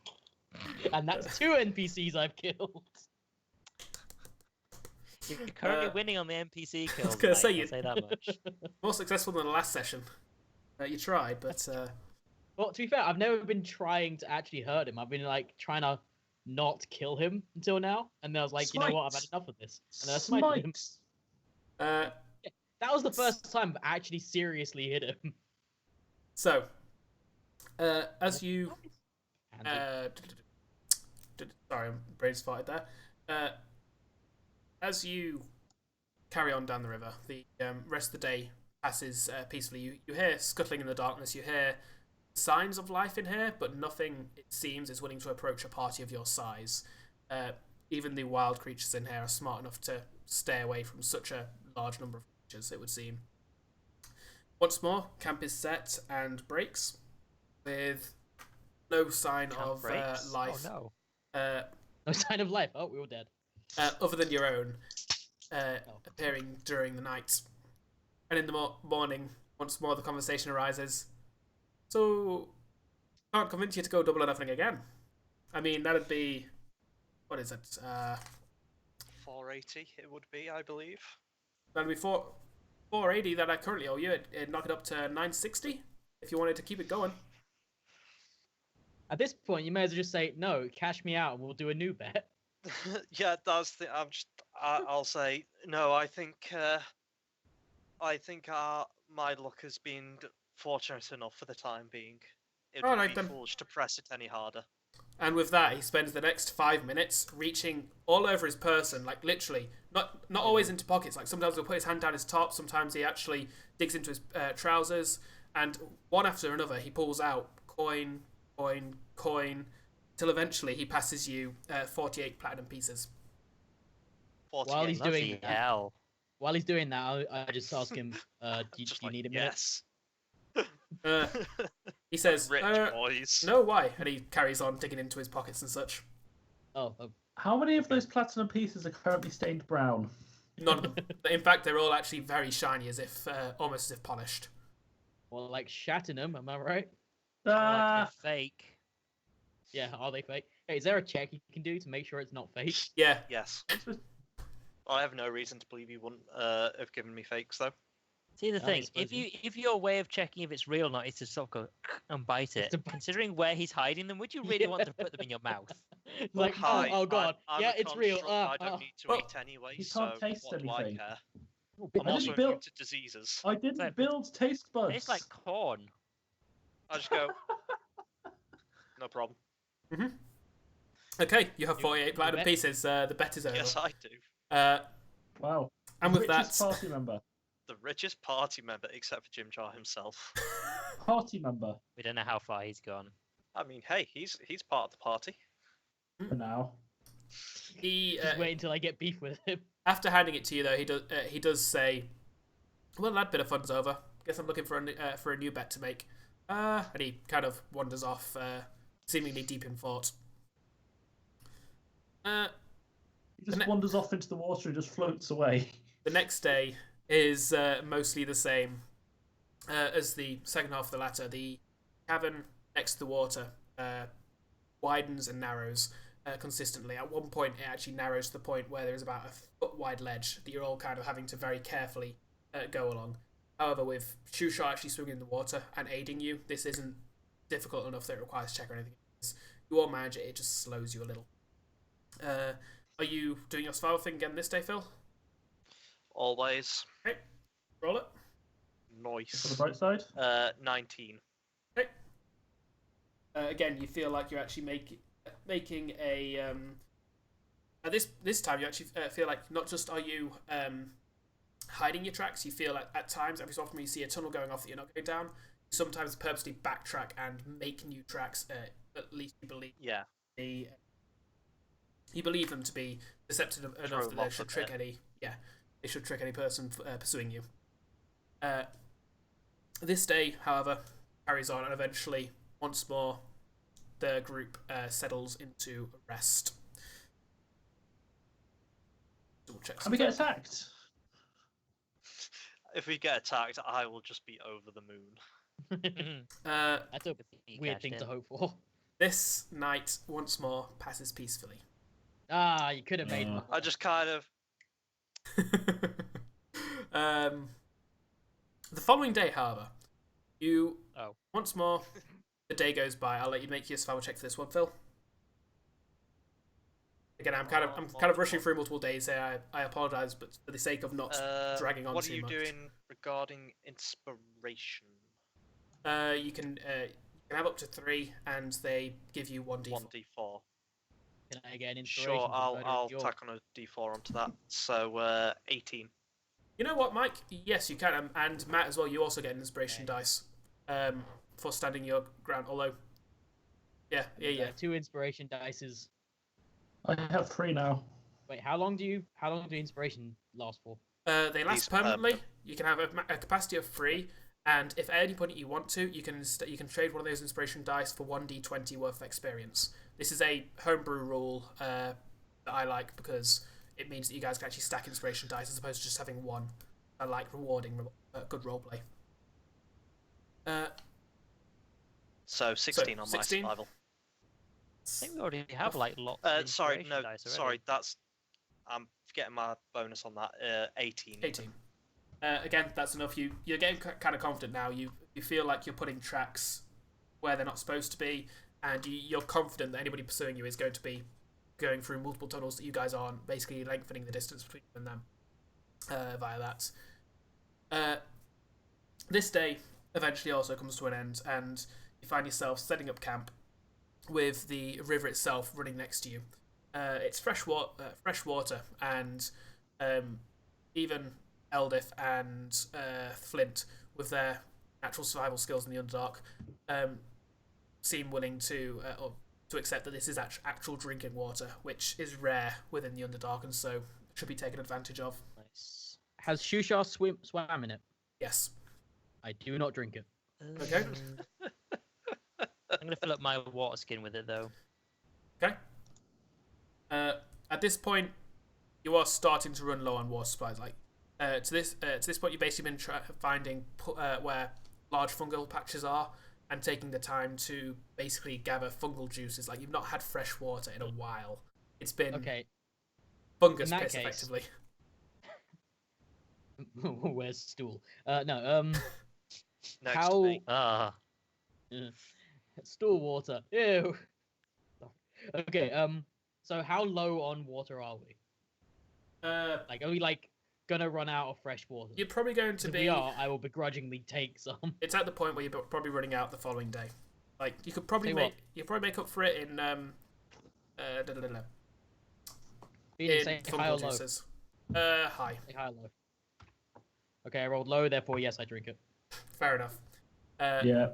And that's 2 NPCs I've killed. You're currently winning on the NPC kills. I was gonna Mike, say I'll you- say that much. More successful than the last session. You tried, but Well, to be fair, I've never been trying to actually hurt him. I've been like trying to not kill him until now, and then I was like, you know what, I've had Smite. enough of this. And then I smited him. Smite. That was the first time I actually seriously hit him. so as you And sorry, brain's farted there. As you carry on down the river, the rest of the day passes peacefully. You hear scuttling in the darkness. You hear signs of life in here, but nothing, it seems, is willing to approach a party of your size. Even the wild creatures in here are smart enough to stay away from such a large number of creatures, it would seem. Once more, camp is set and breaks, with no sign Camp of breaks? life. Oh no. no sign of life. Oh, we were dead. Other than your own, appearing during the night. And in the morning, once more the conversation arises. So, can't convince you to go double or nothing again. I mean, that'd be... What is it? 480 it would be, I believe. That'd be 480 that I currently owe you. It'd knock it up to 960 if you wanted to keep it going. At this point, you may as well just say, no, cash me out and we'll do a new bet. Yeah, that's the. I'll say no. I think my luck has been fortunate enough for the time being. It would Alright be then. foolish to press it any harder. And with that, he spends the next 5 minutes reaching all over his person, like literally, not always into pockets. Like sometimes he'll put his hand down his top, sometimes he actually digs into his trousers, and one after another he pulls out coin, till eventually he passes you 48 platinum pieces. 48. While he's doing Bloody hell. While he's doing that, I just ask him, do you Just need a like, minute? yes. He says, Rich boys. "No, why?" And he carries on digging into his pockets and such. Oh, How many of those platinum pieces are currently stained brown? None of them. In fact, they're all actually very shiny, as if almost as if polished. well, like Shattenham, am I right? Like Ah, they're fake. Yeah, are they fake? Hey, is there a check you can do to make sure it's not fake? Yeah, Yes. what's with- I have no reason to believe you wouldn't have given me fakes though. See the I thing, suppose if your way of checking if it's real or not is to sort of go and bite it, to bite- considering where he's hiding them, would you really want to put them in your mouth? Like, Hi, oh god, I'm yeah, a it's real. construct, I don't need to Well, eat anyway, you so can't taste what do I anything. care? Oh, I'm I also didn't immune build. to diseases. I didn't So- build taste buds. It's like corn. I just go, no problem. okay, you have 48 you platinum bet. pieces. The bet is over. Yes, I do. Wow. And with Richest that, party member. The richest party member, except for Jim Jar himself. party member We don't know how far he's gone. I mean, hey, he's part of the party. for now. He Just wait until I get beef with him. after handing it to you though, he does say, "Well, that bit of fun's over. Guess I'm looking for a new bet to make." And he kind of wanders off, seemingly deep in thought. He just wanders off into the water and just floats away. The next day is mostly the same as the second half of the latter. The cavern next to the water widens and narrows consistently. At one point, it actually narrows to the point where there is about a foot-wide ledge that you're all kind of having to very carefully go along. However, with Shusha actually swimming in the water and aiding you, this isn't difficult enough that it requires check or anything. You all manage it, it just slows you a little. Are you doing your survival thing again this day, Phil? Always. Okay, roll it. For the Nice. bright side. 19. Okay. Again, you feel like you're actually making a. At this time, you actually feel like not just are you hiding your tracks, you feel like at times, every so often when you see a tunnel going off that you're not going down, you sometimes purposely backtrack and make new tracks. At least you believe Yeah. you believe them to be deceptive enough Throw that them they off should a trick bit. they should trick any person pursuing you. This day, however, carries on, and eventually, once more, the group settles into rest. Double check And we get attacked. If we get attacked, I will just be over the moon. That's a weird thing to hope for. This night, once more, passes peacefully. Ah, you could have made. I just kind of. The following day, however, you Oh. once more the day goes by. I'll let you make your survival check for this one, Phil. Again, I'm kind of rushing through multiple days here. I apologise, but for the sake of not dragging on What too are you much. doing regarding inspiration? You can have up to 3, and they give you 1d4. 1d4. Can I get an inspiration? Sure, for I'll murdering your- tack on a d4 onto that. So 18. You know what, Mike? Yes, you can, and Matt as well. You also get an inspiration dice for standing your ground. Although, yeah. 2 inspiration dices. I have 3 now. Wait, how long do inspiration last for? They last These permanently. permanent. You can have a capacity of 3, and if at any point you want to, you can trade one of those inspiration dice for 1d20 worth of experience. This is a homebrew rule that I like because it means that you guys can actually stack inspiration dice as opposed to just having one. I like rewarding good roleplay. So 16 on 16? my survival. I think we already have like lots. Of Sorry, inspiration no, dice already. sorry, I'm getting my bonus on that. 18. 18. Again, that's enough. You're getting kind of confident now. You feel like you're putting tracks where they're not supposed to be, and you're confident that anybody pursuing you is going to be going through multiple tunnels that you guys aren't, basically lengthening the distance between you and them via that. This day eventually also comes to an end, and you find yourself setting up camp with the river itself running next to you. It's fresh water, and even Eldith and Flynt, with their natural survival skills in the Underdark, seem willing to accept that this is actual drinking water, which is rare within the Underdark, and so should be taken advantage of. Nice. Has Shusha swam in it? Yes. I do not drink it. Okay. I'm gonna fill up my water skin with it though. Okay. At this point, you are starting to run low on water supplies. Like to this point, you've basically been finding where large fungal patches are and taking the time to basically gather fungal juices. Like you've not had fresh water in a while. It's been Okay. fungus In that piss, case- effectively. Where's stool? No. Next How- to me. Ah, Stool water. Ew. Okay. So how low on water are we? Like, are we like gonna run out of fresh water? You're probably going to If be. we are, I will begrudgingly take some. It's at the point where you're probably running out the following day. Like you could probably Tell you you probably make up for it in Phoenix, say high or fungal low? juices. High. Say high or low. Okay, I rolled low, therefore yes, I drink it. Fair enough. Yeah.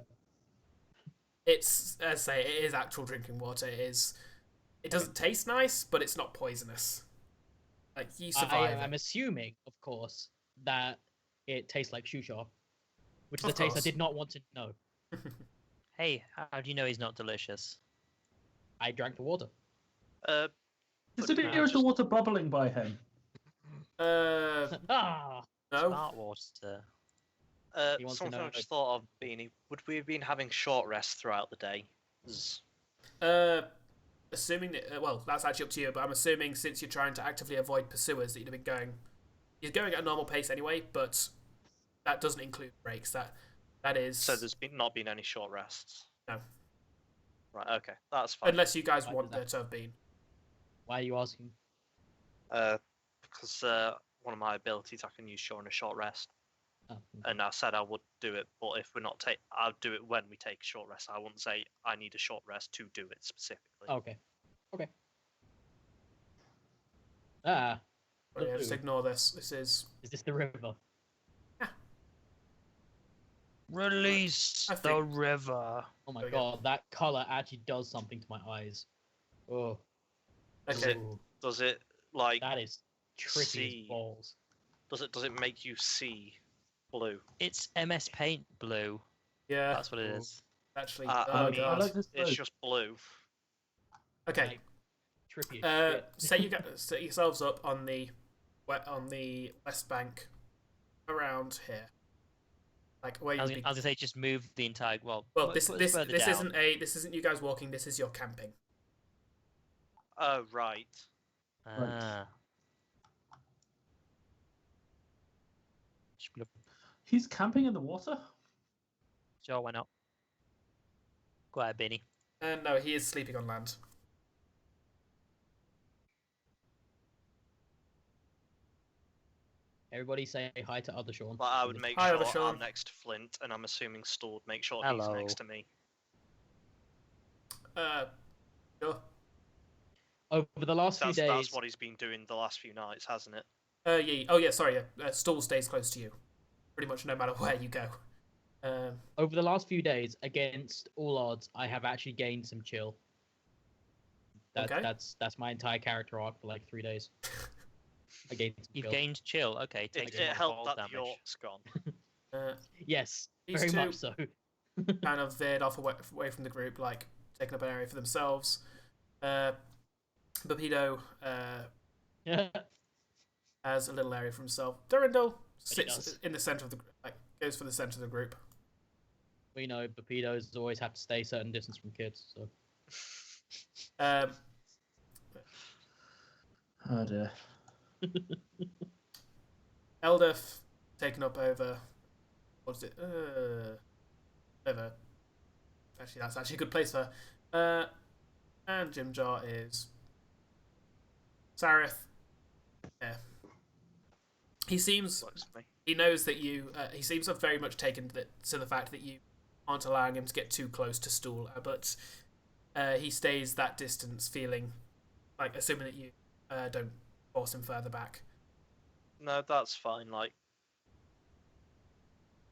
It's, as I say, it is actual drinking water. It doesn't taste nice, but it's not poisonous. Like, you survive I'm it. assuming, of course, that it tastes like shusha, which is Of a taste I course. did not want to know. Hey, how do you know he's not delicious? I drank the water. Is But the no, beer is the just- water bubbling by him? Ah, No. Smart water. He wants to something I know. just thought of, Beanie. Would we have been having short rests throughout the day? 'Cause Assuming that, well, that's actually up to you, but I'm assuming since you're trying to actively avoid pursuers that you're going at a normal pace anyway, but that doesn't include breaks. That is, So there's not been any short rests. No. Right. Okay. That's fine. unless you guys Why want does there that- to have been. why are you asking? Because one of my abilities I can use during a short rest, Oh, and I said I would do it, but if we're not I'll do it when we take a short rest. I wouldn't say I need a short rest to do it specifically. okay. Okay. Ah, But yeah, just Blue. ignore this. This is. is this the river? Release I the think- river. Oh my There we go. god, that color actually does something to my eyes. Oh, Okay. ooh, Does it like? that is trippy See. as balls. Does it make you see blue? It's MS Paint blue. Yeah, That's what it Ooh. is. actually. I Oh mean, god. like this It's blue. just blue. Okay. Like, trippy as shit. Set yourselves up on the west bank, around here, like where I you. was gonna say just move the entire. Well, Well, this put us further down. this isn't you guys walking. This is your camping. Oh right. Ah. He's camping in the water? Sure, why not? Go ahead, Benny. No, he is sleeping on land. Everybody say hi to other Sean. But I would make Hi, sure other Sean. I'm next to Flynt, and I'm assuming Stu would make sure Hello. he's next to me. Sure. Over the last few days, That's what he's been doing the last few nights, hasn't it? Yeah. Oh, yeah. Sorry. Yeah. Stool stays close to you, pretty much no matter where you go. over the last few days, against all odds, I have actually gained some chill. Okay. That's my entire character arc for like 3 days. I gained some You've chill. gained chill. Okay, take It some more helped fall that damage. the orc's gone. Yes, These very two- much so. kind of veered off away from the group, like taking up an area for themselves. Bapido has a little area for himself. Durandal sits does. in the center of the goes for the center of the group. We know Bapidos always have to stay a certain distance from kids, so Oh dear. Eldef taken up over. What's it? Over. Actually, that's actually a good place for her. And Jimjar is Sarith. Yeah. He seems. Works for me. He knows that you. He seems to have very much taken to the fact that you aren't allowing him to get too close to Stool, but he stays that distance, feeling like assuming that you don't force him further back. No, that's fine. Like,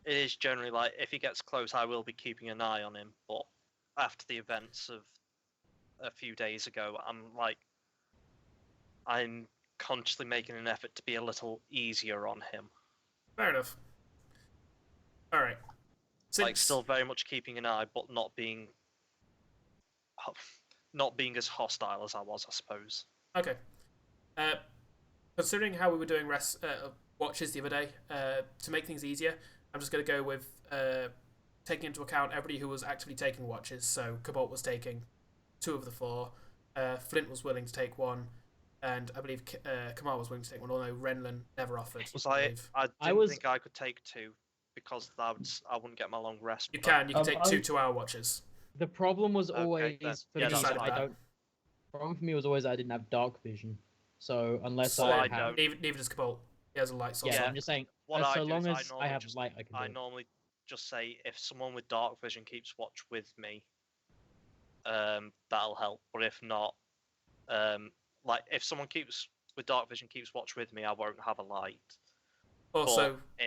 it is generally like if he gets close, I will be keeping an eye on him. But after the events of a few days ago, I'm consciously making an effort to be a little easier on him. Fair enough. All right. Like, still very much keeping an eye, but not being as hostile as I was, I suppose. Okay. Considering how we were doing watches the other day, to make things easier, I'm just going to go with taking into account everybody who was actively taking watches. So Cobalt was taking 2 of the 4. Flynt was willing to take 1. And I believe Kamar was willing to take 1, although Renlan never offered. I I didn't was- think I could take 2 because I wouldn't get my long rest. You but- can take 2 I- 2-hour watches. the problem was Okay, always then. for Yeah, me that's that fine. I don't. Problem for me was always I didn't have dark vision, so unless So I I have, don't. Neither does Cobalt. He has a light source. yeah, Yeah. I'm just saying. What so I do long is as I normally have just- light, I can do I it. normally just say if someone with dark vision keeps watch with me, that'll help. But if not, like if someone with dark vision keeps watch with me, I won't have a light. Also, But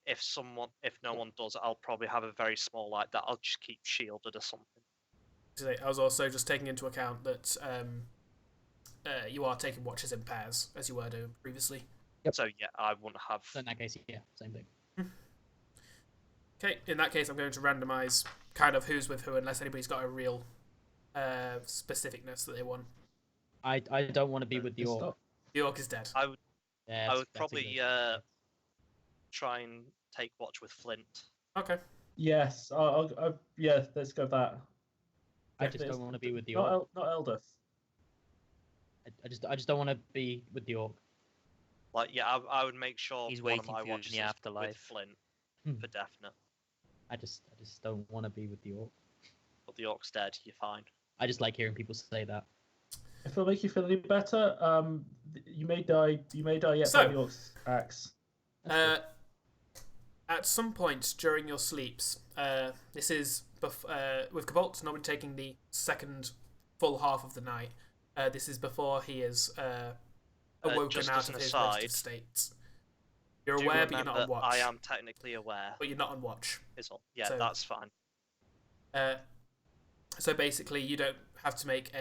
if no one does, I'll probably have a very small light that I'll just keep shielded or something. I was also just taking into account that you are taking watches in pairs, as you were doing previously. Yep. So yeah, I wouldn't have. So in that case, yeah, same thing. Okay, in that case, I'm going to randomize kind of who's with who, unless anybody's got a real specificness that they want. I don't want to be with the orc. Stop. The orc is dead. I would That's probably exactly. try and take watch with Flynt. Okay. Yes, yeah, let's go with that. I just don't want to be with the Not orc. not Eldith. I just don't want to be with the orc. Like, yeah, I would make sure He's one waiting of my for you in watches the is afterlife. with Flynt Hmm. for definite. I just don't want to be with the orc. But the orc's dead. You're fine. I just like hearing people say that. If it'll make you feel any better, you may die. You may die yet So- by the orc's axe. At some point during your sleeps, this is with Cobalt normally taking the second full half of the night. This is before he is awoken Just out as of an his aside, rested state. You're Do aware, but you're not on remember, watch. I am technically aware. But you're not on watch. Is all. Yeah, So- that's fine. So basically, you don't have to make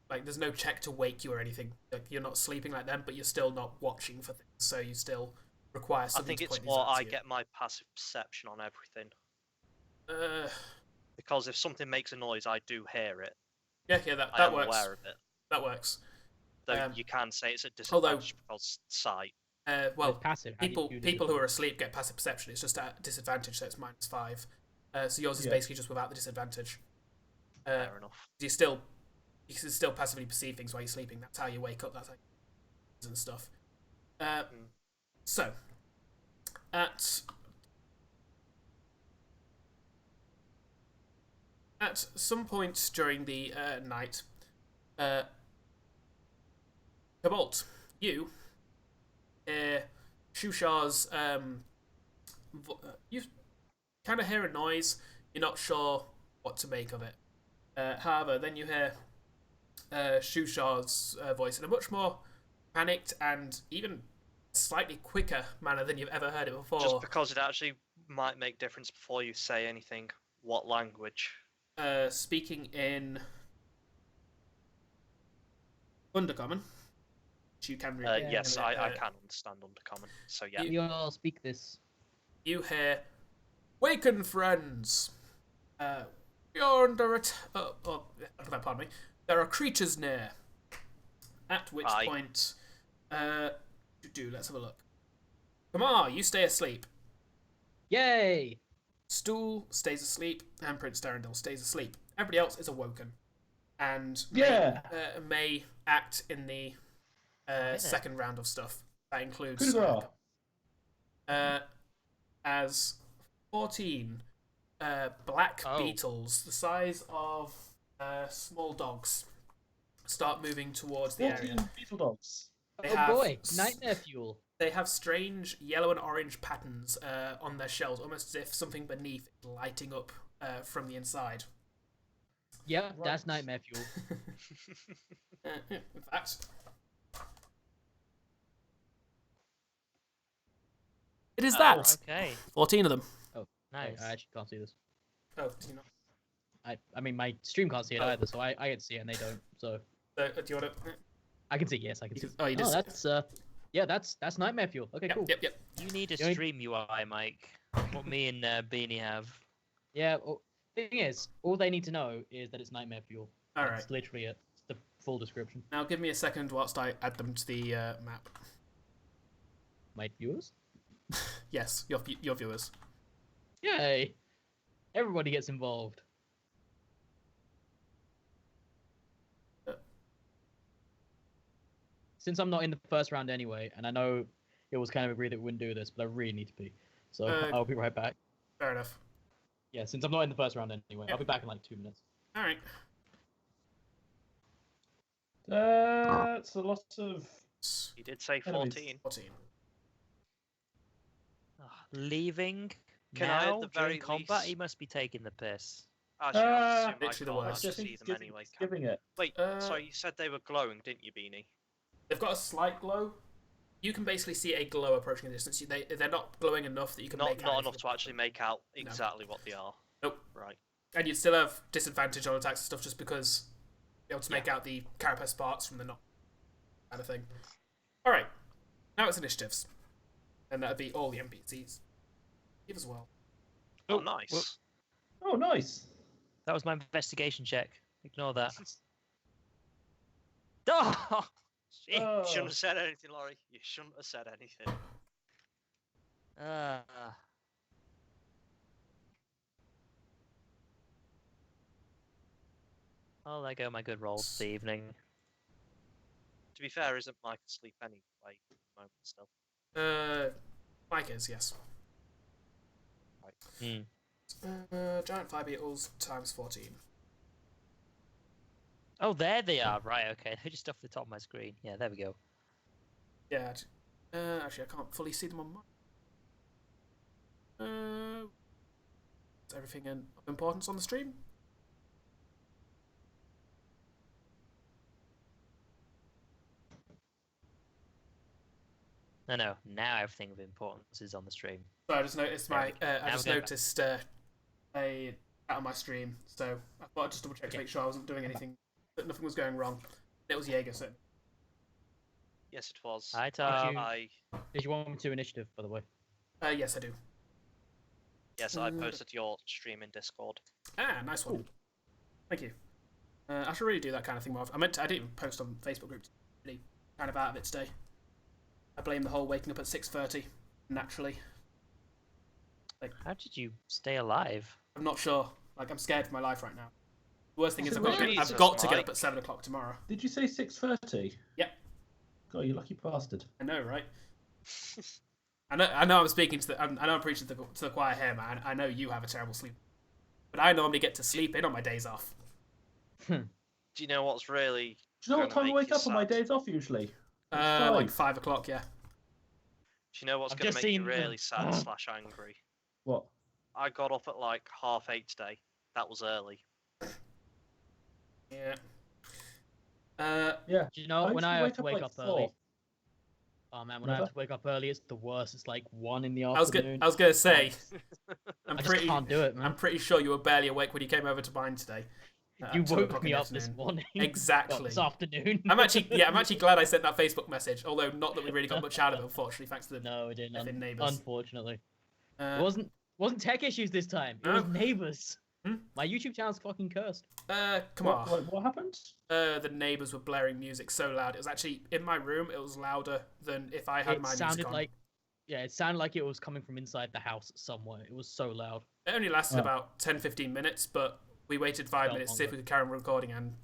there's no check to wake you or anything. Like, you're not sleeping like them, but you're still not watching for things. So you still require I something think to it's point these more out to I you. get my passive perception on everything. Because Because if something makes a noise, I do hear it. that I that am works. aware of it. That works. Though you can say it's a although- disadvantage because sight. Well, With passive. How do you do people who this? are asleep get passive perception. It's just at disadvantage, so it's -5. So yours is Yeah. basically just without the disadvantage. Fair enough. You can still passively perceive things while you're sleeping. That's how you wake up. That's how you and stuff. So at some point during the night, Cobalt, you Shushar's you kind of hear a noise. You're not sure what to make of it. However, then you hear Shushar's voice in a much more panicked and even slightly quicker manner than you've ever heard it before. Just because it actually might make difference before you say anything. What language? Speaking in Undercommon, which you can read. Yes, I can understand Undercommon. So yeah. You all speak this. You hear, "Waken, friends! You're under pardon me. There are creatures near." At which Aye. point, let's have a look. Kamar, you stay asleep. Yay! Stool stays asleep, and Prince Darendil stays asleep. Everybody else is awoken, and Yeah. may act in the second round of stuff. That includes Coup de grace. as 14 black Oh. beetles, the size of small dogs, start moving towards the area. 14 beetle dogs. They Oh have boy, nightmare fuel. They have strange yellow and orange patterns on their shells, almost as if something beneath is lighting up from the inside. Yeah, that's Right. nightmare fuel. In fact, it is that. Okay. 14 of them. Oh, Nice. I actually can't see this. Oh, do you not? I mean, my stream can't see it Oh. either, so I get to see it and they don't. So Do you want to? I can see. Yes, I can see. Oh, you just. that's yeah, that's nightmare fuel. Okay, cool. Yep. You need a You only- stream UI, Mike. What me and Beanie have. Yeah. Well, thing is, all they need to know is that it's nightmare fuel. All right. That's literally it. It's the full description. Now give me a second whilst I add them to the map. My viewers. Yes, your viewers. Yay! Everybody gets involved. Since I'm not in the first round anyway, and I know it was kind of agreed that we wouldn't do this, but I really need to be. So I'll be right back. Fair enough. Yeah, since I'm not in the first round anyway, Yeah. I'll be back in like 2 minutes. All right. That's a lot of. You did say Enemies. 14. 14. Leaving Can I, at now the during very combat? least- He must be taking the piss. Actually, I assume I literally the can't worst. I actually think see it's them giving, anyway. it's giving it. Wait, Uh, sorry, you said they were glowing, didn't you, Beanie? They've got a slight glow. you can basically see a glow approaching the distance. They're not glowing enough that you can Not make out not anything enough to actually make out exactly what they are. Nope. Right. And you'd still have disadvantage on attacks and stuff just because you're able to make out the carapace sparks from the knot kind of thing. All right, now it's initiatives, and that'd be all the NPCs. Give as well. Oh, nice. Oh, nice. That was my investigation check. Ignore that. Oh, shit. You shouldn't have said anything, Laurie. You shouldn't have said anything. Oh, there go my good rolls for the evening. To be fair, isn't Mike asleep anyway at the moment still? Mike is, yes. Hmm. Giant fire beetles times 14. Oh, there they are. Right, okay. They're just off the top of my screen. Yeah, there we go. Yeah. Actually, I can't fully see them on mine. Is everything of importance on the stream? No. Now everything of importance is on the stream. So I just noticed There we go. I Now just we go. noticed a chat on my stream, so I thought I'd just double check to make sure I wasn't doing anything, that nothing was going wrong. It was Jaeger, so. Yes, it was. Hi, Tom. Did you want me to initiative, by the way? Yes, I do. Yes, I posted your stream in Discord. Ah, nice one. Thank you. I should really do that kind of thing more. I didn't even post on Facebook groups. Really kind of out of it today. I blame the whole waking up at 6:30 naturally. How did you stay alive? I'm not sure. Like, I'm scared for my life right now. The worst thing is What's I've the got to reason, get Mike? up at 7 o'clock tomorrow. Did you say 6:30? Yep. God, you lucky bastard. I know, right? I know. I'm speaking to I know I'm preaching to the choir here, man. I know you have a terrible sleep, but I normally get to sleep in on my days off. Do you know what's really? Do you know what gonna time I make wake you up on my sad? days off usually? Like 5 o'clock, yeah. Do you know what's I've going to just make you seen- really sad / angry? What? I got up at like 8:30 today. That was early. Yeah. Yeah. Do you know I when I usually have to wake wake up up like early? 4. Oh man, when I have Never? to wake up early, it's the worst. It's like 1 in the I was afternoon. gonna say, I just can't do it, man. I'm pretty sure you were barely awake when you came over to mine today. You at 2 woke o'clock in me the up this afternoon. morning. Exactly. Well, this afternoon. I'm actually glad I sent that Facebook message. Although not that we really got much out of it, unfortunately, thanks to the No, it didn't. effing neighbours. Unfortunately, Uh, it wasn't tech issues this time. It No. was neighbors. Hmm? My YouTube channel's fucking cursed. Kamar. What happened? The neighbours were blaring music so loud. It was actually in my room. It was louder than if I had It my music sounded on. like, it sounded like it was coming from inside the house somewhere. It was so loud. It only lasted Oh. about 10-15 minutes, but we waited 5 Felt minutes to see if we longer. could carry on recording and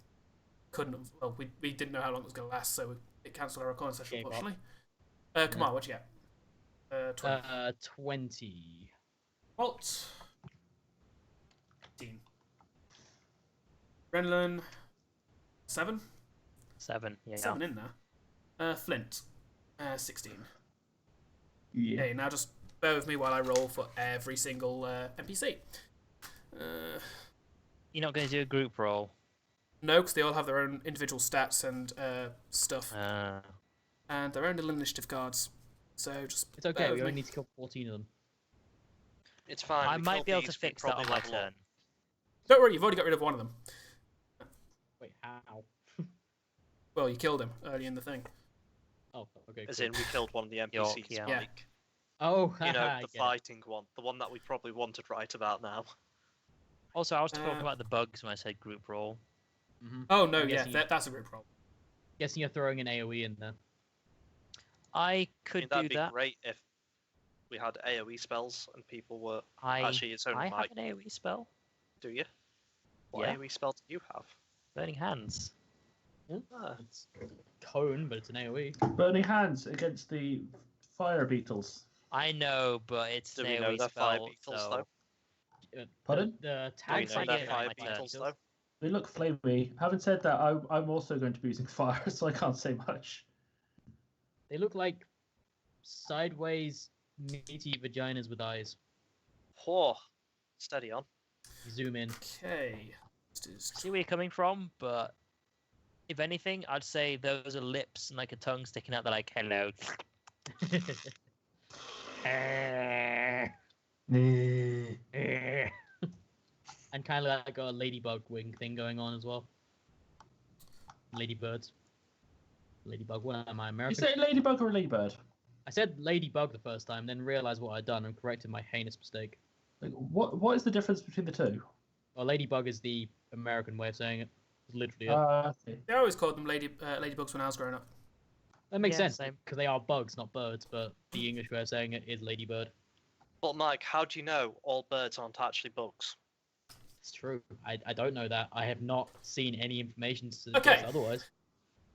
couldn't. Well, we didn't know how long it was going to last, so it cancelled our recording session, Gave up. unfortunately. Kamar, what'd you get? 20. 20. Bolt. 15. Renlan. 7? 7. Yeah. 7 in there. Flynt. 16. Yeah. Okay, now just bear with me while I roll for every single NPC. You're not going to do a group roll. No, because they all have their own individual stats and stuff, and their own little initiative cards. So just It's okay. bear We with only me. need to kill 14 of them. It's fine. I we might killed be able to these, we fix that on probably my level up. turn. Don't worry, you've already got rid of one of them. Wait, how? Well, you killed him early in the thing. Oh, okay. As cool. in, we killed one of the NPCs, York, yeah. Mike. Oh, You know, I the get it. fighting one. The one that we probably wanted right about now. Also, I was talking Uh, about the bugs when I said group roll. Mhm. Oh no, I'm yeah, guessing you- that's a group roll. Guessing you're throwing an AoE in there. I I mean, could that'd do be that. great if we had AoE spells and people were... I Actually, it's only have Mike. an AoE spell. Do you? What Yeah. AoE spell do you have? Burning Hands. Ah, It's cone, but it's an AoE. Burning hands against the fire beetles. I know, but it's do an we know AoE they're spell, fire beetles, so... though? Pardon? The Do we tags know I they're get fire on my beetles, characters, though? They look flamey. Having said that, I'm also going to be using fire, so I can't say much. they look like sideways meaty vaginas with eyes. Oh, steady on. You zoom in. Okay. I see where you're coming from, but if anything, I'd say those are lips and like a tongue sticking out. They're like, hello. And kind of like a ladybug wing thing going on as well. Ladybirds. Ladybug, what am I, You American? say ladybug or a ladybird? I said ladybug the first time, then realized what I'd done and corrected my heinous mistake. Like, what is the difference between the two? Well, ladybug is the American way of saying it. It's literally it. Okay. They always called them ladybugs when I was growing up. That makes Yeah, sense, same. because they are bugs, not birds, but the English way of saying it is ladybird. But Mike, how do you know all birds aren't actually bugs? It's true. I don't know that. I have not seen any information to Okay. suggest otherwise.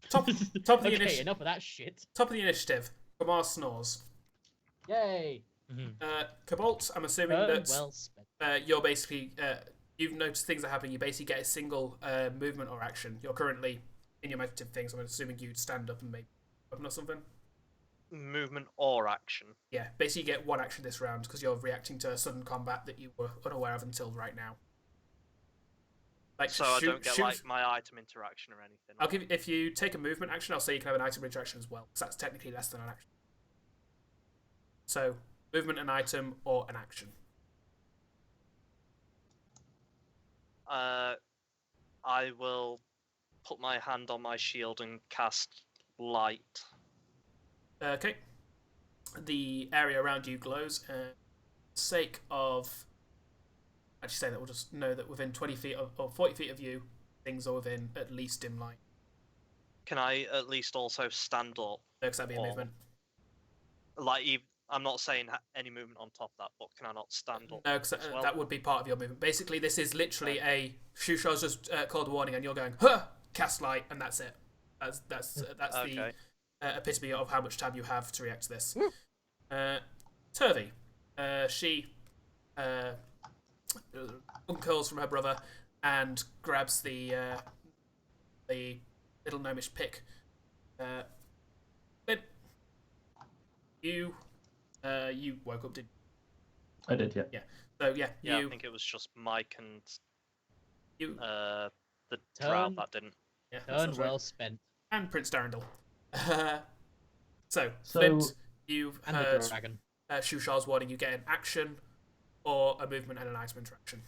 Top of the Okay, initiative. enough of that shit. Top of the initiative. Kamar snores. Yay! Cobalt, I'm assuming Turn that well spent. you're basically you've noticed things are happening. You basically get a single movement or action. You're currently in your meditative thing, so I'm assuming you'd stand up and maybe open or something. Movement or action? Yeah, basically you get one action this round because you're reacting to a sudden combat that you were unaware of until right now. Like So I don't get like my item interaction or anything. I'll give if you take a movement action, I'll say you can have an item interaction as well, because that's technically less than an action. So movement, an item, or an action. I will put my hand on my shield and cast light. Okay. The area around you glows, and for the sake of actually say that we'll just know that within 20 feet of, or 40 feet of you, things are within at least dim light. Can I at least also stand up? No, because that'd be a Or- movement. Like, I'm not saying any movement on top of that, but can I not stand up? No, because as well? that would be part of your movement. Basically, this is literally a Shushar's just called a warning, and you're going, huh, cast light, and that's it. That's Okay. the epitome of how much time you have to react to this. Turvy, she uncurls from her brother and grabs the little gnomish pick. Flynt, you woke up, didn't I did, yeah. you? So yeah, Yeah, you I think it was just Mike and you the drow Turn- that didn't. yeah, that Turn sounds right. well spent. And Prince Darrendal. So, So- Flynt, you've And heard the dragon. Shushar's warning. You get an action or a movement and an item interaction.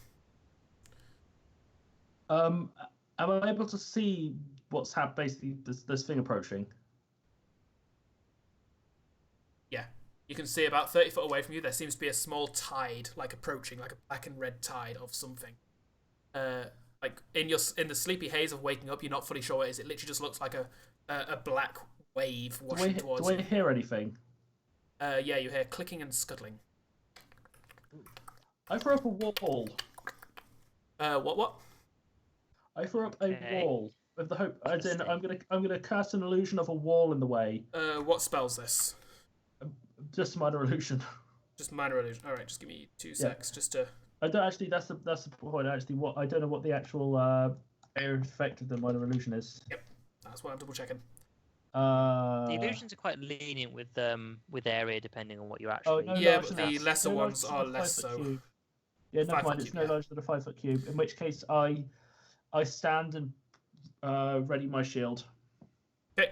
Am I able to see what's basically this thing approaching? Yeah. You can see about 30 foot away from you, there seems to be a small tide, like approaching, like a black and red tide of something. Like in the sleepy haze of waking up, you're not fully sure what it is. It literally just looks like a black wave washing towards Do you. I hear anything? Yeah, you hear clicking and scuttling. I throw up a wall. What? I throw up a Okay. wall with the hope. As in, I'm gonna cast an illusion of a wall in the way. What spells this? Just a minor illusion. Just minor illusion. All right, just give me 2 secs, just to. I don't actually. That's the point. Actually, what I don't know what the actual area effect of the minor illusion is. That's what I'm double checking. The illusions are quite lenient with area depending on what you actually. no, Yeah, larger but than the that. lesser No ones larger are than a less 5 foot so. cube. Yeah, never 5 foot mind. It's cube, no yeah. larger than a 5 foot cube. In which case, I stand and ready my shield. Okay.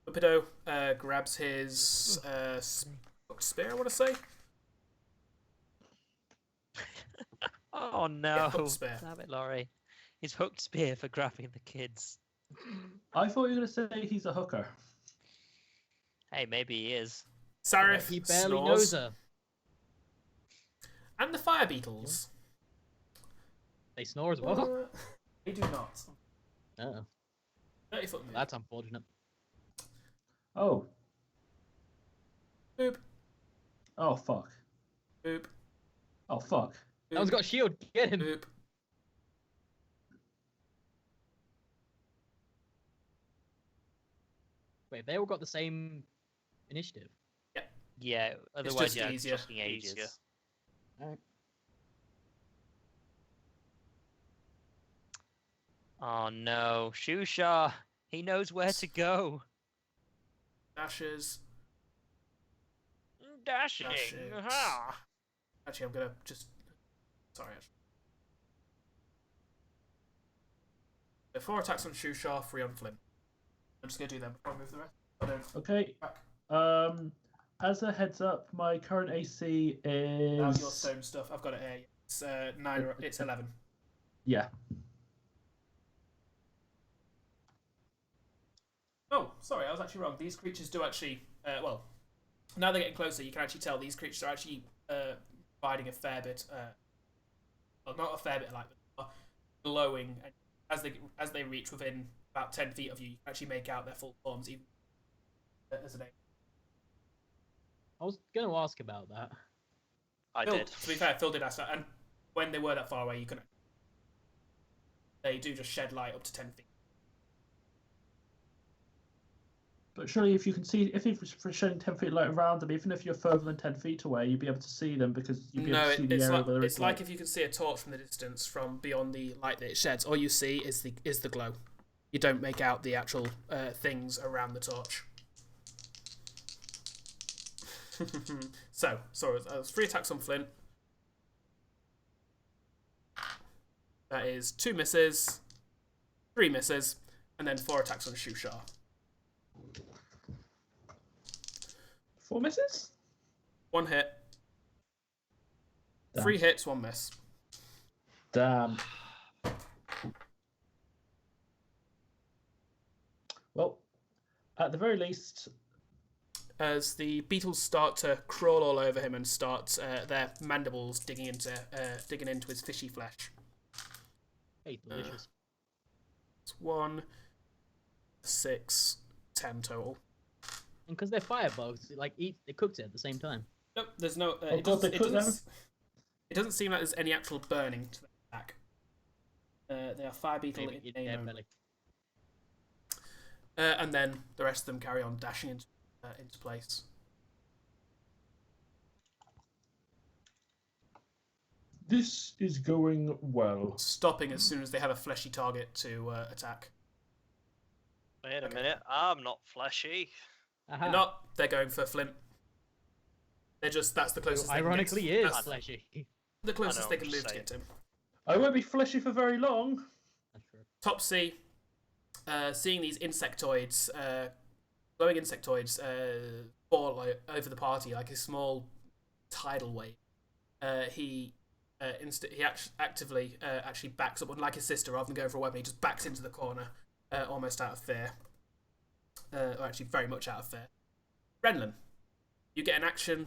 Upido grabs his spear, I want to say. Oh no! Yeah, hooked spear. Damn it, Laurie. His hooked spear for grabbing the kids. I thought you were gonna say he's a hooker. Hey, maybe he is. Sarif He barely snores. knows her. And the fire beetles. They snore as well. They do not. Oh, 30 foot move. that's unfortunate. Oh. Boop, Oh fuck. boop, Oh fuck. That one's got a shield. Get him. boop. Wait, they all got the same initiative. Yeah. Otherwise, just yeah, easier. fucking ages. Easier. Alright. Oh no, Shushar! He knows where to go. Dashes. Dashing. Dashes. Aha. Actually, I'm gonna just. Sorry, actually. 4 attacks on Shushar, 3 on Flynt. I'm just going to do them before I move the rest. I don't Okay. back. As a heads up, my current AC is. How's your stone stuff? I've got it here. It's 9. It's 11. Yeah. Oh, sorry, I was actually wrong. These creatures do actually. Well, now they're getting closer. You can actually tell these creatures are actually providing a fair bit. Well, not a fair bit of light, but glowing. And as they reach within about 10 feet of you, you can actually make out their full forms, even as an. I was going to ask about that. I Phil, did. To be fair, Phil did ask that, and when they were that far away, you can. They do just shed light up to 10 feet. But surely, if you're shedding 10 feet light around them, even if you're further than 10 feet away, you'd be able to see them because you'd be able to see the area where there is it's like if you can see a torch from the distance from beyond the light that it sheds. All you see is the glow. You don't make out the actual things around the torch. So that was 3 attacks on Flynt. That is 2 misses, 3 misses, and then 4 attacks on Shushar. 4 misses? 1 hit. Damn. 3 hits, 1 miss. Damn. Well, at the very least, as the beetles start to crawl all over him and start their mandibles digging into his fishy flesh. Hey, delicious. It's 1, 6, 10 total. And because they're firebugs, it cooks it at the same time. Nope, there's no. Oh God, they cook them? It doesn't seem like there's any actual burning to the back. They are fire beetle Maybe in it's name their only. belly. And then the rest of them carry on dashing into place. this is going well. Stopping as soon as they have a fleshy target to attack. Wait a minute, I'm not fleshy. Aha. They're not. They're going for Flynt. That's the closest. Ironically, they can is get. That's fleshy. the closest I they know, can I'm move just to get to him. I won't be fleshy for very long. That's true. Topsy, seeing these insectoids, glowing insectoids, fall over the party like a small tidal wave. He actively actually backs up, unlike his sister, rather than going for a weapon. He just backs into the corner, almost out of fear, or actually very much out of fear. Renlan, you get an action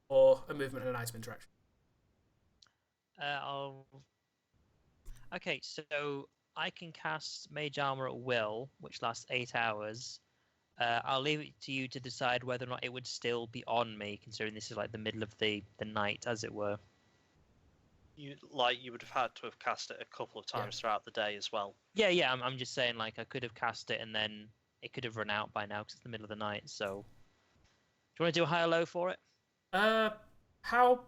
or a movement and an item interaction. Okay, so I can cast Mage Armor at will, which lasts 8 hours. I'll leave it to you to decide whether or not it would still be on me, considering this is like the middle of the night, as it were. You would have had to have cast it a couple of times throughout the day as well. Yeah. I'm just saying, like, I could have cast it and then it could have run out by now because it's the middle of the night. So, do you want to do a high or low for it? How?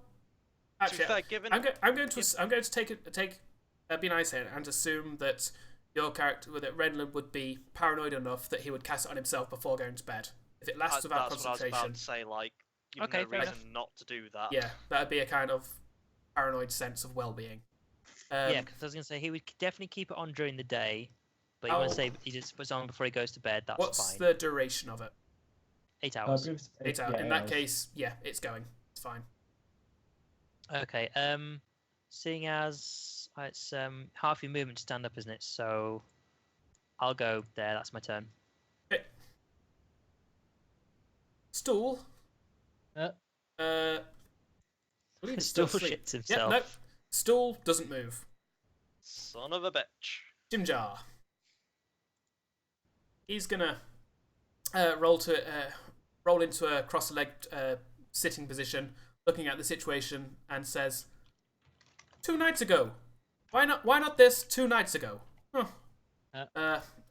Actually, To be fair, given I'm going to be nice here and assume that your character, that Renlan would be paranoid enough that he would cast it on himself before going to bed. If it lasts without that's what I was concentration, about to say. Like, you've Okay, no fair reason enough. not to do that. yeah, that'd be a kind of paranoid sense of well-being. Yeah, because I was going to say he would definitely keep it on during the day, but you want to say he just puts it on before he goes to bed. That's What's fine. the duration of it? 8 hours. 8 hours. Yeah, In that case, yeah, it's going. It's fine. Okay. Seeing as it's half your movement to stand up, isn't it? So I'll go there. That's my turn. Okay. Stool. Uh. I believe it's Stool still asleep. shits Yeah, himself. nope. Stool doesn't move. Son of a bitch. Jimjar. He's gonna roll into a cross-legged sitting position, looking at the situation, and says, 2 nights ago. Why not this 2 nights ago? Huh.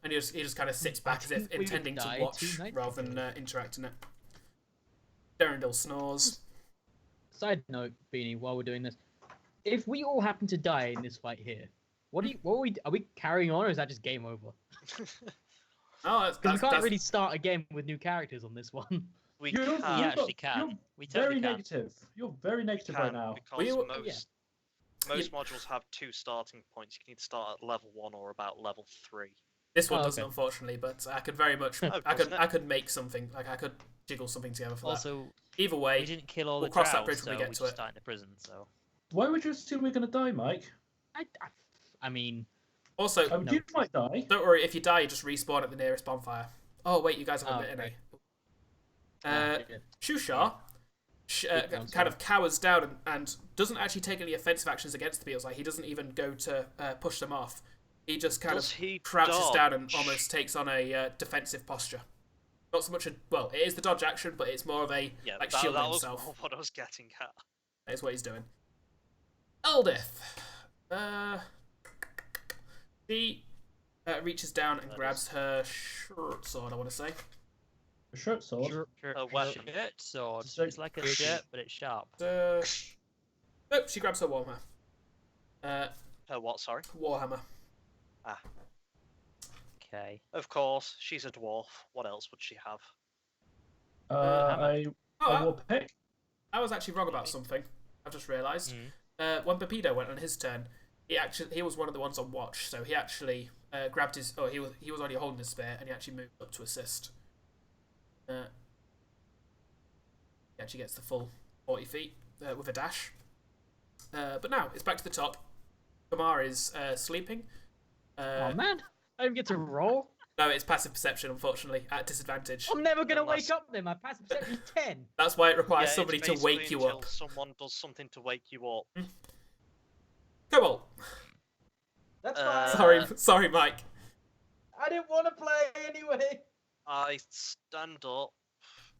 And he just kind of sits back as if We would intending to die watch 2 nights rather than ago. interact in it. Derendil snores. Side note, Beanie, while we're doing this, if we all happen to die in this fight here, are we carrying on, or is that just game over? Oh, Because we can't really start a game with new characters on this one. We You're- can. We You've actually got- can. We Very totally can. negative. You're very negative can right now. because We were- most modules have 2 starting points. You can either start at level 1 or about level 3. This one Oh, doesn't, okay. unfortunately, but I could very much. Oh, I doesn't it? could make something. Like, I could jiggle something together for that. Also, Either we way, didn't kill all we'll the cross that drows, bridge when we so get we to just it. died in the prison. So Why would you assume we're gonna die, Mike? I mean, Also, I mean, No. you might die. don't worry. If you die, you just respawn at the nearest bonfire. Oh wait, you guys have a Oh, bit in great. it. Shushar kind of cowers down and doesn't actually take any offensive actions against the beetles. Like, he doesn't even go to push them off. He just kind Does of he crouches down and dodge? almost takes on a defensive posture. Not so much a well, it is the dodge action, but it's more of a Yeah, like that shielding was himself. more what I was getting at. That is what he's doing. Eldith. She reaches down and grabs her short sword, I want to say. A short sword. A weapon. Shirt sword. So- It's like a shirt, but it's sharp. Nope, she grabs her warhammer. What? Sorry. Warhammer. Okay. Of course, she's a dwarf. What else would she have? I will pick. I was actually wrong about something. I've just realised. When Pepido went on his turn, he was one of the ones on watch, so he actually grabbed his. Oh, he was already holding his spear, and he actually moved up to assist. He actually gets the full 40 feet with a dash. But now it's back to the top. Kamar is sleeping. oh man, I don't get to roll. No, it's passive perception, unfortunately, at disadvantage. I'm never gonna Unless- wake up then. My passive perception is 10. That's why it requires Yeah, somebody it's to wake basically you until up. Someone does something to wake you up. Cobalt. That's Uh, fine. Sorry, Mike. I didn't want to play anyway. I stand up.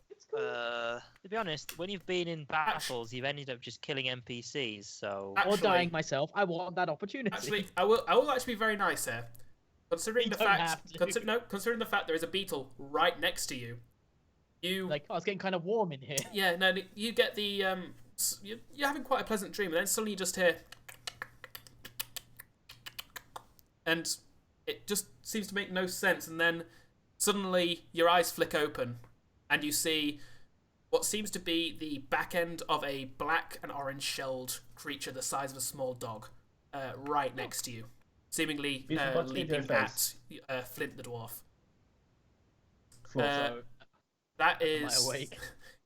It's cool. To be honest, when you've been in battles, you've ended up just killing NPCs. So Or Actually- dying myself. I want that opportunity. Actually, I will actually be very nice here. Considering You the don't fact, have to. considering the fact there is a beetle right next to you, you Like, oh, it's getting kind of warm in here. yeah, no, you get the you're having quite a pleasant dream, and then suddenly you just hear, and it just seems to make no sense, and then suddenly your eyes flick open, and you see what seems to be the back end of a black and orange shelled creature the size of a small dog, right next to you, seemingly Beautiful, what's in your leaping at face? Flynt the dwarf. Cool. So, That am I is awake?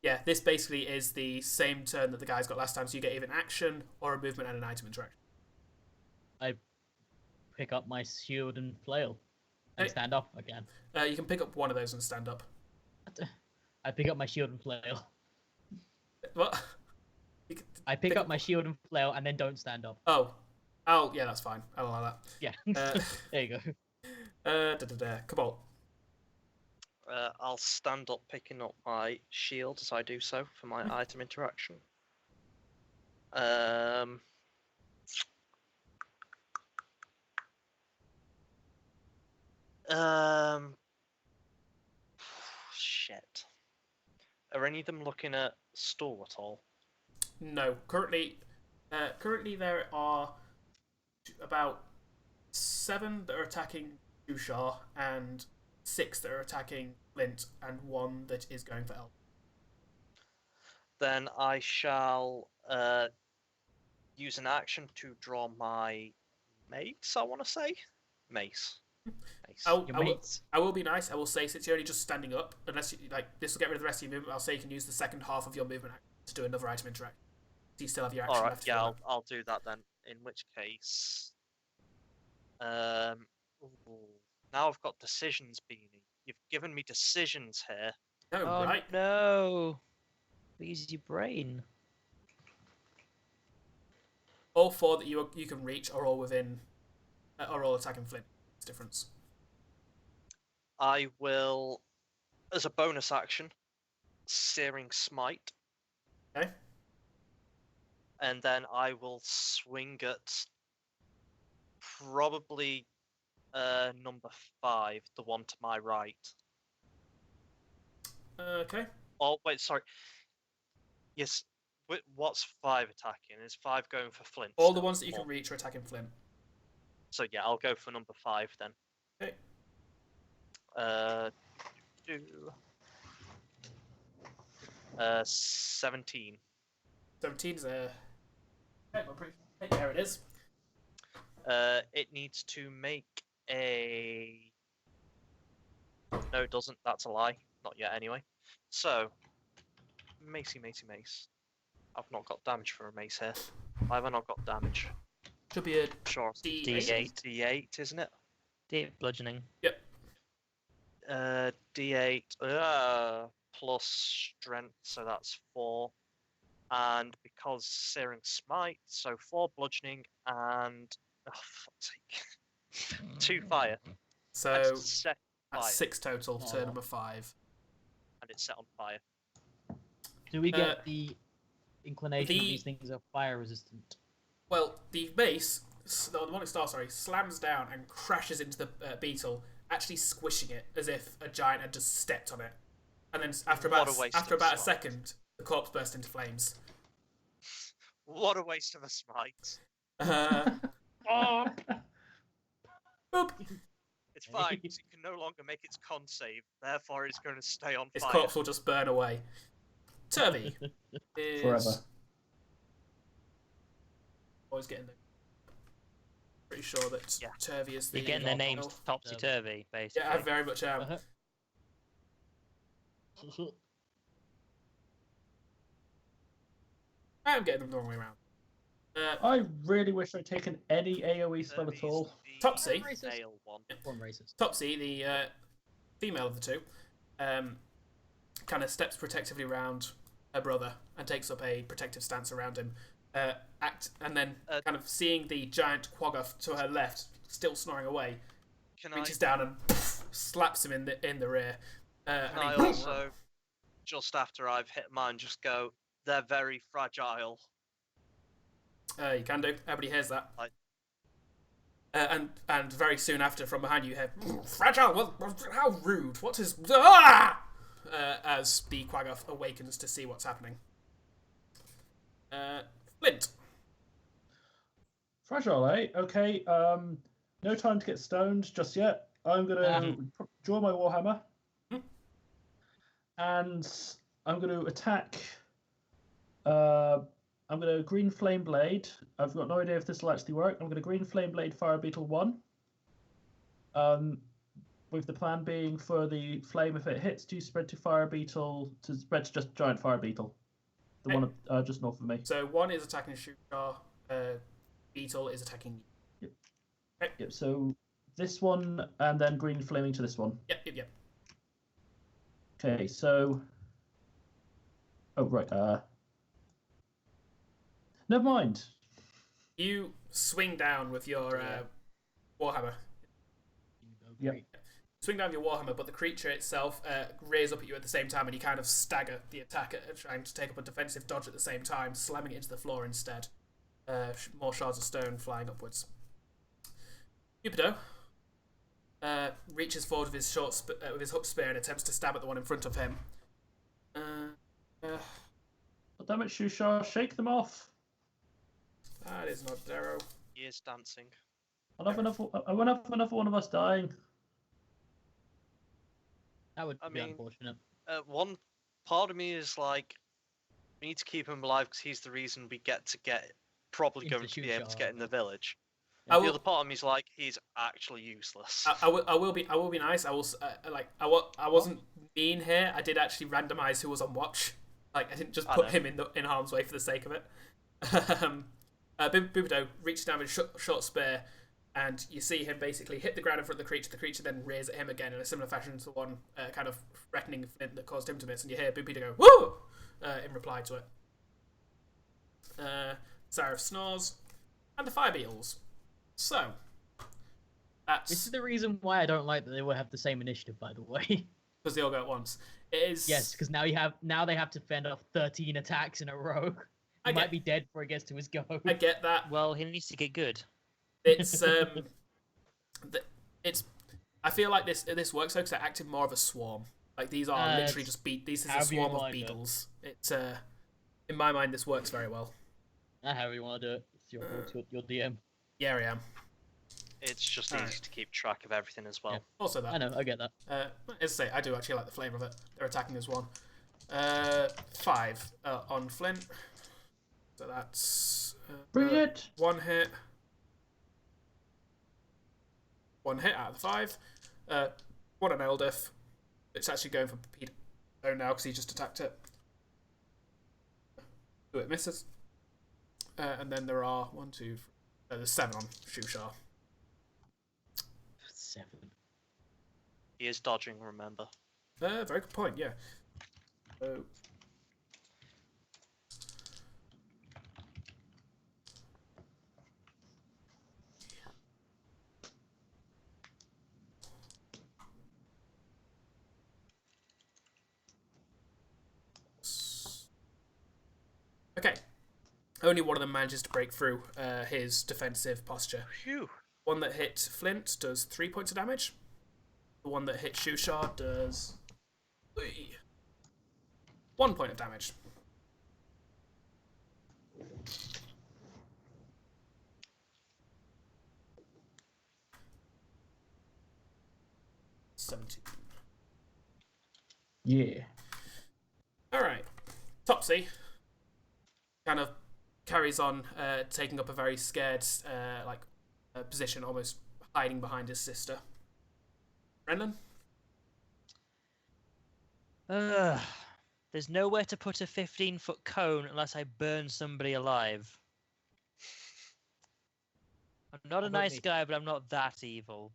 yeah. This basically is the same turn that the guys got last time, so you get either an action or a movement and an item interaction. I pick up my shield and flail and Hey. stand up again. You can pick up one of those and stand up. I pick up my shield and flail. What? You can I pick up my shield and flail and then don't stand up. Oh, yeah, that's fine. I'll allow that. Yeah. Uh, There you go. Cobalt. I'll stand up, picking up my shield as I do so for my item interaction. Shit. Are any of them looking at Stool at all? No, currently there are about 7 that are attacking Ushar and 6 that are attacking Flynt and 1 that is going for Elf. Then I shall use an action to draw my mace, I want to say. Mace. Mace. Your mates. I will be nice. I will say, since you're only just standing up, unless you like, this will get rid of the rest of your movement. I'll say you can use the second half of your movement to do another item interaction. So you still have your action Alright, left. yeah, for I'll do that then. In which case, ooh, now I've got decisions, Beanie. You've given me decisions here. that. No, Oh right? no! Use your brain. All 4 that you can reach are all within, are all attacking Flynt. It's difference. I will, as a bonus action, Searing Smite. Okay. And then I will swing at probably number 5, the one to my right. Okay. Oh, wait, sorry. Yes, what's 5 attacking? Is 5 going for Flynt? All the still, ones that you or- can reach are attacking Flynt. So yeah, I'll go for number 5 then. Okay. 17. 17 is a. Okay, I'm pretty there it is. It needs to make a No, it doesn't. That's a lie. Not yet, anyway. So, mace. I've not got damage for a mace here. Why have I not got damage? Should be a Sure. D8. D8, isn't it? D8 bludgeoning. Yep. D8 plus strength, so that's 4. And because Searing Smite, so 4 bludgeoning and fuck's sake, 2 fire. So That's set fire, that's 6 total to Oh. number 5. and it's set on fire. Do we get the inclination that the- these things are fire resistant? Well, the mace, the demonic star, slams down and crashes into the beetle, actually squishing it as if a giant had just stepped on it. And then after What about a waste after of about a smite. second, the corpse burst into flames. What a waste of a smite. Oh, Boop. It's fine, because it can no longer make its con save, therefore it's going to stay on Its fire. corpse will just burn away. Turvey is Forever. always getting there. Pretty sure that Yeah. Turvey is the. You're getting their names Oh, topsy-turvy, basically. yeah, I very much am. Uh-huh. I'm getting them the wrong way around. I really wish I'd taken any AoE spell at all. Topsy. Male one. One racist. Topsy, the female of the two, kind of steps protectively around her brother and takes up a protective stance around him. And then kind of seeing the giant quaggoth to her left, still snoring away, Can reaches down and slaps him in the rear. Can I and he- also, just after I've hit mine, just go, they're very fragile. You can do. Everybody hears that. Right. And very soon after, from behind you, hear fragile. How rude! What is as the quaggoth awakens to see what's happening. Flynt. Fragile, eh? Okay. No time to get stoned just yet. I'm gonna draw my warhammer, and I'm gonna attack. I'm going to green flame blade. I've got no idea if this will actually work. I'm going to green flame blade fire beetle 1. With the plan being for the flame, if it hits, to spread to fire beetle, to spread to just giant fire beetle, the one just north of me. So one is attacking Shootar. Beetle is attacking you. Yep. So this one, and then green flaming to this one. Yep. Okay. So. Oh right. Never mind. You swing down with your warhammer. Yep. Swing down with your warhammer, but the creature itself rears up at you at the same time, and you kind of stagger the attacker, trying to take up a defensive dodge at the same time, slamming it into the floor instead. More shards of stone flying upwards. Cupido reaches forward with his with his hook spear and attempts to stab at the one in front of him. Oh, damn it, Shushar, shake them off. That is not Darrow. He is dancing. I won't have another one of us dying. That would I be mean, unfortunate. One part of me is like, we need to keep him alive because he's the reason we probably Into going to be able to Shushar. get in the village. I The will- other part of me is like, he's actually useless. I will be nice. I will I wasn't mean here. I did actually randomize who was on watch. Like I didn't just put him in harm's way for the sake of it. Bubido reaches down with a short spear, and you see him basically hit the ground in front of the creature. The creature then rears at him again in a similar fashion to the one kind of threatening Flynt that caused him to miss. And you hear Bubido go "Woo!" In reply to it. Seraph snores, and the fire beetles. So that's This is the reason why I don't like that they will have the same initiative, by the way. because they all go at once. It is Yes, because now they have to fend off 13 attacks in a row. He might be dead before he gets to his go. I get that. Well, he needs to get good. It's it's. I feel like this works though because they're acting more of a swarm. Like these are literally just This is a however you swarm of like it. beetles. It's in my mind this works very well. However you want to do it. It's your DM. Yeah, I am. It's just Alright. easy to keep track of everything as well. Yeah. Also I that. know, I get that. As I say, I do actually like the flavour of it. They're attacking as one. 5 on Flynt. So that's Bring it. one hit. One hit out of the 5. One on Eldif. It's actually going for Peter now because he just attacked it. So it misses. And then there are 1, 2, 3. There's 7 on Shushar. 7. He is dodging, remember. Very good point, yeah. So... Okay. Only one of them manages to break through his defensive posture. Phew. One that hit Flynt does 3 points of damage. The one that hit Shushar does 1 point of damage. Yeah. Alright. Topsy kind of carries on taking up a very scared position, almost hiding behind his sister. Renlan? There's nowhere to put a 15-foot cone unless I burn somebody alive. I'm not a nice guy, but I'm not that evil.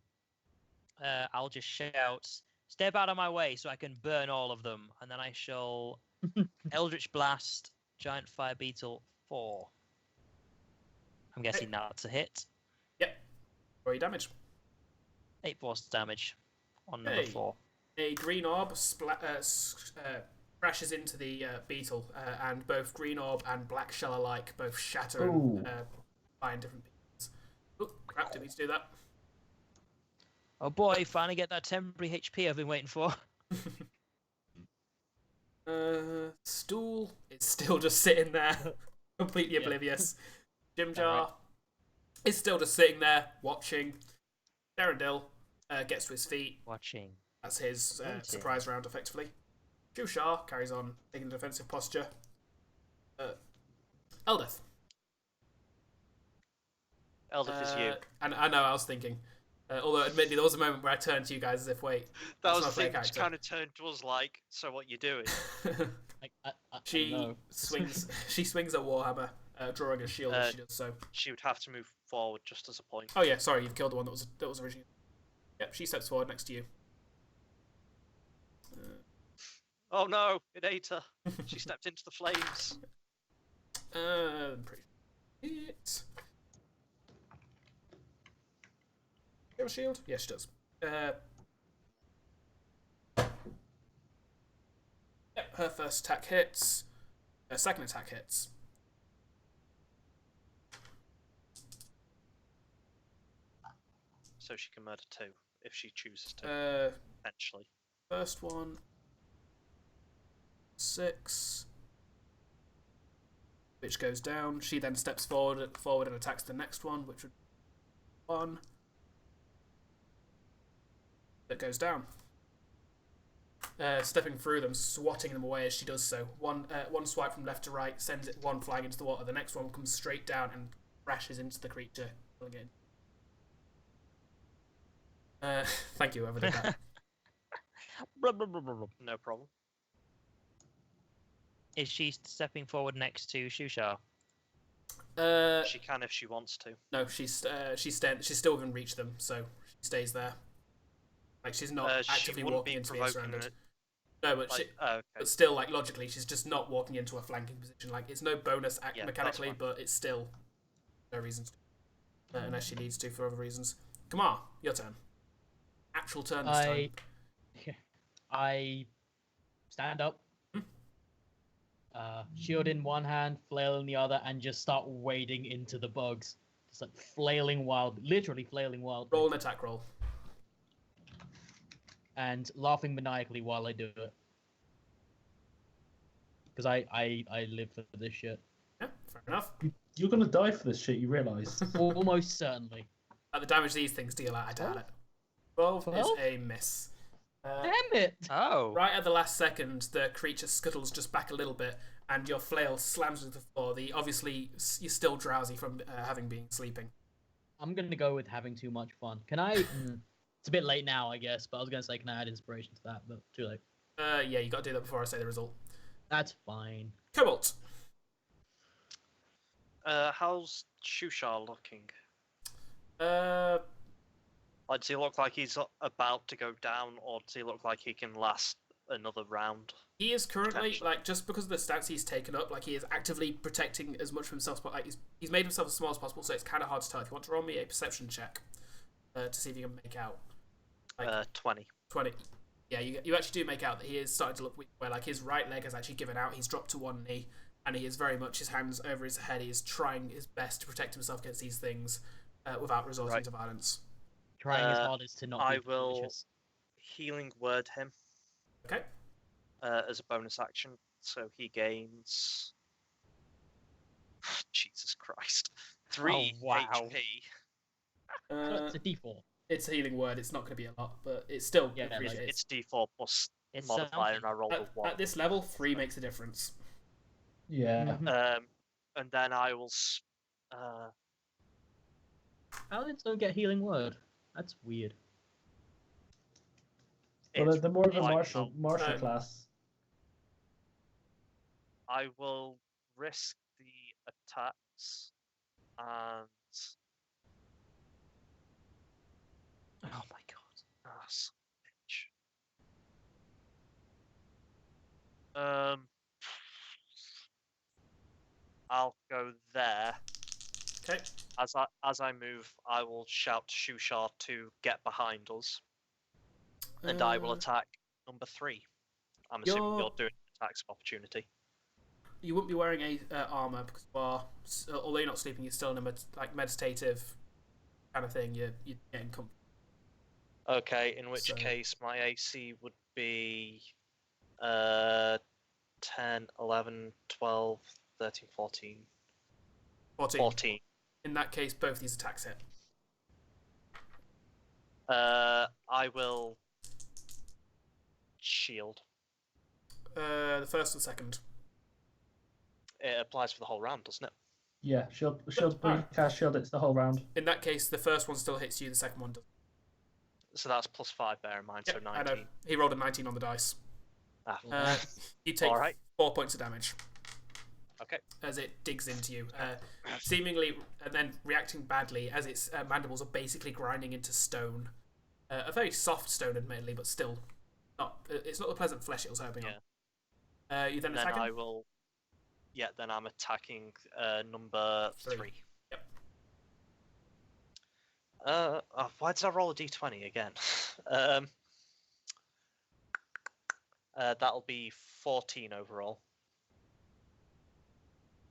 I'll just shout, "Step out of my way so I can burn all of them," and then I shall Eldritch Blast, Giant Fire Beetle 4. I'm guessing that's a hit. Yep. Roll your damage. 8 force damage on number 4. A green orb crashes into the beetle, and both green orb and black shell alike both shatter and fly in different pieces. Oh, crap, didn't need to do that. Oh boy, finally get that temporary HP I've been waiting for. Stool is still just sitting there, completely oblivious. Jim Jar is still just sitting there, watching. Darendil gets to his feet. Watching. That's his surprise round, effectively. Shushar carries on, taking a defensive posture. Eldith. Eldith is you. And I know, I was thinking. Although, admittedly, there was a moment where I turned to you guys as if, wait, That that's was not the a thing player that character. kind of turned to us like, so what you doing? She swings. She swings a warhammer, drawing a shield as she does so. She would have to move forward just as a point. Oh yeah, sorry, you've killed the one that was originally. Yep, she steps forward next to you. Oh no, it ate her. She stepped into the flames. I'm pretty sure. It. You have a shield? Yes, she does. Yep, her first attack hits. Her second attack hits. So she can murder 2 if she chooses to. Potentially. First one. 6. Which goes down. She then steps forward and attacks the next one, which would be 1. That goes down. Stepping through them, swatting them away as she does so. One swipe from left to right sends it one flying into the water. The next one comes straight down and crashes into the creature. Again. Thank you, whoever did that. No problem. Is she stepping forward next to Shushar? She can if she wants to. No, she's still within reach of them, so she stays there. Like she's not actively walking into being surrounded. No, but okay. but still, like logically, she's just not walking into a flanking position. Like it's no bonus mechanically, but it's still no reason to, unless she needs to for other reasons. Kamar, your turn. Actual turn this time. I stand up. Shield in one hand, flail in the other, and just start wading into the bugs. Just like flailing literally flailing wildly. Roll an attack roll. And laughing maniacally while I do it. Because I live for this shit. Yeah, fair enough. You're gonna die for this shit, you realise? Almost certainly. The damage these things deal, I doubt it. 12 is a miss. Damn it! Oh. Right at the last second, the creature scuttles just back a little bit, and your flail slams into the floor. Obviously, you're still drowsy from having been sleeping. I'm gonna go with having too much fun. Can I It's a bit late now, I guess, but I was gonna say, can I add inspiration to that? But too late. Yeah, you got to do that before I say the result. That's fine. Cobalt. How's Shushar looking? Uh, Like, does he look like he's about to go down, or does he look like he can last another round? he is currently Potentially. like just because of the stance he's taken up, like he is actively protecting as much of himself. But like he's made himself as small as possible, so it's kind of hard to tell. If you want to roll me a perception check to see if you can make out. 20. 20. Yeah, you actually do make out that he is starting to look weak, where like his right leg has actually given out. He's dropped to one knee, and he is very much his hands over his head. He is trying his best to protect himself against these things without resorting to violence. Trying his hardest to not. I be will malicious. healing word him Okay. as a bonus action, so he gains. Jesus Christ, 3 wow. HP. It's a D4. It's a healing word. It's not going to be a lot, but it's still Yeah, like, appreciated. It's D4 plus It's modifier, and something. I rolled a 1. At this level, 3 makes a difference. Yeah. Mhm. And then I will. Paladins don't get healing word. That's weird. Well, it's they're more of a like martial No. class. I will risk the attacks and. Oh my god. Ah, son of a bitch. I'll go there. Okay. As I move, I will shout to Shushar to get behind us, and I will attack number 3. I'm assuming you're doing attacks of opportunity. You wouldn't be wearing a armor because you are, although you're not sleeping, you're still in a meditative kind of thing. You're getting comfortable. Okay, in which So- case my AC would be 10, 11, 12, 13, 14. 14. 14. In that case, both these attacks hit. I will shield. The first and second. It applies for the whole round, doesn't it? Yeah, shield. When you cast shield, it's the whole round. In that case, the first one still hits you. The second one doesn't. So that's plus 5, bear in mind, so Yep, 19. I know. He rolled a 19 on the dice. Ah, You take Alright. 4 points of damage okay. as it digs into you, seemingly and then reacting badly as its mandibles are basically grinding into stone. A very soft stone, admittedly, but still not. It's not the pleasant flesh it was hoping on. You then Then attack I him? will. Yeah, then I'm attacking number 3. Yep. Why did I roll a d20 again? That'll be 14 overall.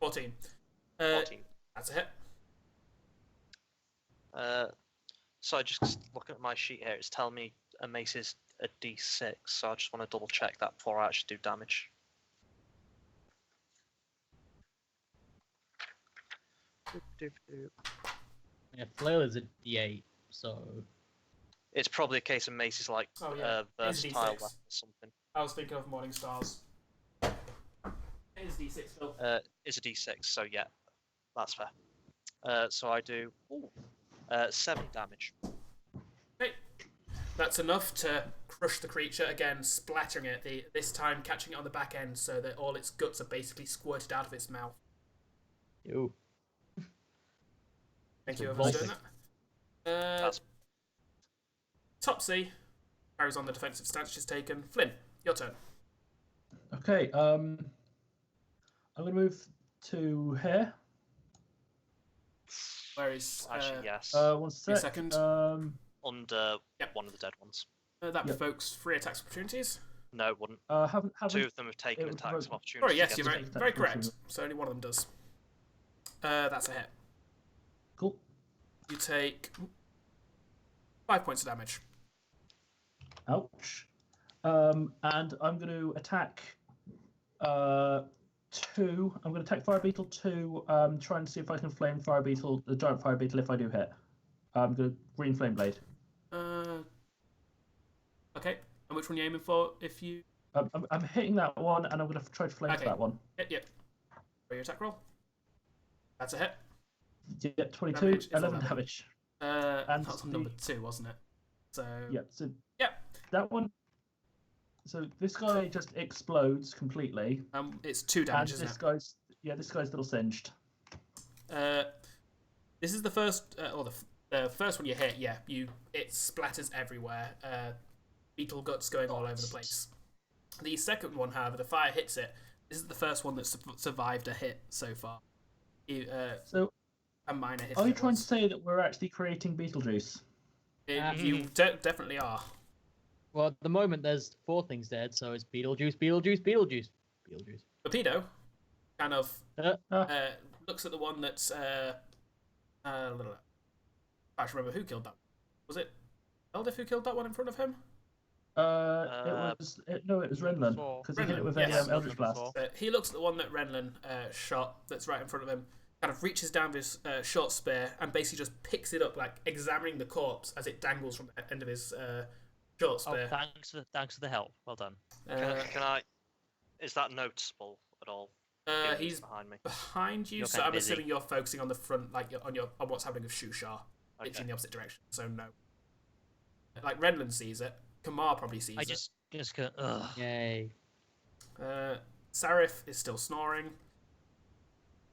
14. 14. That's a hit. So I just looking at my sheet here, it's telling me a mace is a d6, so I just want to double check that before I actually do damage. Yeah, flail is a D8, so It's probably a case of mace is like Oh, yeah. It's versatile D6. weapon or something. I was thinking of Morning Stars. It is D6, Phil. It's a d6, so yeah, that's fair. So I do 7 damage. Okay. That's enough to crush the creature, again splattering it, this time catching it on the back end so that all its guts are basically squirted out of its mouth. ew. Thank you, Revolting. everyone's doing that. That's- Topsy carries on the defensive stance she's taken. Flynn, your turn. Okay. I'm gonna move to here. Where is Actually, yes. 1 sec. second. Under Yep. one of the dead ones. that Yep. provokes 3 attacks opportunities. No, it wouldn't. Haven't 2 of them have taken it would attacks of provoke- opportunity. Sorry, yes, against you're very, me. very correct. So only one of them does. That's a hit. Cool. You take 5 points of damage. Ouch. And I'm going to attack 2. I'm going to attack Fire Beetle 2. Trying to see if I can flame Fire Beetle, the giant Fire Beetle, if I do hit. I'm going to Green Flame Blade. Okay. And which one are you aiming for? If you I'm hitting that one, and I'm going to try to flame Okay. that one. yep. For your attack roll. That's a hit. Yeah, 22, Damage is all 11 damage. damage. That And was on number 2, wasn't it? So Yeah. So yeah, that one. So this guy just explodes completely. it's 2 damage, isn't this guy's this guy's little singed. it? This is the first, or the first one you hit. Yeah, it splatters everywhere. Beetle guts going all over the place. The second one, however, the fire hits it. This is the first one that survived a hit so far. So a minor hit. are you trying to say that we're actually creating Beetlejuice? You definitely are. Well, at the moment there's 4 things dead, so it's Beetlejuice, Beetlejuice, Beetlejuice, Beetlejuice. Torpedo kind of looks at the one that's I can't remember who killed that. Was it Eldif who killed that one in front of him? It was Renlan because he hit it with an Eldritch Blast. He looks at the one that Renlan shot that's right in front of him, kind of reaches down with his short spear and basically just picks it up, like examining the corpse as it dangles from the end of his short spear. Oh, thanks for the help. Well done. Can I? Is that noticeable at all? He's behind me. Behind you, You're so kinda I'm busy. assuming you're focusing on the front, like on what's happening with Shushar. Okay. It's in the opposite direction, so no. Like Renlan sees it, Kamar probably sees I it. just go, ugh. Yay. Sarif is still snoring.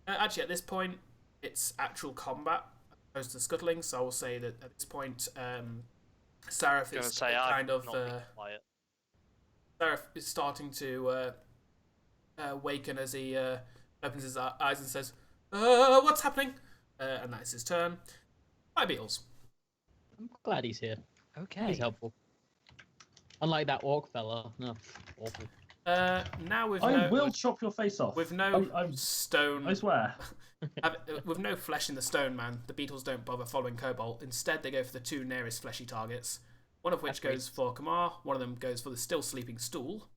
Actually, at this point, it's actual combat as opposed to scuttling, so I will say that at this point, Sarif is kind of Sarif is starting to waken as he opens his eyes and says, "What's happening?" And that is his turn. Hi, Beetles. I'm glad he's here. Okay. He's helpful. Unlike that orc fella. No, awful. Now with I will chop your face off. with no I'm stone, I swear. with no flesh in the stone man, the beetles don't bother following Cobalt. Instead, they go for the 2 nearest fleshy targets. One of which goes for Kamar. One of them goes for the still sleeping stool.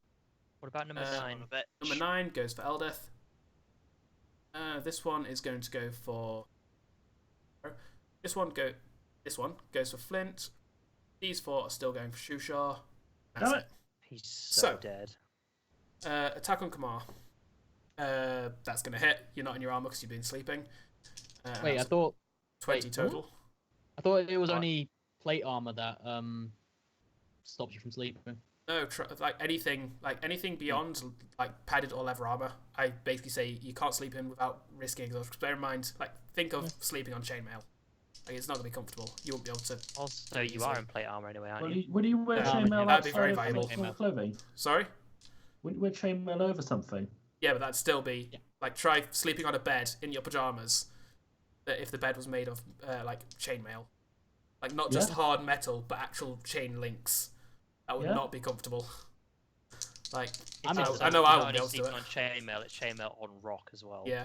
What about number 9? Number 9 goes for Eldeth. This one is going to go for. This one goes for Flynt. These 4 are still going for Shushar. That's Damn it. He's so dead. Attack on Kamar. That's going to hit. You're not in your armor because you've been sleeping. Wait, I thought 20 total. I thought it was only plate armor that stops you from sleeping. No, like anything beyond like padded or leather armor, I basically say you can't sleep in without risking exhaustion. Bear in mind, like think of sleeping on chainmail. Like it's not gonna be comfortable. You won't be able to. Also, you are in plate armor anyway, aren't you? Would you wear Yeah, chainmail that'd be very outside of valuable. normal clothing? Sorry. Wouldn't you wear chainmail over something? Yeah, but that'd still be like try sleeping on a bed in your pajamas. That if the bed was made of like chainmail, like not just hard metal, but actual chain links. That would not be comfortable. Like I know I wouldn't be able to do it. On chainmail, it's chainmail on rock as well. Yeah.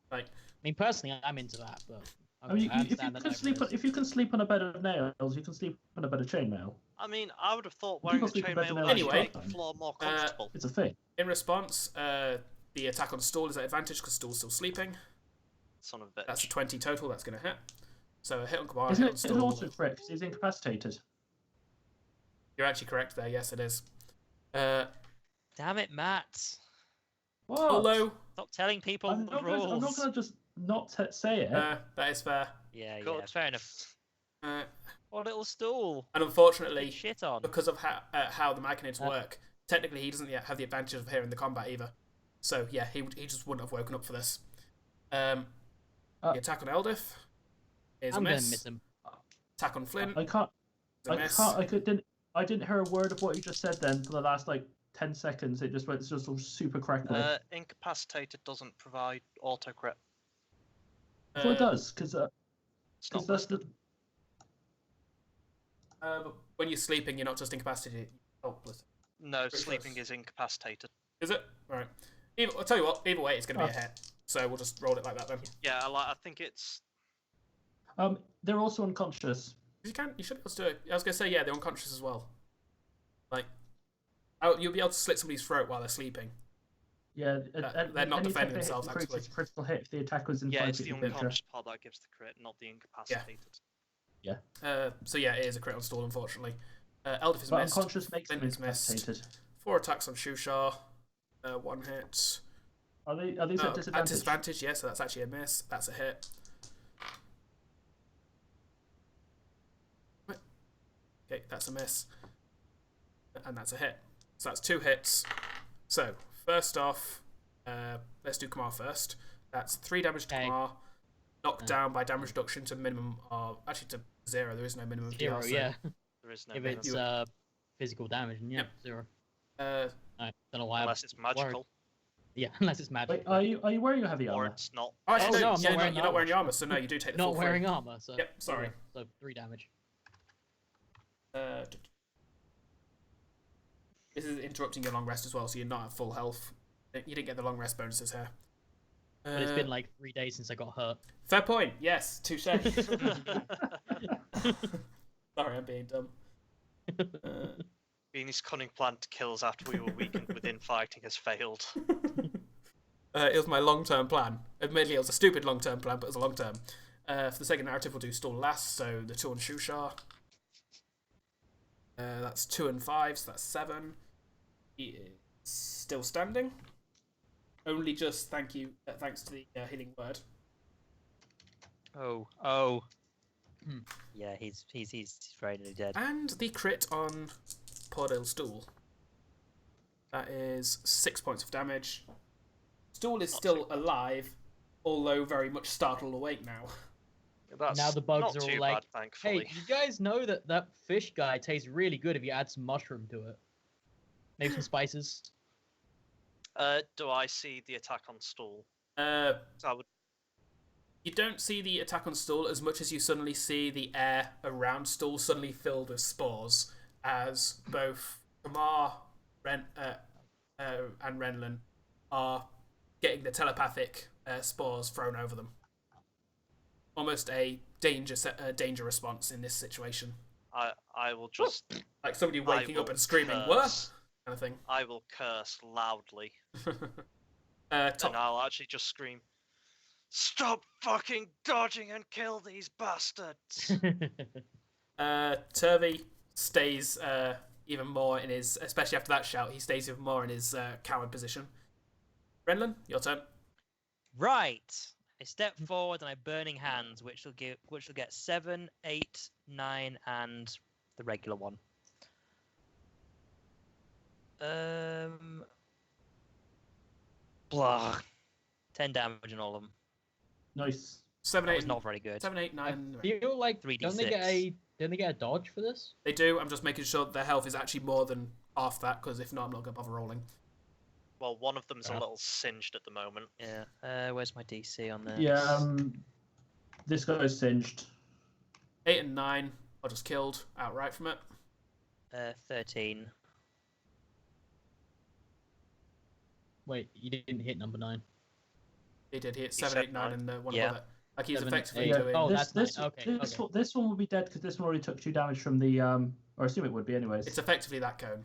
Like I mean, personally, I'm into that, but I mean, if you can sleep on a bed of nails, you can sleep on a bed of chainmail. I mean, I would have thought wearing a chainmail would Anyway, make the floor more comfortable. It's a thing. In response, the attack on Stall is at advantage because Stall's still sleeping. Son of a bitch. That's a 20 total. That's going to hit. So a hit on Kamar. Isn't hit on it Stall. also crit because he's incapacitated? You're actually correct there. Yes, it is. Damn it, Matt! What? Although Stop telling people I'm the not rules. going to just not say it. that is fair. Yeah, Good. fair enough. Uh, What little stool? and unfortunately, Shit on. because of how the Machinates work, technically he doesn't yet have the advantage of hearing the combat either. So yeah, he just wouldn't have woken up for this. The attack on Eldif is I'm a gonna miss. miss him. Attack on Flynt. I didn't hear a word of what you just said then for the last like 10 seconds. It just went just super crackly. Incapacitated doesn't provide auto crit. So it does because It's not that's the. But when you're sleeping, you're not just incapacitated. Helpless. No, Pretty sleeping close. is incapacitated. Is it? Right. I'll tell you what. Either way, it's going to be a hit. So we'll just roll it like that then. Yeah, I think it's. They're also unconscious. You should be able to do it. I was going to say, yeah, they're unconscious as well. Like, you'll be able to slit somebody's throat while they're sleeping. Yeah, they're not defending themselves, actually. Critical hit if the attack was in Yeah, 5 it's feet the of picture. unconscious part that gives the crit, not the incapacitated. So yeah, it is a crit on Stall, unfortunately. Eldif is But missed. unconscious makes them Flynt is missed. incapacitated. 4 attacks on Shushar. 1 hit. Are these No, at disadvantage? at disadvantage, yeah, so that's actually a miss. That's a hit. Okay, that's a miss. And that's a hit. So that's 2 hits. So, first off, let's do Kamar first. That's 3 damage to Kamar. Knocked down by damage reduction to minimum of... Actually, to 0. There is no minimum. 0, yeah. There is no If minimum. it's physical damage, then yeah, 0. I don't know why. Unless it's magical. Yeah, unless it's magic. Wait, are you wearing your heavy Or armor? it's not. Oh, actually, no, no, I'm yeah, not no, wearing you're not wearing your armor, so no, you do take the full Not 3. wearing armor, so... Yep, sorry. So 3 damage. This is interrupting your long rest as well, so you're not at full health. You didn't get the long rest bonuses here. But it's been like 3 days since I got hurt. Fair point. Yes, touche. Sorry, I'm being dumb. Beanie's cunning plan to kill us after we were weakened within fighting has failed. It was my long-term plan. Admittedly, it was a stupid long-term plan, but it was a long-term. For the second narrative, we'll do Stall last, so the 2 on Shushar. That's 2 and 5, so that's 7. He is still standing. Only just thanks to the healing word. Oh. Yeah, he's very nearly dead. And the crit on Pordale Stool. That is 6 points of damage. Stool is still alive, although very much startled awake now. That's Now the bugs not are all too like, bad, thankfully. Hey, you guys know that fish guy tastes really good if you add some mushroom to it? Maybe some spices. Do I see the attack on Stool? Uh, I would. You don't see the attack on Stool as much as you suddenly see the air around Stool suddenly filled with spores, as both Kamar and Renlan are getting the telepathic spores thrown over them. Almost a danger response in this situation. I will just. Like somebody waking up will and screaming, curse. "What?" kind of thing. I will curse loudly. Top. And I'll actually just scream, "Stop fucking dodging and kill these bastards!" Turvey stays even more in his, especially after that shout, he stays even more in his coward position. Renlan, your turn. Right. I step forward and I burning hands, which will get 7, 8, 9, and the regular one. Blah. 10 damage on all of them. Nice. 7, That 8, was not very good. 7, 8, 9. I feel like 3d6. don't they get a dodge for this? They do. I'm just making sure that their health is actually more than half that, because if not, I'm not going to bother rolling. Well, one of them's a little singed at the moment. Yeah. Where's my DC on this? Yeah, this guy's singed. 8 and 9 are just killed outright from it. 13. Wait, you didn't hit number 9. He did. He hit He 7, said 8, 9, and one Yeah. above it. Like he's 7, effectively 8. doing. Oh, this, that's this, nice. Okay, this, okay. this one will be dead because this one already took 2 damage from the or I assume it would be anyways. It's effectively that cone.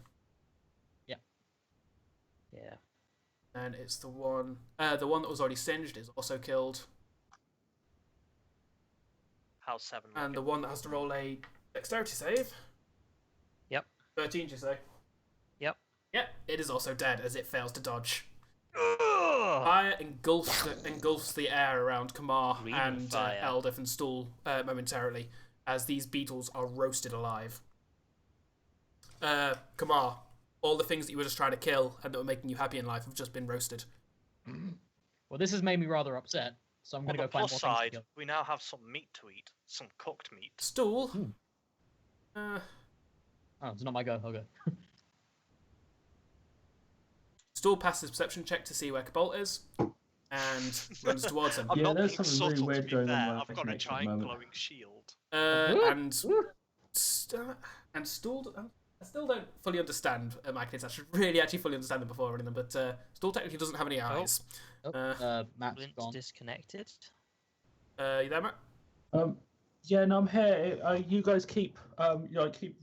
Yeah. And it's the one that was already singed is also killed. How's 7? And the one that has to roll a dexterity save. Yep. 13, you say? Yep. Yep, it is also dead as it fails to dodge. Ugh! Fire engulfs the air around Kamar Green and fire. Eldif and Stool momentarily as these beetles are roasted alive. Kamar, all the things that you were just trying to kill and that were making you happy in life have just been roasted. Well, this has made me rather upset, so I'm On gonna the go find more plus things to side, kill. we now have some meat to eat. Some cooked meat. Stool. Oh, it's not my go. Okay. Stool passes perception check to see where Cobalt is and runs towards him. I'm Yeah, not there's being something really subtle, weird to be going on fair. with I've got a Fascination at the giant moment. glowing shield. And Stool. I still don't fully understand my kids. I should really actually fully understand them before running them, but Stool technically doesn't have any eyes. Matt's Flynt's gone. disconnected. You there, Matt? Yeah, no, I'm here. You guys keep keep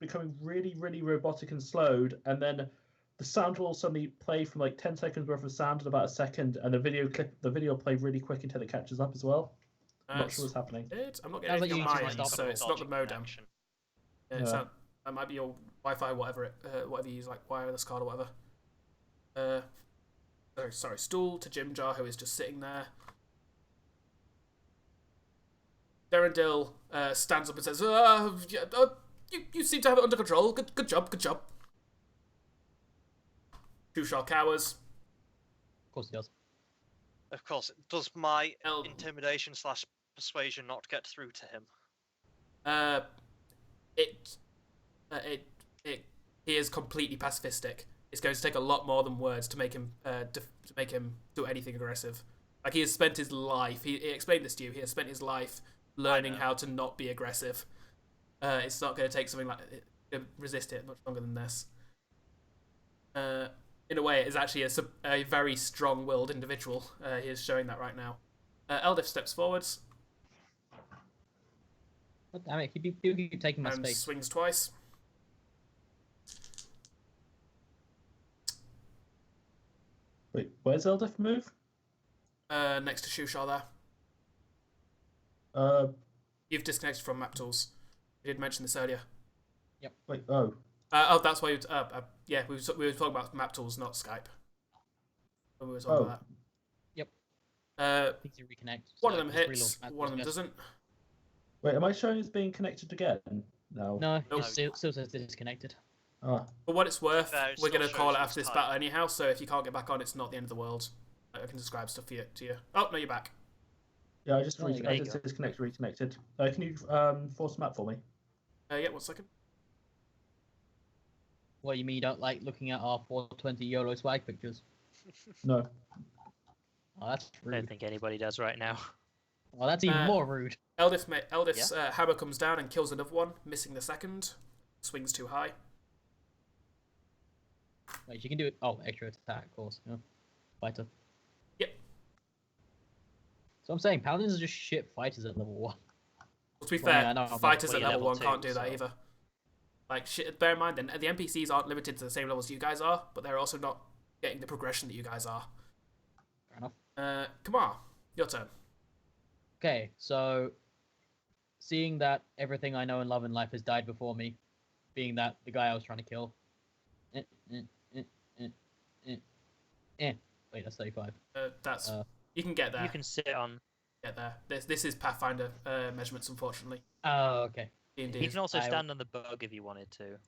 becoming really, really robotic and slowed, and then the sound will suddenly play from like 10 seconds worth of sound in about a second, and the video play really quick until it catches up as well. I'm not sure what's happening. I'm not Sounds getting like anything you on need to my end, stop so it. it's not the Dodging modem. connection. Yeah, Yeah. that might be your Wi-Fi, whatever you use, like wireless card or whatever. Sorry, Stool to Jim Jar, who is just sitting there. Derendil stands up and says, You seem to have it under control. Good job. Shushar cowers. Of course he does. Of course, does my El- intimidation / persuasion not get through to him? He is completely pacifistic. It's going to take a lot more than words to make him do anything aggressive. Like, he has spent his life. He explained this to you. He has spent his life learning how to not be aggressive. It's not going to take something like resist it much longer than this. In a way, it is actually a very strong-willed individual. He is showing that right now. Eldif steps forwards. God damn it, keep taking my And space. swings twice. Wait, where's Eldif move? Next to Shushar there. You've disconnected from map tools. You did mention this earlier. Wait, oh. That's why. Yeah, we were talking about map tools, not Skype. When we were talking about that. Things you reconnect. One so of them just hits. reload One of them messages. doesn't. Wait, am I showing as being connected again? No. No, Nope. it still says disconnected. Ah, For what it's worth, It we're still going to call shows it you after this it's battle anyhow. So if you can't get back on, it's not the end of the world. I can describe stuff to you. Oh no, you're back. yeah, I just There you I go. just disconnected, reconnected. Can you force map for me? Yeah, 1 second. What, you mean you don't like looking at our 420 YOLO swag pictures? No. Oh, that's I don't rude. think anybody does right now. Well, that's even more rude. Eldif's hammer comes down and kills another one, missing the second. Swings too high. Wait, you can do it. Oh, extra attack, of course. Yeah. Fighter. Yep. So I'm saying paladins are just shit fighters at level 1. Well, to be Well, fair, yeah, I know, I'm fighters well, at you're level level 1 can't two, do that so- either. Like, bear in mind, then the NPCs aren't limited to the same levels you guys are, but they're also not getting the progression that you guys are. Fair enough. Kamar, your turn. Okay, so seeing that everything I know and love in life has died before me, being that the guy I was trying to kill. Wait, that's 35. That's you can get there. You can sit on. Get there. This is Pathfinder measurements, unfortunately. Oh, okay. D&D. You can also I- stand on the bug if you wanted to.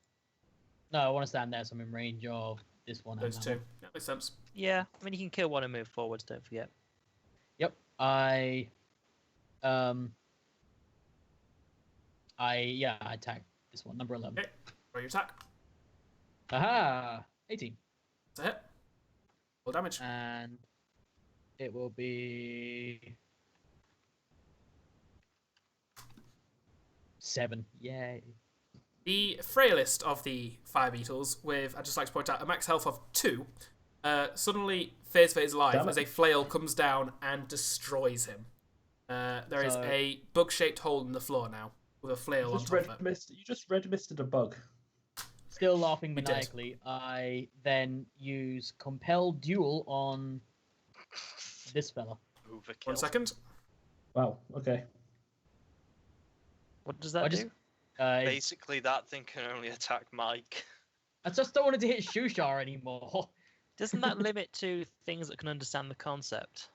No, I want to stand there so I'm in range of this one. Those and two. that one. That makes sense. Yeah, I mean you can kill one and move forwards. Don't forget. Yep. I attack this one, number 11. Okay. Roll your attack. Aha! 18. That's a hit. Full damage. And it will be 7. Yay. The frailest of the fire beetles, with, I'd just like to point out, a max health of 2, suddenly fears for his life Damn it. as a flail comes down and destroys him. There is So- a bug-shaped hole in the floor now, with a flail on top of it. You just red misted a bug. Still laughing did. maniacally, I then use Compel Duel on this fella. Overkill. 1 second. Wow. Okay. What does that I just- do? Basically, that thing can only attack Mike. I just don't want to hit Shushar anymore. Doesn't that limit to things that can understand the concept?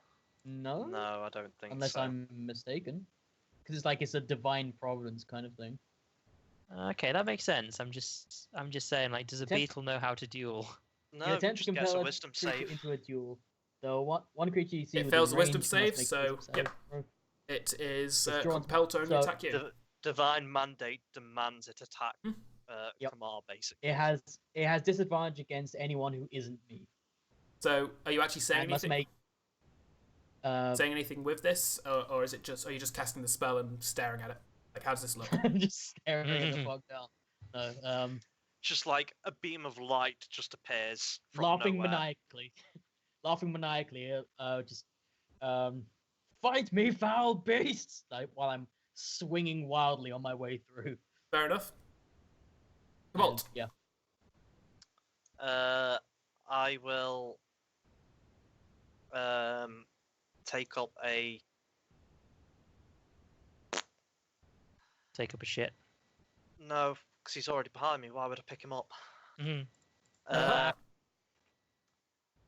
No? No, I don't think Unless so. I'm mistaken. Because it's a divine providence kind of thing. Okay, that makes sense. I'm just saying, like, does a Attempt- beetle know how to duel? No, You attempt to just gets a compel wisdom creature save. into a duel. So one creature you see It within fails a wisdom range save, must make a so, wisdom yep. save. It is It's drawn- compelled to only so- attack you. Divine mandate demands it attack Hmm. Yep. Kamar, basically. It has disadvantage against anyone who isn't me. So, are you actually saying I must anything? make Saying anything with this, or is it just? Are you just casting the spell and staring at it? Like, how does this look? I'm just staring at the fuck down. No, Just like a beam of light just appears from laughing nowhere. maniacally. Just fight me, foul beasts! Like, while I'm swinging wildly on my way through. Fair enough. And, Cobalt. yeah. I will take up a Take up a shit. no, because he's already behind me. Why would I pick him up? Mhm.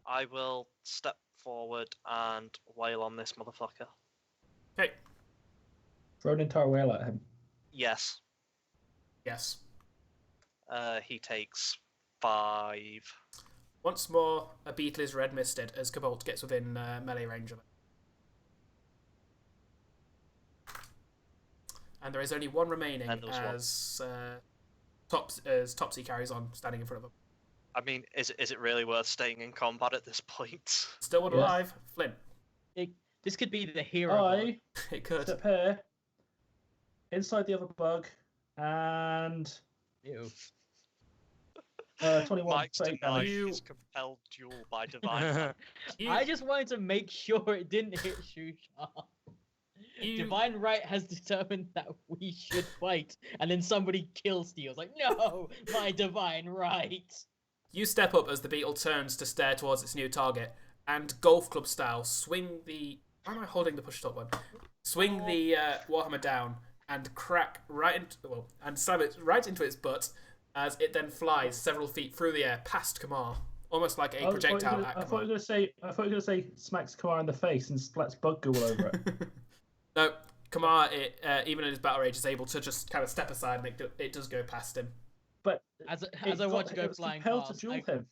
I will step forward and wail on this motherfucker. Okay. Throw an entire whale at him. Yes. Yes. He takes 5. Once more, a beetle is red misted as Cobalt gets within melee range of it. And there is only one remaining as Topsy carries on, standing in front of him. I mean, is it really worth staying in combat at this point? Still one alive, Flynt. This could be the hero. It could. Step here, inside the other bug, and Ew. 21. Mike's save denied damage. his compelled duel by divine. I just wanted to make sure it didn't hit Shusha. Divine right has determined that we should fight, and then somebody kills Steele's like, no, my divine right. You step up as the beetle turns to stare towards its new target, and golf club style swing the. Why am I holding the push stop one? Swing the warhammer down and crack right into and slam it right into its butt, as it then flies several feet through the air past Kamar, almost like a projectile at I thought you Kamar. were gonna say smacks Kamar in the face and splats bug goo all over it. No, Kamar, even in his battle rage, is able to just kind of step aside, and it does go past him. But As I watch it go flying past, to duel him.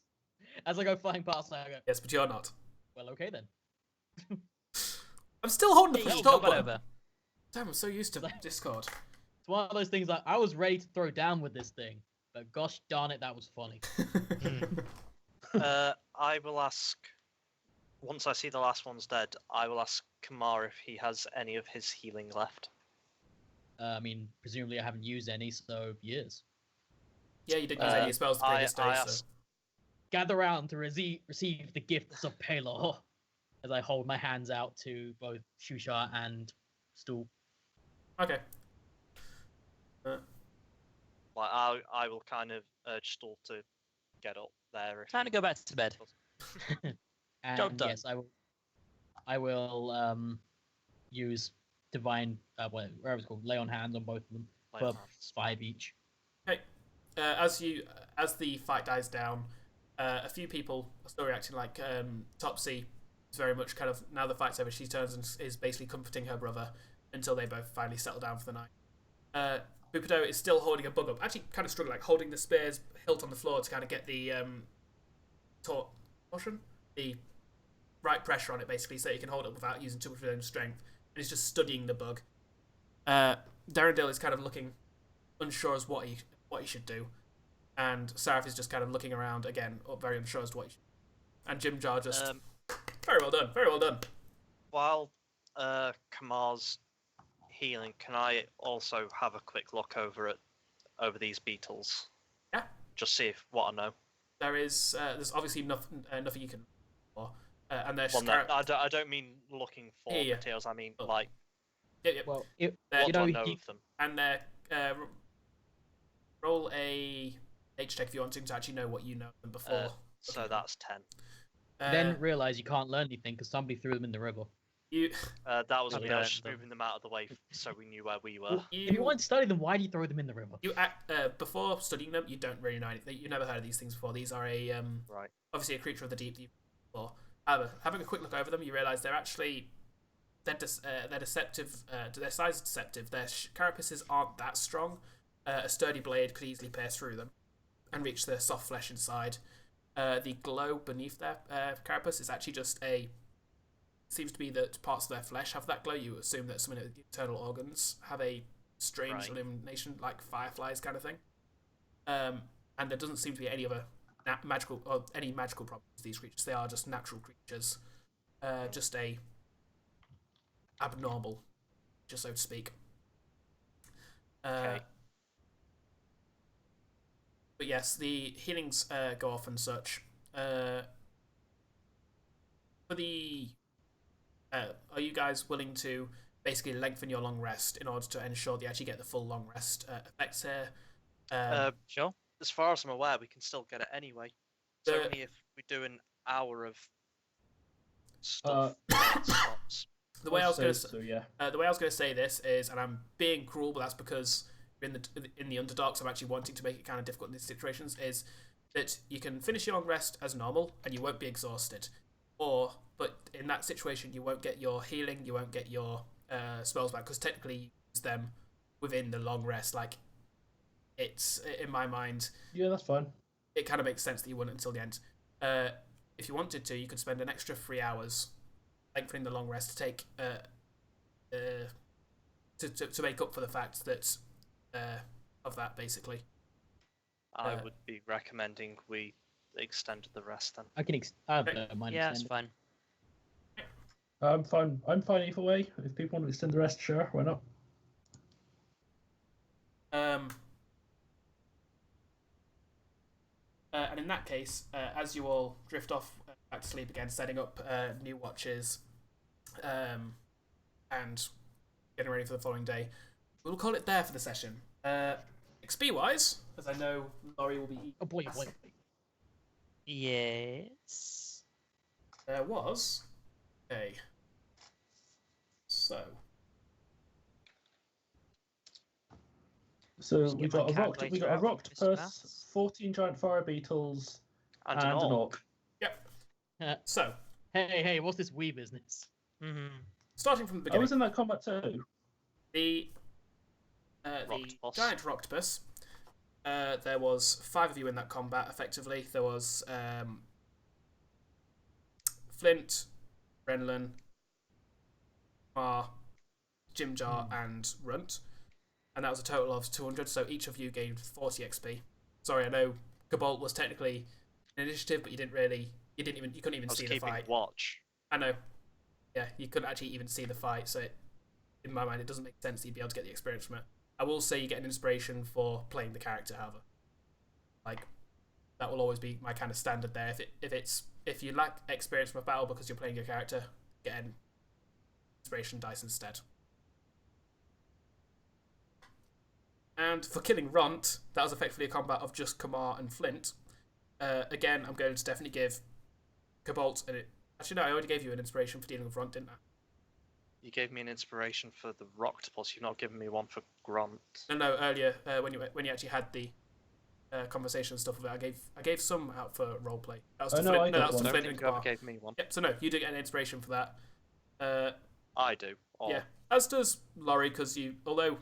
as I go flying past, I go, Yes, but you're not. well, okay then. I'm still holding the Hey, push go stop back button. over. Damn, I'm so used to Discord. It's one of those things like I was ready to throw down with this thing, but gosh darn it, that was funny. I will ask. Once I see the last one's dead, I will ask Kamar if he has any of his healing left. I mean, presumably I haven't used any, so years. Yeah, you didn't use any spells the previous day, so. Gather round to receive the gifts of Palor, as I hold my hands out to both Shusha and Stool. Okay. Like I will kind of urge Stool to get up there. Time to go back to bed. And Job done. yes, I will use divine whatever it's called, lay on hands on both of them Lay on for hands. 5 each. Okay. As the fight dies down, a few people are still reacting. Like Topsy is very much kind of, now the fight's over, she turns and is basically comforting her brother until they both finally settle down for the night. Bupido is still holding a bug up, actually kind of struggling, like holding the spear's hilt on the floor to kind of get the torsion, the right pressure on it, basically, so that he can hold it without using too much of his own strength. And he's just studying the bug. Darendil is kind of looking unsure as what he should do, and Saraf is just kind of looking around again, very unsure as to what he should do. And Jim Jar just very well done, very well done. While Kamar's healing, can I also have a quick look over these beetles? Yeah. Just see what I know. There's obviously nothing you can. And there's Well, no, I don't mean looking for Yeah. materials. I mean, Oh. like, Yep. Well, There- what you do know, I know he- of them? And roll a H check if you want to actually know what you know them before. So that's 10. then realize you can't learn anything because somebody threw them in the river. you That was Probably me. I was don't just know. moving them out of the way so we knew where we were. If you want to study them, why do you throw them in the river? before studying them, you don't really know anything. You've never heard of these things before. These are Right. obviously a creature of the deep before. However, having a quick look over them, you realise they're actually they're deceptive. Their size is deceptive. Their carapaces aren't that strong. A sturdy blade could easily pierce through them and reach the soft flesh inside. The glow beneath their carapace is actually just seems to be that parts of their flesh have that glow. You assume that some of the internal organs have a strange Right. illumination, like fireflies kind of thing. And there doesn't seem to be any other magical properties to these creatures. They are just natural creatures, just a abnormal, just so to speak. Okay. But yes, the healings go off and such. For the are you guys willing to basically lengthen your long rest in order to ensure that you actually get the full long rest effects here? Sure. As far as I'm aware, we can still get it anyway. It's The- only if we do an hour of stuff Uh, that it stops. the way I was going to So yeah. the way I was going to say this is, and I'm being cruel, but that's because in the Underdark, so I'm actually wanting to make it kind of difficult in these situations, is that you can finish your long rest as normal and you won't be exhausted. But in that situation, you won't get your healing, you won't get your spells back, because technically you use them within the long rest. Like, it's in my mind. Yeah, that's fine. It kind of makes sense that you wouldn't until the end. If you wanted to, you could spend an extra 3 hours lengthening the long rest to take to make up for the fact that of that basically. I would be recommending we extend the rest then. I can mind Yeah, that's extending. fine. I'm fine. I'm fine either way. If people want to extend the rest, sure, why not? And in that case, as you all drift off back to sleep again, setting up new watches, and getting ready for the following day, we'll call it there for the session. XP wise, as I know Laurie will be. Oh boy. Yes. There was a. So Just we get my got a calculator out, rocked Mr. purse, Maths. 14 giant fire beetles, And and an an orc. orc. Yep. So, Hey, what's this wee business? Mm-hmm. starting from the I beginning, was in that combat too. the Rocktopus. giant rocktopus. There was 5 of you in that combat. Effectively, there was Flynt, Renlan, Kamar, Jimjar, and Runt, and that was a total of 200. So each of you gained 40 XP. Sorry, I know Cobalt was technically an initiative, but you couldn't even I was see the keeping fight. watch. I know. Yeah, you couldn't actually even see the fight, so in my mind, it doesn't make sense that you'd be able to get the experience from it. I will say you get an inspiration for playing the character, however. Like, that will always be my kind of standard there. If you lack experience from a battle because you're playing your character, get an inspiration dice instead. And for killing Runt, that was effectively a combat of just Kamar and Flynt. Again, I'm going to definitely give Cobalt actually, no, I already gave you an inspiration for dealing with Runt, didn't I? You gave me an inspiration for the Rocktopus. You've not given me one for Grunt. No, earlier when you actually had the conversation and stuff with it, I gave some out for roleplay. That was to no, I Flynt, got that was one. to I don't Flynt think and you ever Kamar. gave me one. Yep. So no, you do get an inspiration for that. I do. Or... Yeah, as does Laurie, because although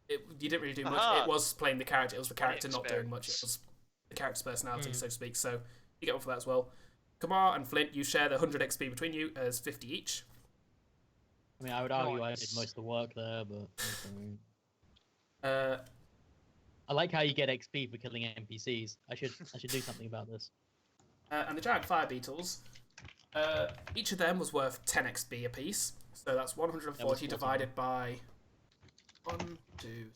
you didn't really do much, Aha. it was playing the character. It was the 20 character not doing much. It was the character's personality, Mm. so to speak. So you get one for that as well. Kamar and Flynt, you share the 100 XP between you as 50 each. I mean, I would argue I Nice. did most of the work there, but Uh, I like how you get XP for killing NPCs. I should do something about this. and the giant fire beetles, each of them was worth 10 XP apiece. So that's 140 divided by 1, 2,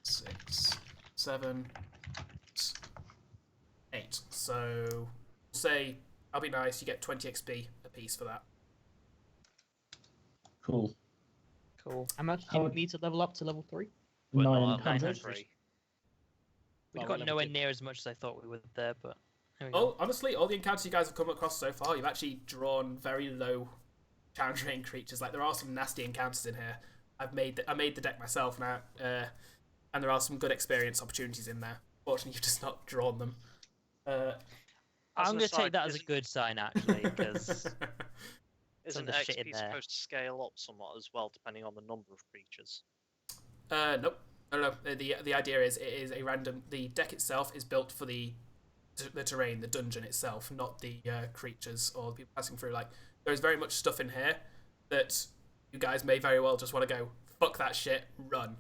6, 7, 8. So we'll say, I'll be nice, you get 20 XP apiece for that. Cool. Cool. How much do How you would- need to level up to level 3? We're not at 900. 93. We Well, got level nowhere 2. near as much as I thought we would there, but there we go. Oh, honestly, all the encounters you guys have come across so far, you've actually drawn very low challenge rating creatures. Like, there are some nasty encounters in here. I made the deck myself now, and there are some good experience opportunities in there. Fortunately, you've just not drawn them. As I'm an going to aside, take that as a isn't- good sign, actually, because Isn't the shit in XP there. supposed to scale up somewhat as well, depending on the number of creatures? Nope. No. The idea is it is a random. The deck itself is built for the terrain, the dungeon itself, not the creatures or the people passing through. Like, there is very much stuff in here that you guys may very well just want to go fuck that shit, run.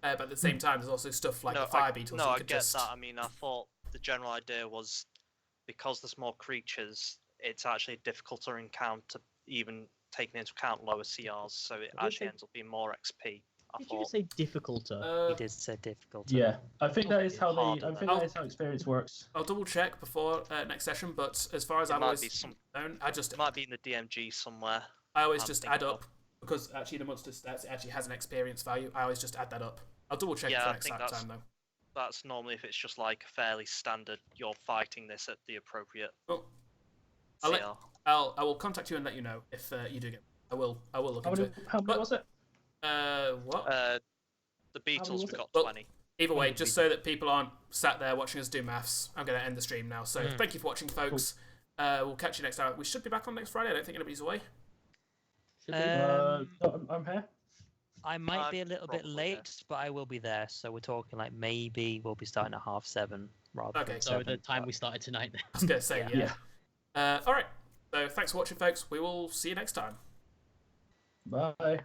But at the same time, there's also stuff like the fire beetles. No, that you I could get just... that. I mean, I thought the general idea was because there's more creatures, it's actually a difficulter encounter, even taking into account lower CRs, so it actually ends up being more XP. I Did you thought. just say difficulter? he did say difficult. Yeah, I think that is how Harder I then. think that is how experience works. I'll double check before next session, but as far as It I've might always be some. known, It might be in the DMG somewhere. I always I'm just thinking add of. up, because actually the monster stats, it actually has an experience value. I always just add that up. I'll double check Yeah, for I next think time that's- though. That's normally if it's just like fairly standard. You're fighting this at the appropriate Well, CR. I will contact you and let you know if you do get. I will look How into many, it. how many But- was it? What? The Beatles, was we it? got Well, 20. Either way, Probably just so that people aren't sat there watching us do maths, I'm going to end the stream now. So thank you for watching, folks. We'll catch you next time. We should be back on next Friday. I don't think anybody's away. Should we? Um, I'm here. I might be a little bit probably, late, but I will be there. So we're talking like maybe we'll be starting at 7:30 rather Okay. than So 7. the time but- we started tonight. I was going to say, Yeah. yeah. All right. So thanks for watching, folks. We will see you next time. Bye.